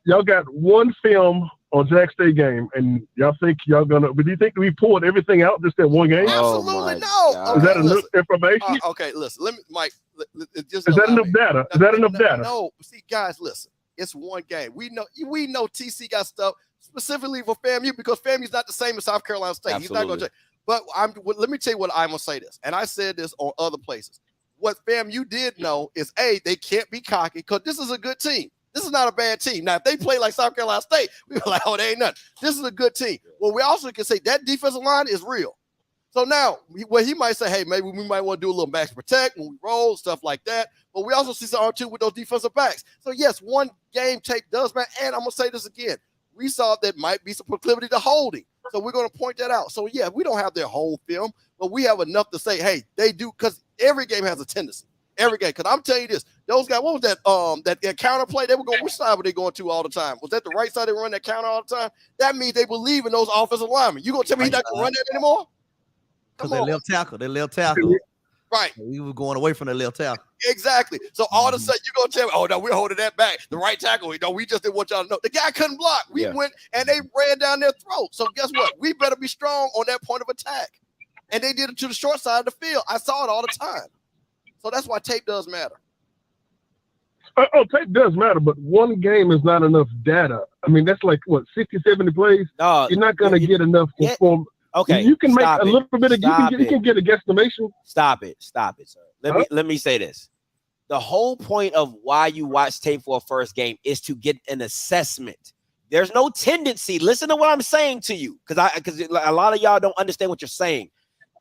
Y'all got one film on Jack State game, and y'all think y'all gonna? But do you think we pulled everything out just that one game? Absolutely no. Is that enough information? Okay, listen. Let me, Mike. Is that enough data? Is that enough data? No. See, guys, listen. It's one game. We know TC got stuff specifically for FAMU because FAMU's not the same as South Carolina State. Absolutely. He's not going to change. But let me tell you what I'm going to say this, and I said this on other places. What FAMU did know is, they can't be cocky because this is a good team. This is not a bad team. Now, if they play like South Carolina State, we were like, they ain't nothing. This is a good team. Well, we also can say that defensive line is real. So now, he might say, hey, maybe we might want to do a little max protect when we roll, stuff like that. But we also see some R2 with those defensive backs. So, yes, one game tape does matter. And I'm going to say this again. We saw that might be some proclivity to holding. So we're going to point that out. So, yeah, we don't have their whole film, but we have enough to say, hey, they do, because every game has a tendency. Every game. Because I'm telling you this, those guys, what was that? That counter play? They were going, which side were they going to all the time? Was that the right side they run that counter all the time? That means they believe in those offensive linemen. You going to tell me he's not going to run that anymore? Because they left tackle. Right. We were going away from the left tackle. Exactly. So all of a sudden, you're going to tell me, oh, no, we're holding that back. The right tackle, we just didn't want y'all to know. The guy couldn't block. We went and they ran down their throat. So guess what? We better be strong on that point of attack. And they did it to the short side of the field. I saw it all the time. So that's why tape does matter. Tape does matter, but one game is not enough data. I mean, that's like, 60, 70 plays? No, you're not going to get enough perform. Okay, you can make a little bit of. You can get a guesstimation. Stop it, sir. Let me say this. The whole point of why you watch tape for a first game is to get an assessment. There's no tendency. Listen to what I'm saying to you, because a lot of y'all don't understand what you're saying.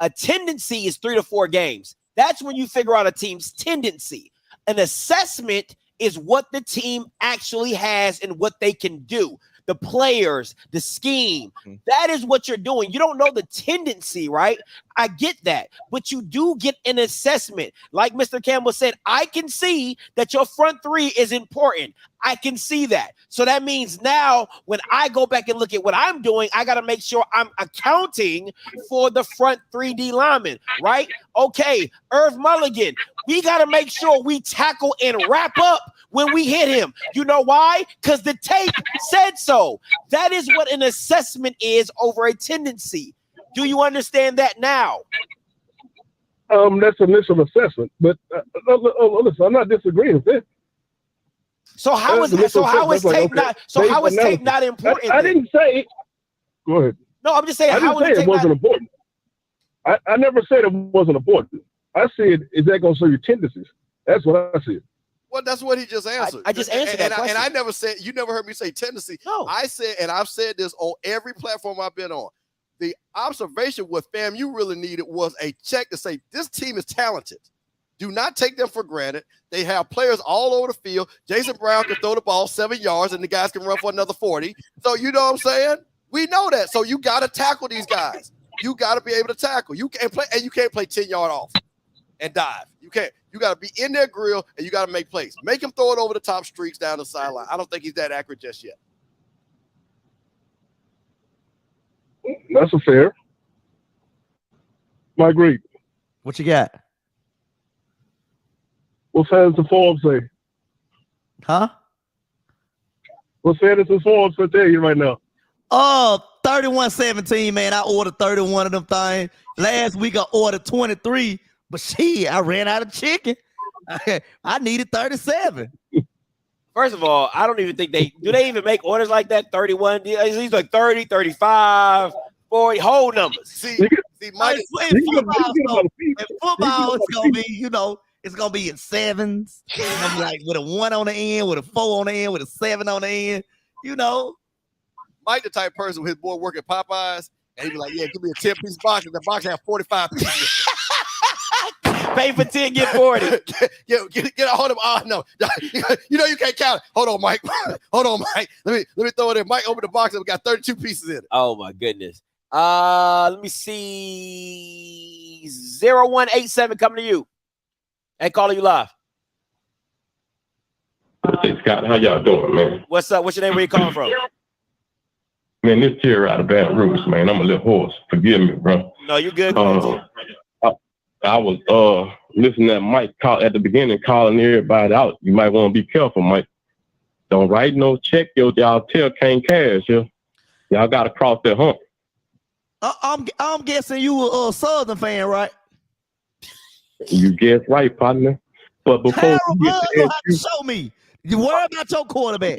A tendency is 3 to 4 games. That's when you figure out a team's tendency. An assessment is what the team actually has and what they can do. The players, the scheme, that is what you're doing. You don't know the tendency, right? I get that, but you do get an assessment. Like Mr. Campbell said, I can see that your front 3 is important. I can see that. So that means now when I go back and look at what I'm doing, I got to make sure I'm accounting for the front 3D linemen, right? Okay, Irv Mulligan, we got to make sure we tackle and wrap up when we hit him. You know why? Because the tape said so. That is what an assessment is over a tendency. Do you understand that now? That's initial assessment, but listen, I'm not disagreeing with that. So how is tape not important? I didn't say. Go ahead. No, I'm just saying. I didn't say it wasn't important. I never said it wasn't important. I said, is that going to show you tendencies? That's what I said. Well, that's what he just answered. I just answered that question. And I never said, you never heard me say tendency. No. I said, and I've said this on every platform I've been on. The observation what FAMU really needed was a check to say, this team is talented. Do not take them for granted. They have players all over the field. Jason Brown can throw the ball 7 yards, and the guys can run for another 40. So you know what I'm saying? We know that. So you got to tackle these guys. You got to be able to tackle. You can't play, and you can't play 10-yard off and dive. You can't. You got to be in their grill, and you got to make plays. Make him throw it over the top streaks down the sideline. I don't think he's that accurate just yet. That's a fair. I agree. What you got? What fans the Forbes say? Huh? What fans the Forbes say tell you right now? Oh, 31-17, man. I ordered 31 of them things. Last week I ordered 23, but shit, I ran out of chicken. I needed 37. First of all, I don't even think they even make orders like that. 31, these like 30, 35, 40 whole numbers. See, Mike, in football, it's gonna be, it's gonna be in sevens. It's gonna be like with a 1 on the end, with a 4 on the end, with a 7 on the end. Mike, the type of person with his boy work at Popeyes, and he'd be like, "Yeah, give me a 10-piece box, and the box have 45 pieces." Pay for 10, get 40. Get a hold of. Oh no, you can't count it. Hold on, Mike. Hold on, Mike. Let me throw it in. Mike, open the box and we got 32 pieces in it. Oh my goodness. Let me see. 0187 coming to you. And calling you live. Hey Scott, how y'all doing, man? What's up? What's your name? Where you calling from? Man, this here out of Baton Rouge, man. I'm a little hoarse. Forgive me, bro. No, you're good. I was listening to Mike call at the beginning, calling everybody out. You might want to be careful, Mike. Don't write no check. Y'all tell can't cash. Y'all got to cross that hump. I'm guessing you a Southern fan, right? You guess right, partner. But before you have to show me. You worry about your quarterback.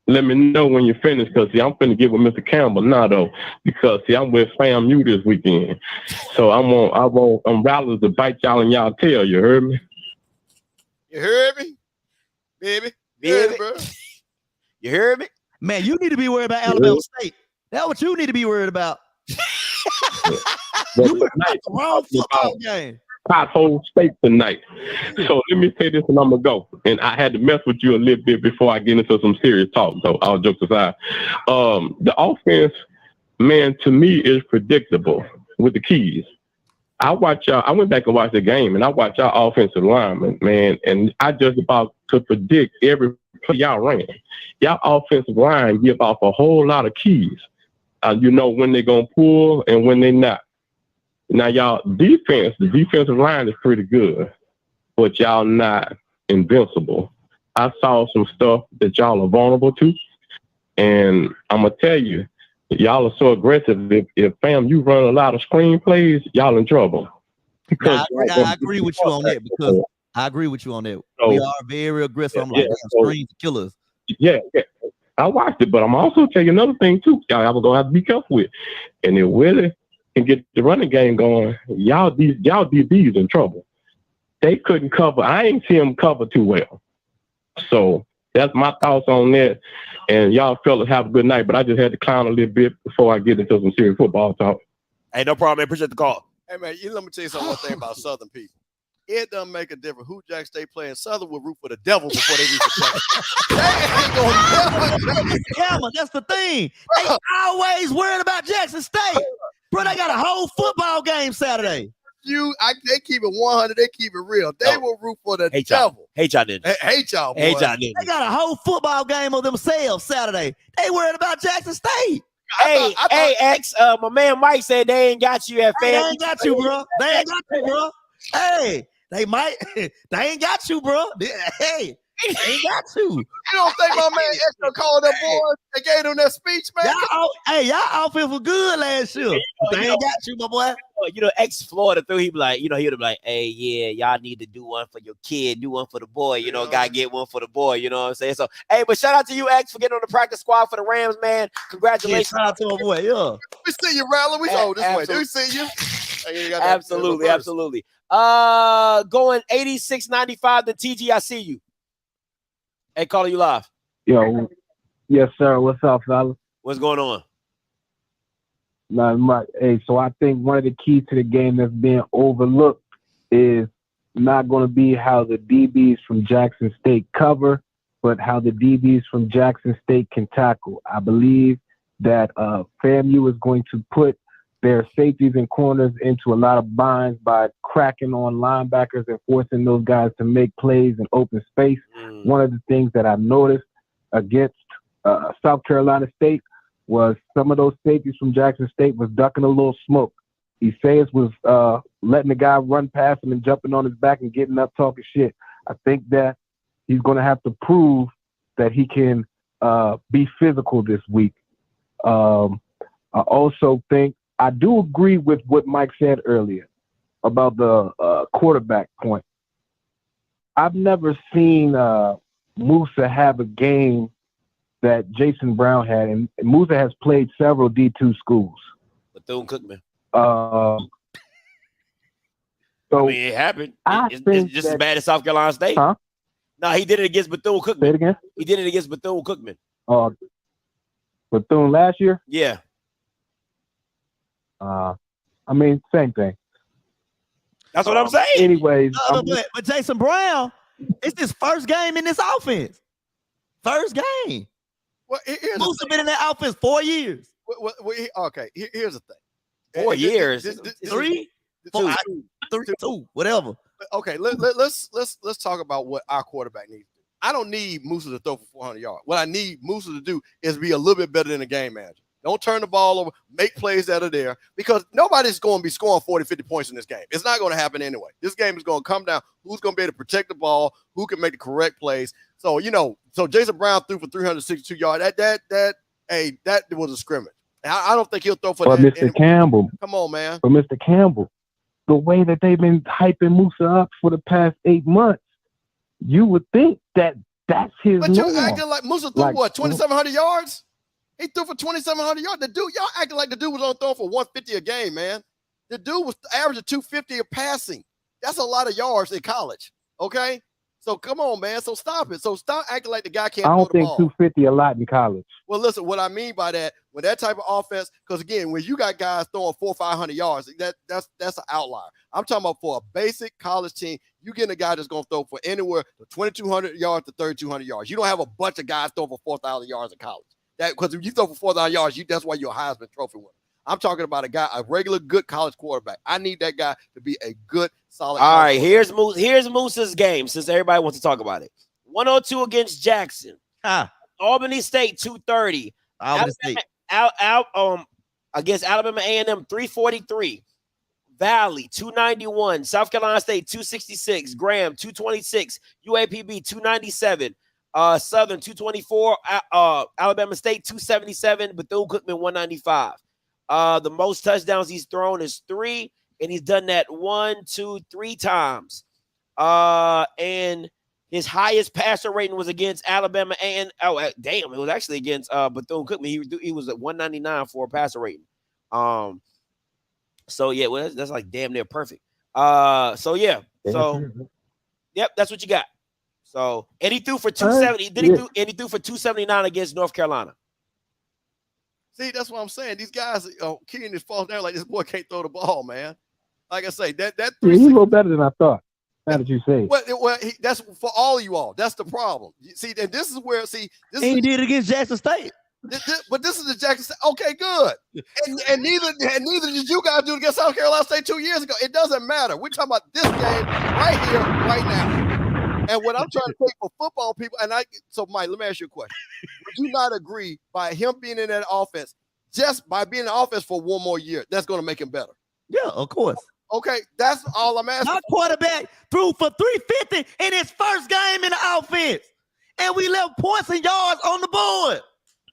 Let me know when you're finished, because I'm finna get with Mr. Campbell now, though, because I'm with FAMU this weekend. So I'm rattlers to bite y'all in y'all tail. You heard me? You heard me, baby? Bro. You heard me? Man, you need to be worried about Alabama State. That's what you need to be worried about. You worried about the wrong football game. Pothole State tonight. So let me say this and I'm gonna go. And I had to mess with you a little bit before I get into some serious talk, though. All jokes aside. The offense, man, to me is predictable with the keys. I went back and watched the game and I watched y'all offensive linemen, man, and I just about could predict every play y'all ran. Y'all offensive line give off a whole lot of keys. When they're gonna pull and when they're not. Now, y'all the defensive line is pretty good, but y'all not invincible. I saw some stuff that y'all are vulnerable to, and I'm going to tell you, y'all are so aggressive. If FAMU run a lot of screen plays, y'all in trouble. I agree with you on that because I agree with you on that. So, we are very aggressive. I'm like, screens killers. Yeah. I watched it, but I'm also telling you another thing, too. Y'all going to have to be careful with. And it really can get the running game going, y'all DBs in trouble. They couldn't cover. I ain't see them cover too well. So that's my thoughts on that. And y'all fellas have a good night. But I just had to clown a little bit before I get into some serious football talk. Hey, no problem, man. Appreciate the call. Hey, man, let me tell you one thing about Southern people. It doesn't make a difference who Jack State playing. Southern will root for the devil before they reach the play. They ain't gonna never. Camera, that's the thing. They always worried about Jackson State. Bro, they got a whole football game Saturday. They keep it 100. They keep it real. They will root for the devil. Hate y'all, didn't. Hate y'all, boy. Hate y'all, didn't. They got a whole football game of themselves Saturday. They worried about Jackson State. Hey, X, my man Mike said they ain't got you at FAMU. They ain't got you, bro. They ain't got you, bro. Hey, they might. They ain't got you, bro. Hey, Ain't got to. You don't think my man Extra called them boys and gave them that speech, man? Y'all all feel for good last year. But they ain't got you, my boy. Ex-Florida through, he'd be like, he'd be like, hey, yeah, y'all need to do one for your kid, do one for the boy, gotta get one for the boy, you know what I'm saying? So, hey, but shout out to you, X, for getting on the practice squad for the Rams, man. Congratulations. Yeah, shout out to my boy, yeah. We see you, Rally. We this way. Do we see you? Absolutely. Going 86.95 to TG, I see you. Hey, calling you live. Yo, yes, sir. What's up, fellas? What's going on? Not much. Hey, so I think one of the keys to the game that's being overlooked is not going to be how the DBs from Jackson State cover, but how the DBs from Jackson State can tackle. I believe that FAMU is going to put their safeties and corners into a lot of binds by cracking on linebackers and forcing those guys to make plays in open space. One of the things that I noticed against South Carolina State was some of those safeties from Jackson State was ducking a little smoke. Isaias was letting the guy run past him and jumping on his back and getting up talking shit. I think that he's going to have to prove that he can be physical this week. I also think I do agree with what Mike said earlier about the quarterback point. I've never seen Musa have a game that Jason Brown had, and Musa has played several D2 schools. Bethune-Cookman. So I mean, it happened. It's just as bad as South Carolina State. Huh? No, he did it against Bethune-Cookman. Say it again? He did it against Bethune-Cookman. Bethune last year? Yeah. I mean, same thing. That's what I'm saying. Anyways, but Jason Brown, it's his first game in this offense. First game. Well, Musa been in that offense 4 years. Okay, here's the thing. 4 years. Three, whatever. Okay, let's talk about what our quarterback needs to do. I don't need Musa to throw for 400 yards. What I need Musa to do is be a little bit better than a game manager. Don't turn the ball over, make plays that are there, because nobody's going to be scoring 40, 50 points in this game. It's not going to happen anyway. This game is going to come down who's going to be able to protect the ball, who can make the correct plays. So, so Jason Brown threw for 362 yards. That was a scrimmage. I don't think he'll throw for that. But Mr. Campbell. Come on, man. But Mr. Campbell, the way that they've been hyping Musa up for the past 8 months, you would think that that's his But norm. you acting like Musa threw 2,700 yards? He threw for 2,700 yards. The dude, y'all acting like the dude was on throw for 150 a game, man. The dude was averaging 250 of passing. That's a lot of yards in college, okay? So come on, man. So stop it. So stop acting like the guy can't I throw don't the think ball. 250 a lot in college. Well, listen, what I mean by that, with that type of offense, because again, when you got guys throwing 400 or 500 yards, that's an outlier. I'm talking about for a basic college team, you getting a guy that's going to throw for anywhere from 2,200 yards to 3,200 yards. You don't have a bunch of guys throwing for 4,000 yards in college. Because if you throw for 4,000 yards, that's why you're a Heisman Trophy winner. I'm talking about a regular good college quarterback. I need that guy to be a good, solid. All right, here's Musa's game, since everybody wants to talk about it. 102 against Jackson. Albany State 230. Against Alabama A&M 343. Valley 291. South Carolina State 266. Graham 226. UAPB 297. Southern 224. Alabama State 277. Bethune-Cookman 195. The most touchdowns he's thrown is 3, and he's done that 1, 2, 3 times. And his highest passer rating was against Alabama, and it was actually against Bethune-Cookman. He was at 199 for a passer rating. So yeah, well that's like damn near perfect. So yeah, yep, that's what you got. So and he threw for 270. He threw for 279 against North Carolina. See, that's what I'm saying. These guys, Keenan just falls down like this boy can't throw the ball, man. Like I say, that he's a little better than I thought. How did you say? Well, that's for all of you all. That's the problem. See, and this is where he did it against Jackson State. But this is the Jackson State. Okay, good. And neither did you guys do it against South Carolina State 2 years ago. It doesn't matter. We're talking about this game right here, right now. And what I'm trying to take for football people, so Mike, let me ask you a question. Would you not agree by him being in that offense, just by being in the offense for one more year, that's going to make him better? Yeah, of course. Okay, that's all I'm asking. My quarterback threw for 350 in his first game in the offense, and we left points and yards on the board.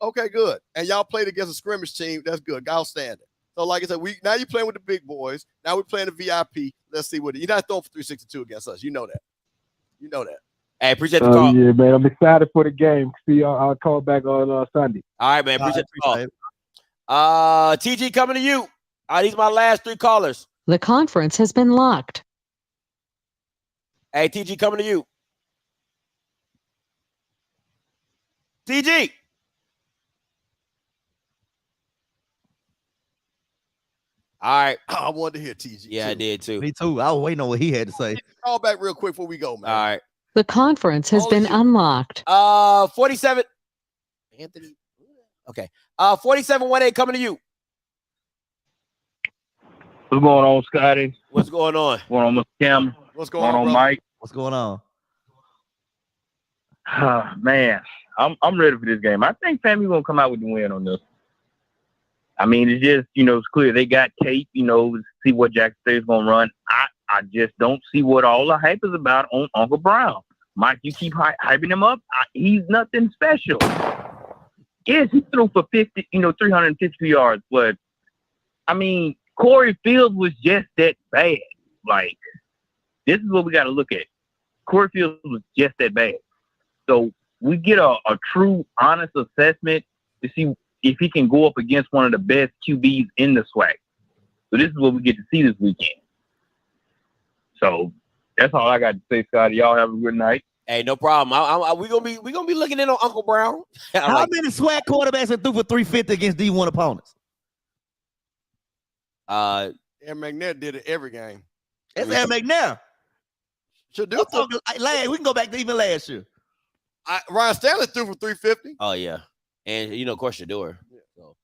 Okay, good. And y'all played against a scrimmage team. That's good. Outstanding. So, like I said, now you're playing with the big boys. Now we're playing the VIP. Let's see what you're not throwing for 362 against us. You know that. You know that. Hey, appreciate the call. Yeah, man. I'm excited for the game. See, I'll call back on Sunday. All right, man. Appreciate the call. TG, coming to you. All right, these are my last 3 callers. The conference has been locked. Hey, TG, coming to you. TG. All right. I wanted to hear TG. Yeah, too. I did too. Me too. I was waiting on what he had to say. Call back real quick before we go, man. All right. The conference has been unlocked. 47. Anthony. Okay. 47-18 coming to you. What's going on, Scotty? What's going on? What's going on, Mr. Cam? What's going on, Mike? What's going on? Man, I'm ready for this game. I think FAMU gonna come out with the win on this. I mean, it's just, it's clear they got tape, see what Jackson State's gonna run. I just don't see what all the hype is about on Uncle Brown. Mike, you keep hyping him up. He's nothing special. Yes, he threw for 350 yards, but I mean, Corey Fields was just that bad. Like, this is what we got to look at. Corey Fields was just that bad. So we get a true, honest assessment to see if he can go up against one of the best QBs in the SWAC. So this is what we get to see this weekend. So that's all I got to say, Scotty. Y'all have a good night. Hey, no problem. We're gonna be looking in on Uncle Brown. How many SWAC quarterbacks have threw for 350 against D1 opponents? Aaron McNair did it every game. It's Aaron McNair. Should do. We can go back to even last year. Ryan Stanley threw for 350. Oh yeah, and of course Shador. So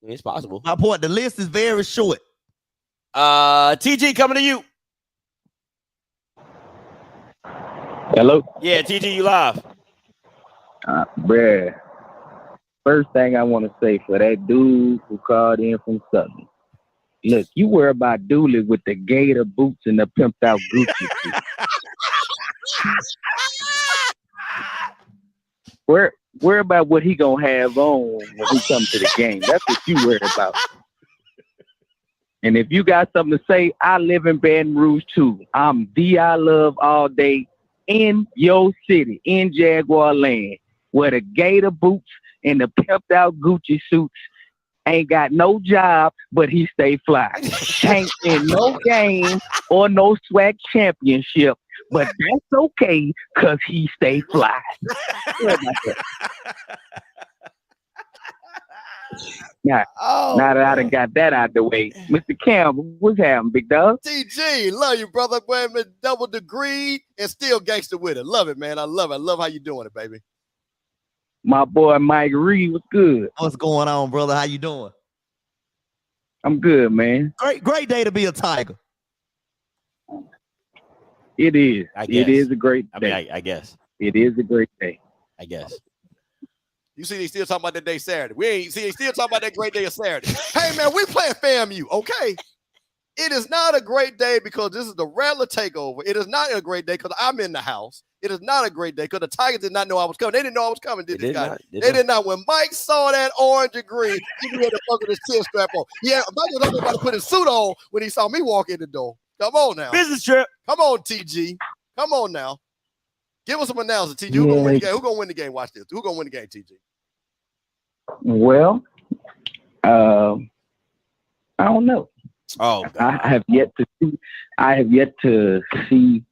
it's possible. My point. The list is very short. TG coming to you. Hello? Yeah, TG, you live. Bruh. First thing I want to say for that dude who called in from Southern. Look, you worry about Dooley with the gator boots and the pimped out Gucci suit. Worry about what he gonna have on when he comes to the game. That's what you worry about. And if you got something to say, I live in Baton Rouge too. I'm I love all day in your city, in Jaguar land, where the gator boots and the pimped out Gucci suits ain't got no job, but he stay fly. Ain't in no game or no SWAC championship, but that's okay because he stay fly. Now that I done got that out the way, Mr. Cam, what's happening, big dog? TG, love you, brother. Boy, double degree and still gangster with it. Love it, man. I love it. I love how you doing it, baby. My boy Mike Reed, what's good? What's going on, brother? How you doing? I'm good, man. Great day to be a Tiger. It is. It is a great day. I mean, I guess. It is a great day. I guess. You see, they still talking about that day Saturday. We ain't see, they still talking about that great day of Saturday. Hey, man, we playing FAMU, okay? It is not a great day because this is the Rattler takeover. It is not a great day because I'm in the house. It is not a great day because the Tigers did not know I was coming. They didn't know I was coming, did they, guys? They did not. When Mike saw that orange and green, he had to fucking his chin strap on. Yeah, Mike was about to put his suit on when he saw me walk in the door. Come on now. Business trip. Come on, TG. Come on now. Give us some analysis, TG. Who gonna win the game? Who gonna win the game? Watch this. Who gonna win the game, TG? Well, I don't know. Oh, God. I have yet to see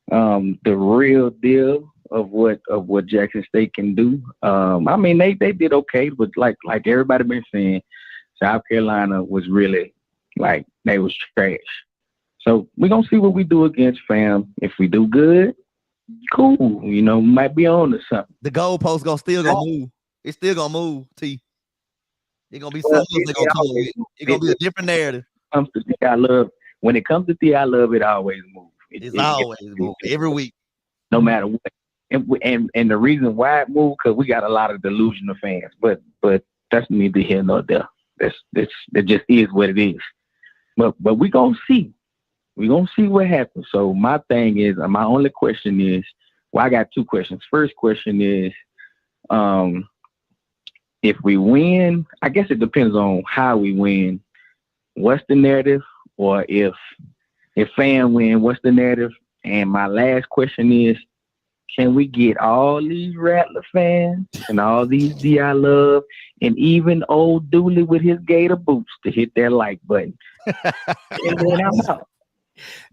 the real deal of what Jackson State can do. I mean, they did okay, but like everybody been saying, South Carolina was really like they was trash. So we're gonna see what we do against FAM. If we do good, cool. Might be on to something. The goalpost still gonna move. It's still gonna move, T. It's gonna be something else they're gonna call it. It's gonna be a different narrative. When it comes to I love it always moves. It's always move every week. No matter what. And the reason why it moved, because we got a lot of delusional fans. But that's neither here nor there. That just is what it is. But we gonna see. We're gonna see what happens. So my thing is, my only question is, well, I got two questions. First question is, if we win, I guess it depends on how we win. What's the narrative? Or if fan win, what's the narrative? And my last question is, can we get all these Rattler fans and all these D.I. Love and even old Dooley with his Gator boots to hit that like button? And then I'm out.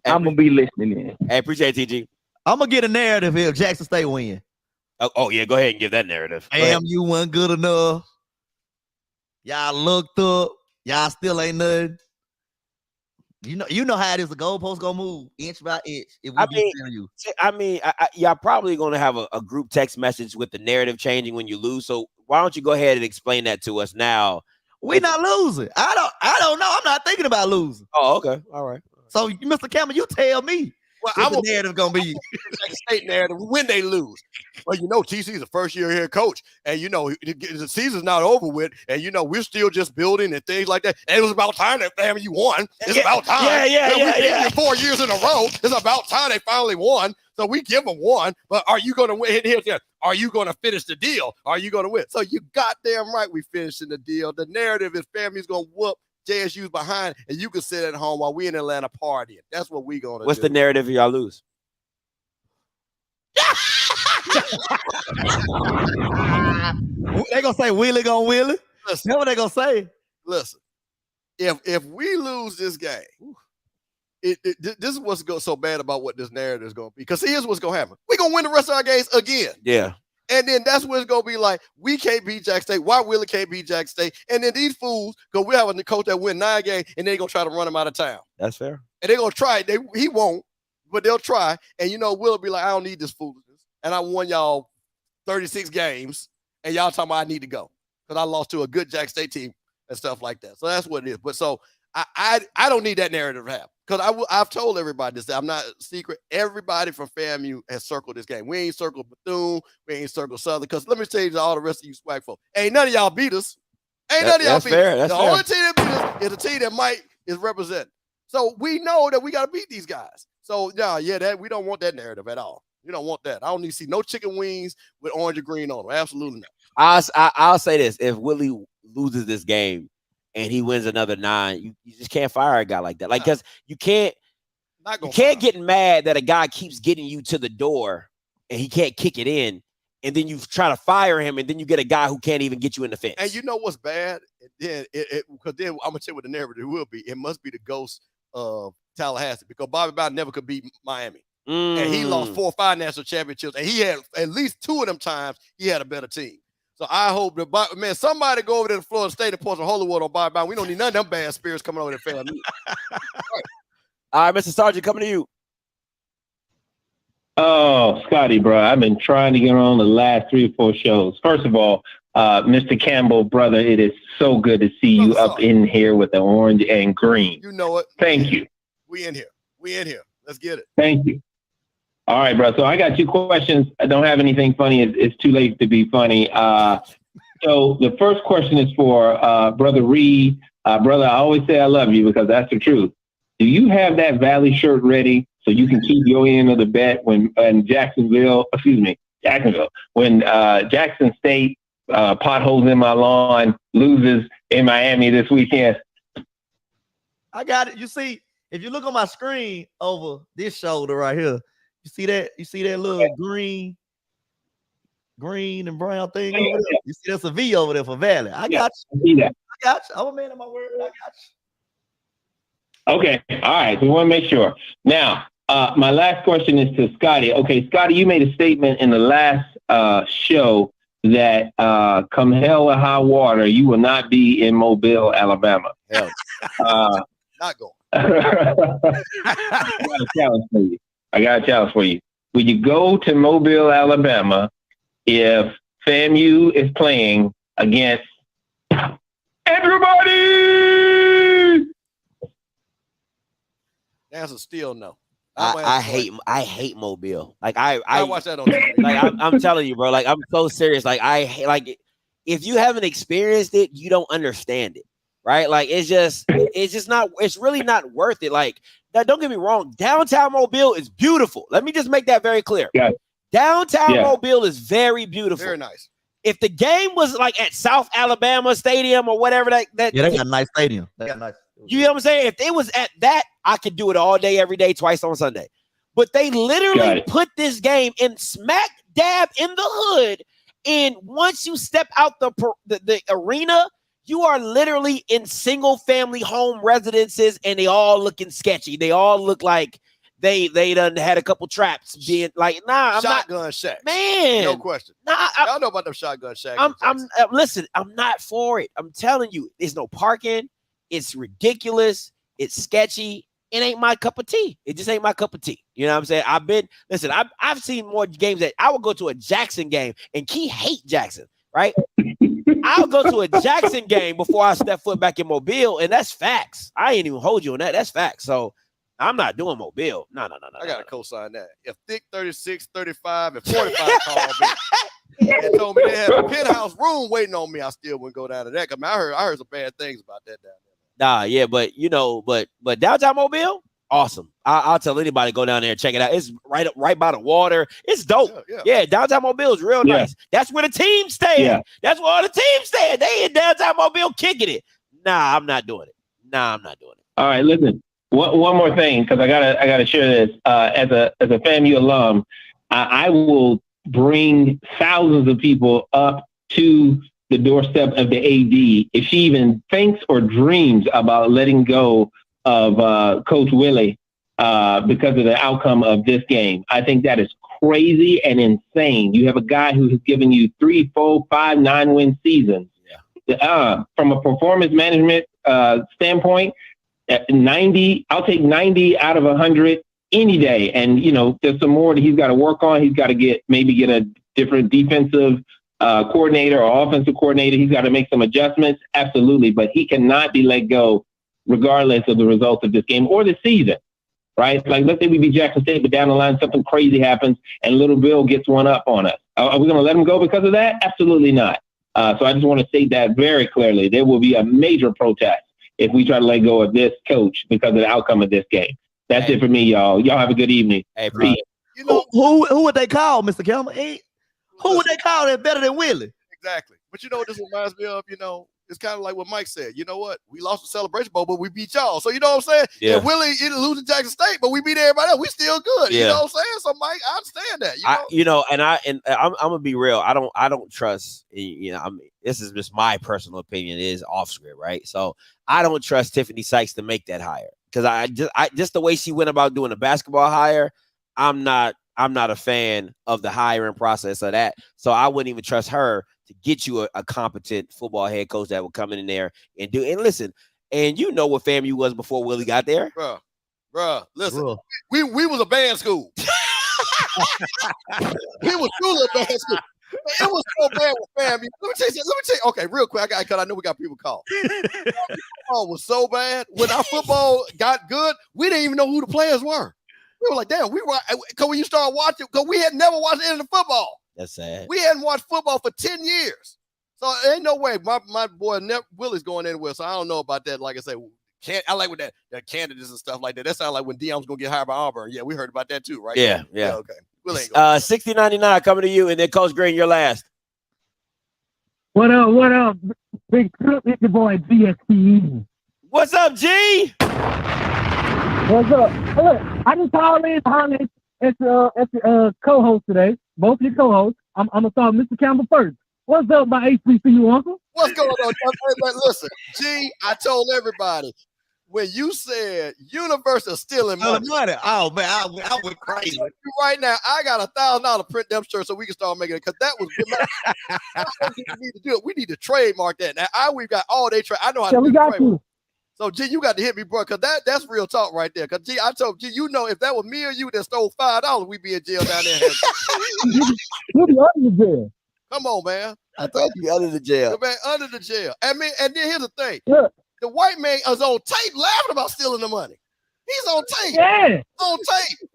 I'm going to be listening in. I appreciate it, TG. I'm going to get a narrative here if Jackson State win. Oh, yeah, go ahead and give that narrative. Damn, you weren't good enough. Y'all looked up. Y'all still ain't nothing. You know how it is. The goalpost gonna move inch by inch. If we y'all probably gonna have a group text message with the narrative changing when you lose. So why don't you go ahead and explain that to us now? We not losing. I don't know. I'm not thinking about losing. Oh, okay, all right. So, Mr. Cameron, you tell me. Well, what the narrative gonna be state narrative when they lose. Well, TC's a first-year head coach, and the season's not over with, and we're still just building and things like that. And it was about time that FAMU won. It's about time. Yeah. 4 years in a row. It's about time they finally won. So we give them one. But are you going to win? Are you going to finish the deal? Are you going to win? So you goddamn right we finishing the deal. The narrative is FAMU's going to whoop JSU's behind, and you can sit at home while we in Atlanta partying. That's what we gonna do. What's the narrative if y'all lose? They gonna say Willie gonna Willie. Listen, know what they gonna say? Listen, if we lose this game, this is what's so bad about what this narrative is gonna be. Because here's what's gonna happen: we're gonna win the rest of our games again. Yeah. And then that's what it's going to be like. We can't beat Jack State. Why Willie can't beat Jack State? And then these fools, because we have a coach that win 9 games, and they're going to try to run him out of town. That's fair. And they're going to try. He won't, but they'll try. And, Will be like, I don't need this foolishness. And I won y'all 36 games, and y'all talking about I need to go because I lost to a good Jack State team and stuff like that. So that's what it is. But so I don't need that narrative to happen. Because I've told everybody this. I'm not secret. Everybody from FAMU has circled this game. We ain't circled Bethune. We ain't circled Southern. Because let me tell you to all the rest of you swag folk. Ain't none of y'all beat us. Ain't none of y'all beat us. The only team that beat us is a team that Mike is representing. So we know that we got to beat these guys. So, that we don't want that narrative at all. You don't want that. I don't need to see no chicken wings with orange or green on them. Absolutely not. I'll say this. If Willie loses this game, and he wins another 9, you just can't fire a guy like that. Like, because you can't get mad that a guy keeps getting you to the door and he can't kick it in, and then you try to fire him, and then you get a guy who can't even get you in the fence. And you know what's bad? Then because then I'm gonna tell you what the narrative will be. It must be the ghost of Tallahassee, because Bobby Bowden never could beat Miami, and he lost 4 or 5 national championships, and he had at least 2 of them times he had a better team. So I hope that, somebody go over to the Florida State and pour some holy water on Bobby Bowden. We don't need none of them bad spirits coming over there. Right. All right, Mr. Sargent, coming to you. Oh, Scotty, bro, I've been trying to get on the last 3 or 4 shows. First of all, Mr. Campbell, brother, it is so good to see you up in here with the orange and green. You know it. Thank you. We in here. Let's get it. Thank you. All right, bro. So I got 2 questions. I don't have anything funny. It's too late to be funny. So the first question is for Brother Reed. Brother, I always say I love you because that's the truth. Do you have that Valley shirt ready so you can keep your end of the bet when Jacksonville, when Jackson State potholes in my lawn, loses in Miami this weekend? I got it. You see, if you look on my screen over this shoulder right here, you see that? You see that little green and brown thing over there? You see that's a V over there for Valley. I got you. I see that. I got you. I'm a man of my word. I got you. Okay. All right. So we want to make sure. Now, my last question is to Scotty. Okay, Scotty, you made a statement in the last show that come hell or high water, you will not be in Mobile, Alabama. Hell. Not going. I got a challenge for you. Will you go to Mobile, Alabama if FAMU is playing against everybody? That's a still no. I hate Mobile. Like I watch that on TV. Like I'm telling you, bro. Like I'm so serious. Like I hate, like if you haven't experienced it, you don't understand it, right? Like it's really not worth it. Like Now, don't get me wrong. Downtown Mobile is beautiful. Let me just make that very clear. Yeah. Downtown Mobile is very beautiful. Very nice. If the game was like at South Alabama Stadium or whatever that Yeah, they got a nice stadium. They got nice. You know what I'm saying? If it was at that, I could do it all day, every day, twice on Sunday. But they literally put this game in smack dab in the hood. And once you step out the arena, you are literally in single family home residences, and they all looking sketchy. They all look like they done had a couple traps being like, nah, I'm shotgun shacks. Man, No question. Nah, y'all know about them shotgun shacks. Listen, I'm not for it. I'm telling you, there's no parking. It's ridiculous. It's sketchy. It ain't my cup of tea. It just ain't my cup of tea. You know what I'm saying? I've seen more games that I would go to a Jackson game, and Key hate Jackson, right? I'll go to a Jackson game before I step foot back in Mobile, and that's facts. I ain't even hold you on that. That's facts. So I'm not doing Mobile. No. I got to co-sign that. If Thick 36, 35, and 45 called me and told me they had a penthouse room waiting on me, I still wouldn't go down to that. Cause I heard some bad things about that down there. Nah, yeah, but but downtown Mobile, awesome. I'll tell anybody to go down there and check it out. It's right by the water. It's dope. Yeah, downtown Mobile is real nice. That's where the team stay. Yeah. That's where all the teams stay. They in downtown Mobile kicking it. Nah, I'm not doing it. All right, listen. One more thing, because I gotta share this. As a FAMU alum, I will bring thousands of people up to the doorstep of the AD if she even thinks or dreams about letting go of Coach Willie because of the outcome of this game. I think that is crazy and insane. You have a guy who has given you 3, 4, 5, 9-win seasons. From a performance management standpoint, 90, I'll take 90 out of 100 any day. And, there's some more that he's got to work on. He's got to get a different defensive coordinator or offensive coordinator. He's got to make some adjustments. Absolutely. But he cannot be let go regardless of the results of this game or the season, right? Like, let's say we beat Jackson State, but down the line, something crazy happens and Little Bill gets one up on us. Are we going to let him go because of that? Absolutely not. So I just want to state that very clearly. There will be a major protest if we try to let go of this coach because of the outcome of this game. That's it for me, y'all. Y'all have a good evening. Hey, bro. Who would they call, Mr. Kelman? Who would they call that better than Willie? Exactly. But you know what this reminds me of? It's kind of like what Mike said. You know what? We lost the Celebration Bowl, but we beat y'all. So you know what I'm saying? Yeah. Willie didn't lose to Jackson State, but we beat everybody else. We still good. Yeah. You know what I'm saying? So Mike, I understand that. I'm gonna be real. I don't trust. This is just my personal opinion. It is off script, right? So I don't trust Tiffany Sykes to make that hire because I just the way she went about doing a basketball hire. I'm not a fan of the hiring process of that. So I wouldn't even trust her to get you a competent football head coach that would come in there and do. And listen, and you know what FAMU was before Willie got there, Bruh, listen, we was a band school. We was truly a band school. It was so bad with FAMU. Let me tell you. Okay, real quick, because I know we got people call. Football was so bad. When our football got good, we didn't even know who the players were. We were like, damn, because when you start watching, because we had never watched any of the football. That's sad. We hadn't watched football for 10 years. So there ain't no way my boy Willie's going anywhere. So I don't know about that. Like I say, I like with that candidates and stuff like that. That sounds like when Dion's going to get hired by Auburn. Yeah, we heard about that too, right? Yeah. Okay. Will ain't going. 60.99 coming to you, and then Coach Green, you're last. What up? Big it's your boy GSP. What's up, G? What's up? Look, I just called in as the co-host today. Both your co-hosts. I'm gonna start Mr. Campbell first. What's up, my HBCU uncle? What's going on? Listen, G, I told everybody when you said Universal stealing money. Oh man, I went crazy. Right now, I got $1,000 print them shirts so we can start making it because that was good. We need to do it. We need to trademark that. Now we've got all day trade. I know how to do trademark. So G, you got to hit me, bro, because that's real talk right there. Because G, I told G, if that was me or you that stole $5, we'd be in jail down there. You'll be under the jail. Come on, man. I thought you under the jail. Man, under the jail. And then here's the thing. Look. The white man is on tape laughing about stealing the money. He's on tape. Yeah. On tape.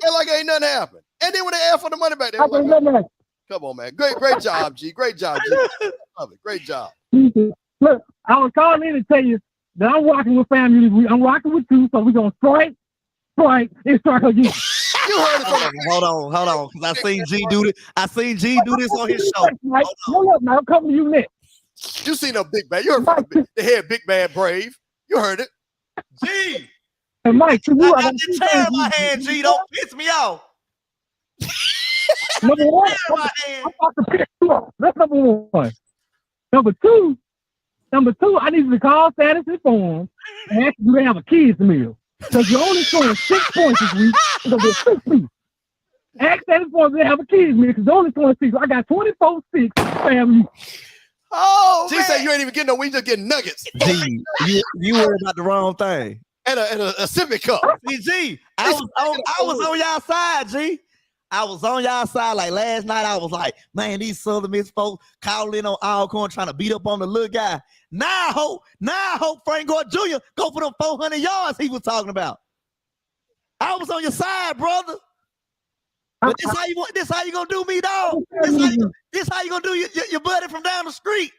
And like ain't nothing happened. And then when they ask for the money back, they like, come on, man. Great job, G. Great job, G. Love it. Great job. Look, I was calling in to tell you that I'm rocking with family. I'm rocking with you, so we're going to strike strike and strike again. You heard it from Hold on. Because I seen G do this. I seen G do this on his show. Mike, no, I'm coming to you next. You seen a big man. You heard from the head big man Brave. You heard it. G. And Mike, I got the chair in my hand, G. Don't piss me off. Number one, I'm about to piss you off. That's number one. Number two, I need you to call status and form and ask if you have a kids meal. Because you're only scoring 6 points this week because there's 6 people. Ask status form if they have a kids meal because they're only scoring 6. I got 24-6 family. Oh, G said you ain't even getting no. We just getting nuggets. G, you worried about the wrong thing. And a sippy cup. See, G, I was on y'all side, G. I was on y'all side. Like last night, I was like, man, these Southern Miss folks calling in on Alcorn trying to beat up on the little guy. Now I hope Frank Gore Jr. go for them 400 yards he was talking about. I was on your side, brother. But this how you gonna do me, dog? This how you gonna do your buddy from down the street?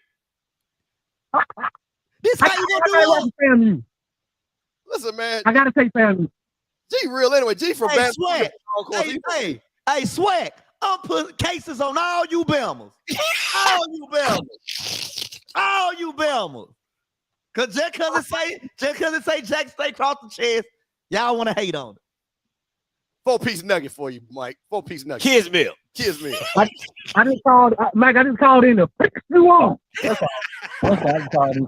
This how you gonna do it? Listen, man. I gotta take family. G real anyway. G from Hey, Swag. Hey, Swag. I'm putting cases on all you Belmers. All you Belmers. Cause just cause it say Jack State across the chest, y'all want to hate on it. 4-piece nugget for you, Mike. 4-piece nugget. Kids meal. I just called, Mike. I just called in to fix you on. That's all. I just called in.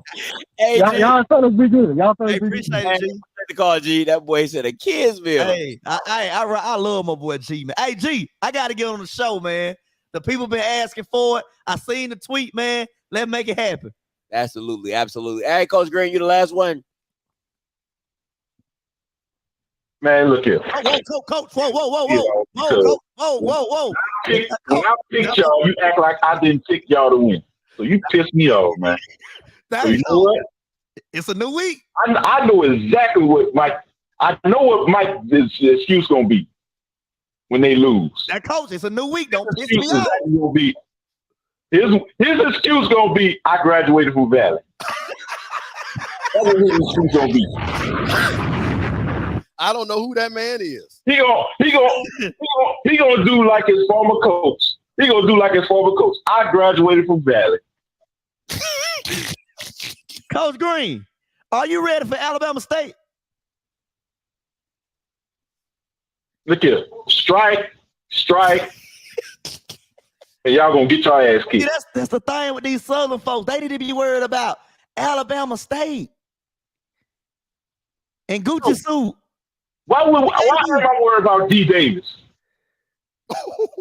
Hey, y'all thought it be good. Y'all thought it be good. Appreciate it, G. The call, G. That boy said a kids meal. Hey, I love my boy G, man. Hey, G, I got to get on the show, man. The people been asking for it. I seen the tweet, man. Let's make it happen. Absolutely. Hey, Coach Green, you the last one. Man, look here. Coach. Whoa. When I picked y'all, you act like I didn't pick y'all to win. So you pissed me off, man. So you know what? It's a new week. I know exactly what Mike's excuse gonna be when they lose. That coach, it's a new week. Don't piss me Excuse off. gonna be his excuse gonna be I graduated from Valley. That's what his excuse gonna be. I don't know who that man is. He gonna do like his former coach. I graduated from Valley. Coach Green, are you ready for Alabama State? Look here, strike, and y'all gonna get your ass kicked. See, that's the thing with these Southern folks. They need to be worried about Alabama State and Gucci suit. Why am I worried about D. Davis?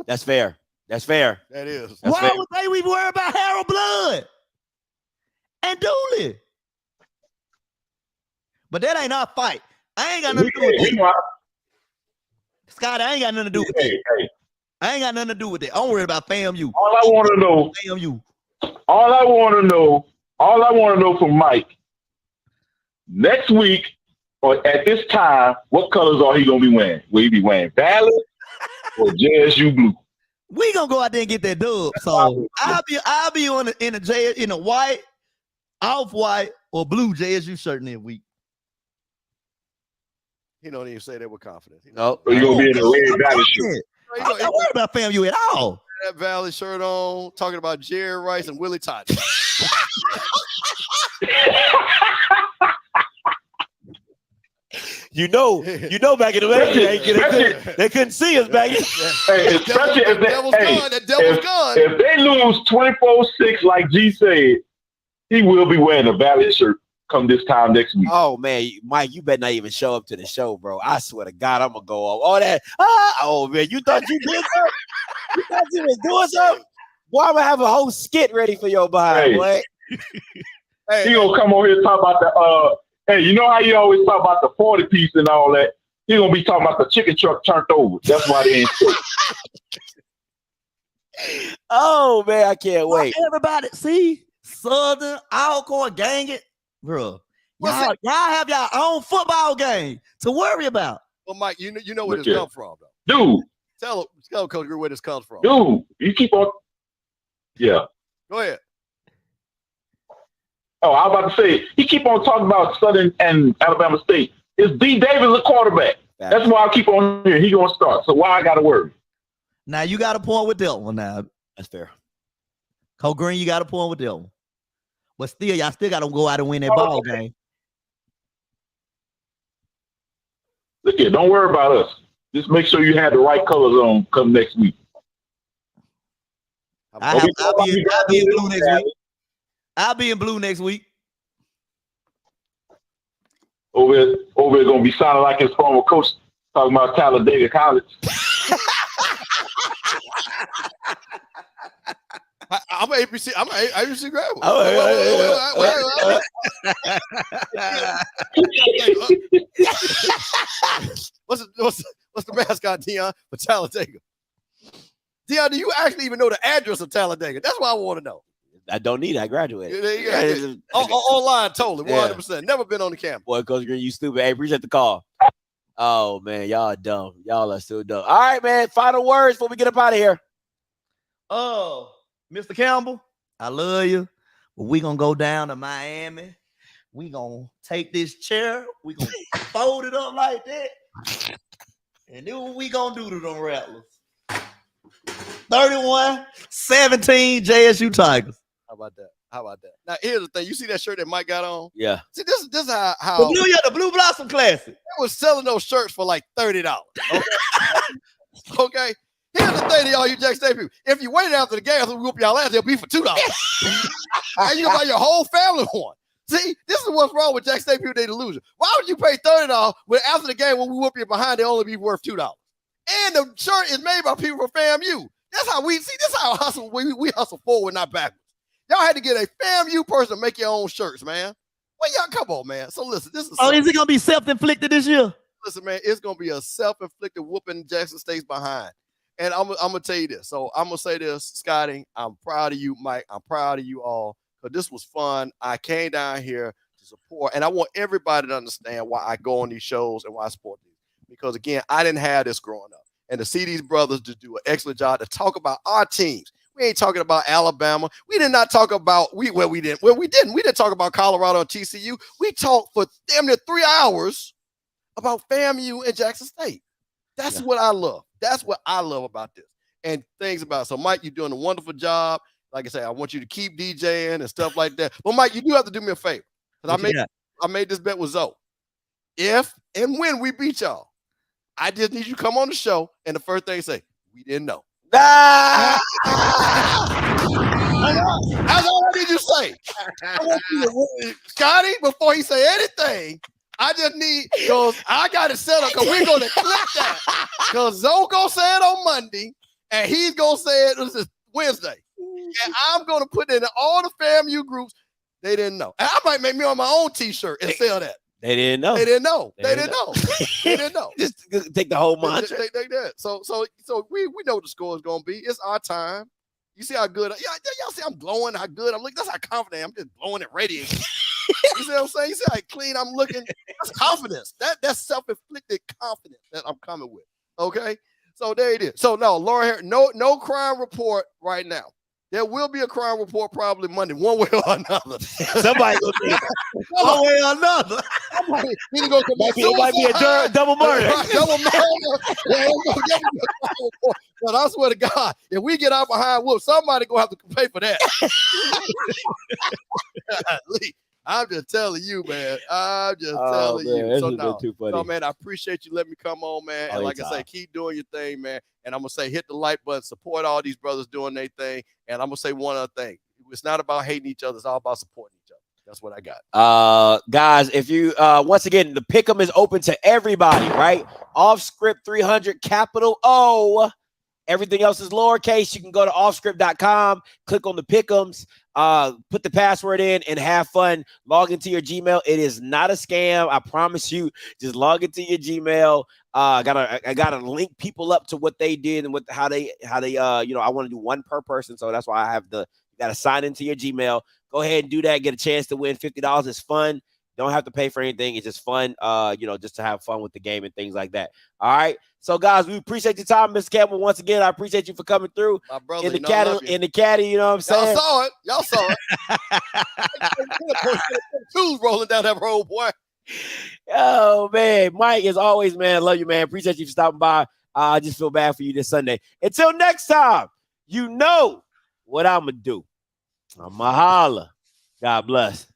That's fair. That is. Why would they be worried about Harold Blood and Dooley? But that ain't our fight. I ain't got nothing to do with it. Scott, I ain't got nothing to do with it. I ain't got nothing to do with it. I'm worried about FAMU. All I want to know from Mike, next week or at this time, what colors are he gonna be wearing? Will he be wearing Valley or JSU blue? We gonna go out there and get that dub. So I'll be in a white, off-white, or blue JSU shirt next week. He don't even say that with confidence. No, so you gonna be in a red Valley shirt. I'm not worried about FAMU at all. That Valley shirt on, talking about Jerry Rice and Willie Todd. You know, back in the day, they couldn't see us back in. Hey, especially if if they lose 24-6, like G said, he will be wearing a Valley shirt come this time next week. Oh man, Mike, you better not even show up to the show, bro. I swear to God, I'm gonna go off all that. Oh man, you thought you did something? You thought you was doing something? Boy, I'm gonna have a whole skit ready for your behind, boy. He gonna come over here and talk about the hey, you know how you always talk about the 40-piece and all that? He gonna be talking about the chicken truck turned over. That's why they ain't so. Oh man, I can't wait. Everybody, see Southern Alcorn gang it, bro. Y'all have your own football game to worry about. Well, Mike, you know where this comes from, though. Dude, tell Coach where this comes from. Dude, you keep on. Yeah. Go ahead. Oh, I was about to say, he keep on talking about Southern and Alabama State. Is D. Davis a quarterback? That's why I keep on here. He gonna start. So why I got to worry? Now you got a point with that one. Now that's fair. Cole Green, you got a point with that one. But still, y'all still got to go out and win that ball game. Look here, don't worry about us. Just make sure you have the right colors on come next week. I'll be in blue next week. I'll be in blue next week. Over there gonna be sounding like his former coach talking about Talladega College. I'm an ABC. I'm an ABC graduate. What's the mascot, Dion, for Talladega? Dion, do you actually even know the address of Talladega? That's what I want to know. I don't need it. I graduated. Online, totally, 100%. Never been on the campus. Boy, Coach Green, you stupid. Hey, appreciate the call. Oh, man, y'all are dumb. Y'all are so dumb. All right, man, final words before we get up out of here. Oh, Mr. Campbell, I love you. But we going to go down to Miami. We going to take this chair. We going to fold it up like that. And then what we going to do to them Rattlers? 31-17 JSU Tigers. How about that? Now, here's the thing. You see that shirt that Mike got on? Yeah. See, this is how the Blue Blossom Classic. They was selling those shirts for like $30. Okay. Okay. Here's the thing to all you Jack State people. If you waited after the game, after we whoop y'all ass, they'll be for $2. And you can buy your whole family one. See, this is what's wrong with Jack State people, they delusion. Why would you pay $30 when after the game when we whoop you behind, they only be worth $2? And the shirt is made by people from FAMU. That's how we see. This is how hustle. We hustle forward, not backwards. Y'all had to get a FAMU person to make your own shirts, man. Well, y'all come on, man. So listen, this is. Is it gonna be self-inflicted this year? Listen, man, it's gonna be a self-inflicted whooping Jackson State's behind. And I'm gonna tell you this. So I'm gonna say this, Scotty. I'm proud of you, Mike. I'm proud of you all. Because this was fun. I came down here to support, and I want everybody to understand why I go on these shows and why I support these. Because again, I didn't have this growing up. And to see these brothers to do an excellent job to talk about our teams. We ain't talking about Alabama. We did not talk about we didn't talk about Colorado and TCU. We talked for damn near 3 hours about FAMU and Jackson State. That's what I love. That's what I love about this. And things about it. So, Mike, you're doing a wonderful job. Like I say, I want you to keep DJing and stuff like that. But Mike, you do have to do me a favor. Because I made this bet with Zoe. If and when we beat y'all, I just need you to come on the show and the first thing say, we didn't know. That's all I need you to say. I want you to, Scotty, before he say anything, I just need, because I got it set up because we're going to clip that. Because Zoe going to say it on Monday and he's going to say it Wednesday. And I'm going to put it in all the FAMU groups. They didn't know. And I might make me on my own t-shirt and sell that. They didn't know. They didn't know. They didn't know. Just take the whole mantra. Take that. So we know what the score is going to be. It's our time. You see how good? Y'all see I'm glowing, how good I'm looking. That's how confident I'm just blowing and radiating. You see what I'm saying? You see how clean I'm looking? That's confidence. That's self-inflicted confidence that I'm coming with. Okay? So there it is. So no, Laura Harris, no crime report right now. There will be a crime report probably Monday, one way or another. Somebody go do it. One way or another. Somebody need to go commit It might be a double murder. Double murder. But I swear to God, if we get out behind whoop, somebody gonna have to pay for that. I'm just telling you, man. I'm just telling you. So man, I appreciate you letting me come on, man. And like I say, keep doing your thing, man. And I'm gonna say, hit the like button, support all these brothers doing their thing. And I'm gonna say one other thing. It's not about hating each other, it's all about supporting each other. That's what I got. Guys, if you once again, the pick'em is open to everybody, right? Off script 300, capital O. Everything else is lowercase. You can go to offscript.com, click on the pick'ems, put the password in, and have fun. Log into your Gmail. It is not a scam. I promise you. Just log into your Gmail. I gotta link people up to what they did and how they I want to do one per person, so that's why I have you gotta sign into your Gmail. Go ahead and do that. Get a chance to win $50. It's fun. Don't have to pay for anything. It's just fun, just to have fun with the game and things like that. All right. So, guys, we appreciate your time, Mr. Campbell. Once again, I appreciate you for coming through. My brother, in the caddy, you know what I'm saying? Y'all saw it. Two's rolling down that road, boy. Oh man, Mike, as always, man, love you, man. Appreciate you for stopping by. I just feel bad for you this Sunday. Until next time, you know what I'm gonna do. I'ma holla. God bless.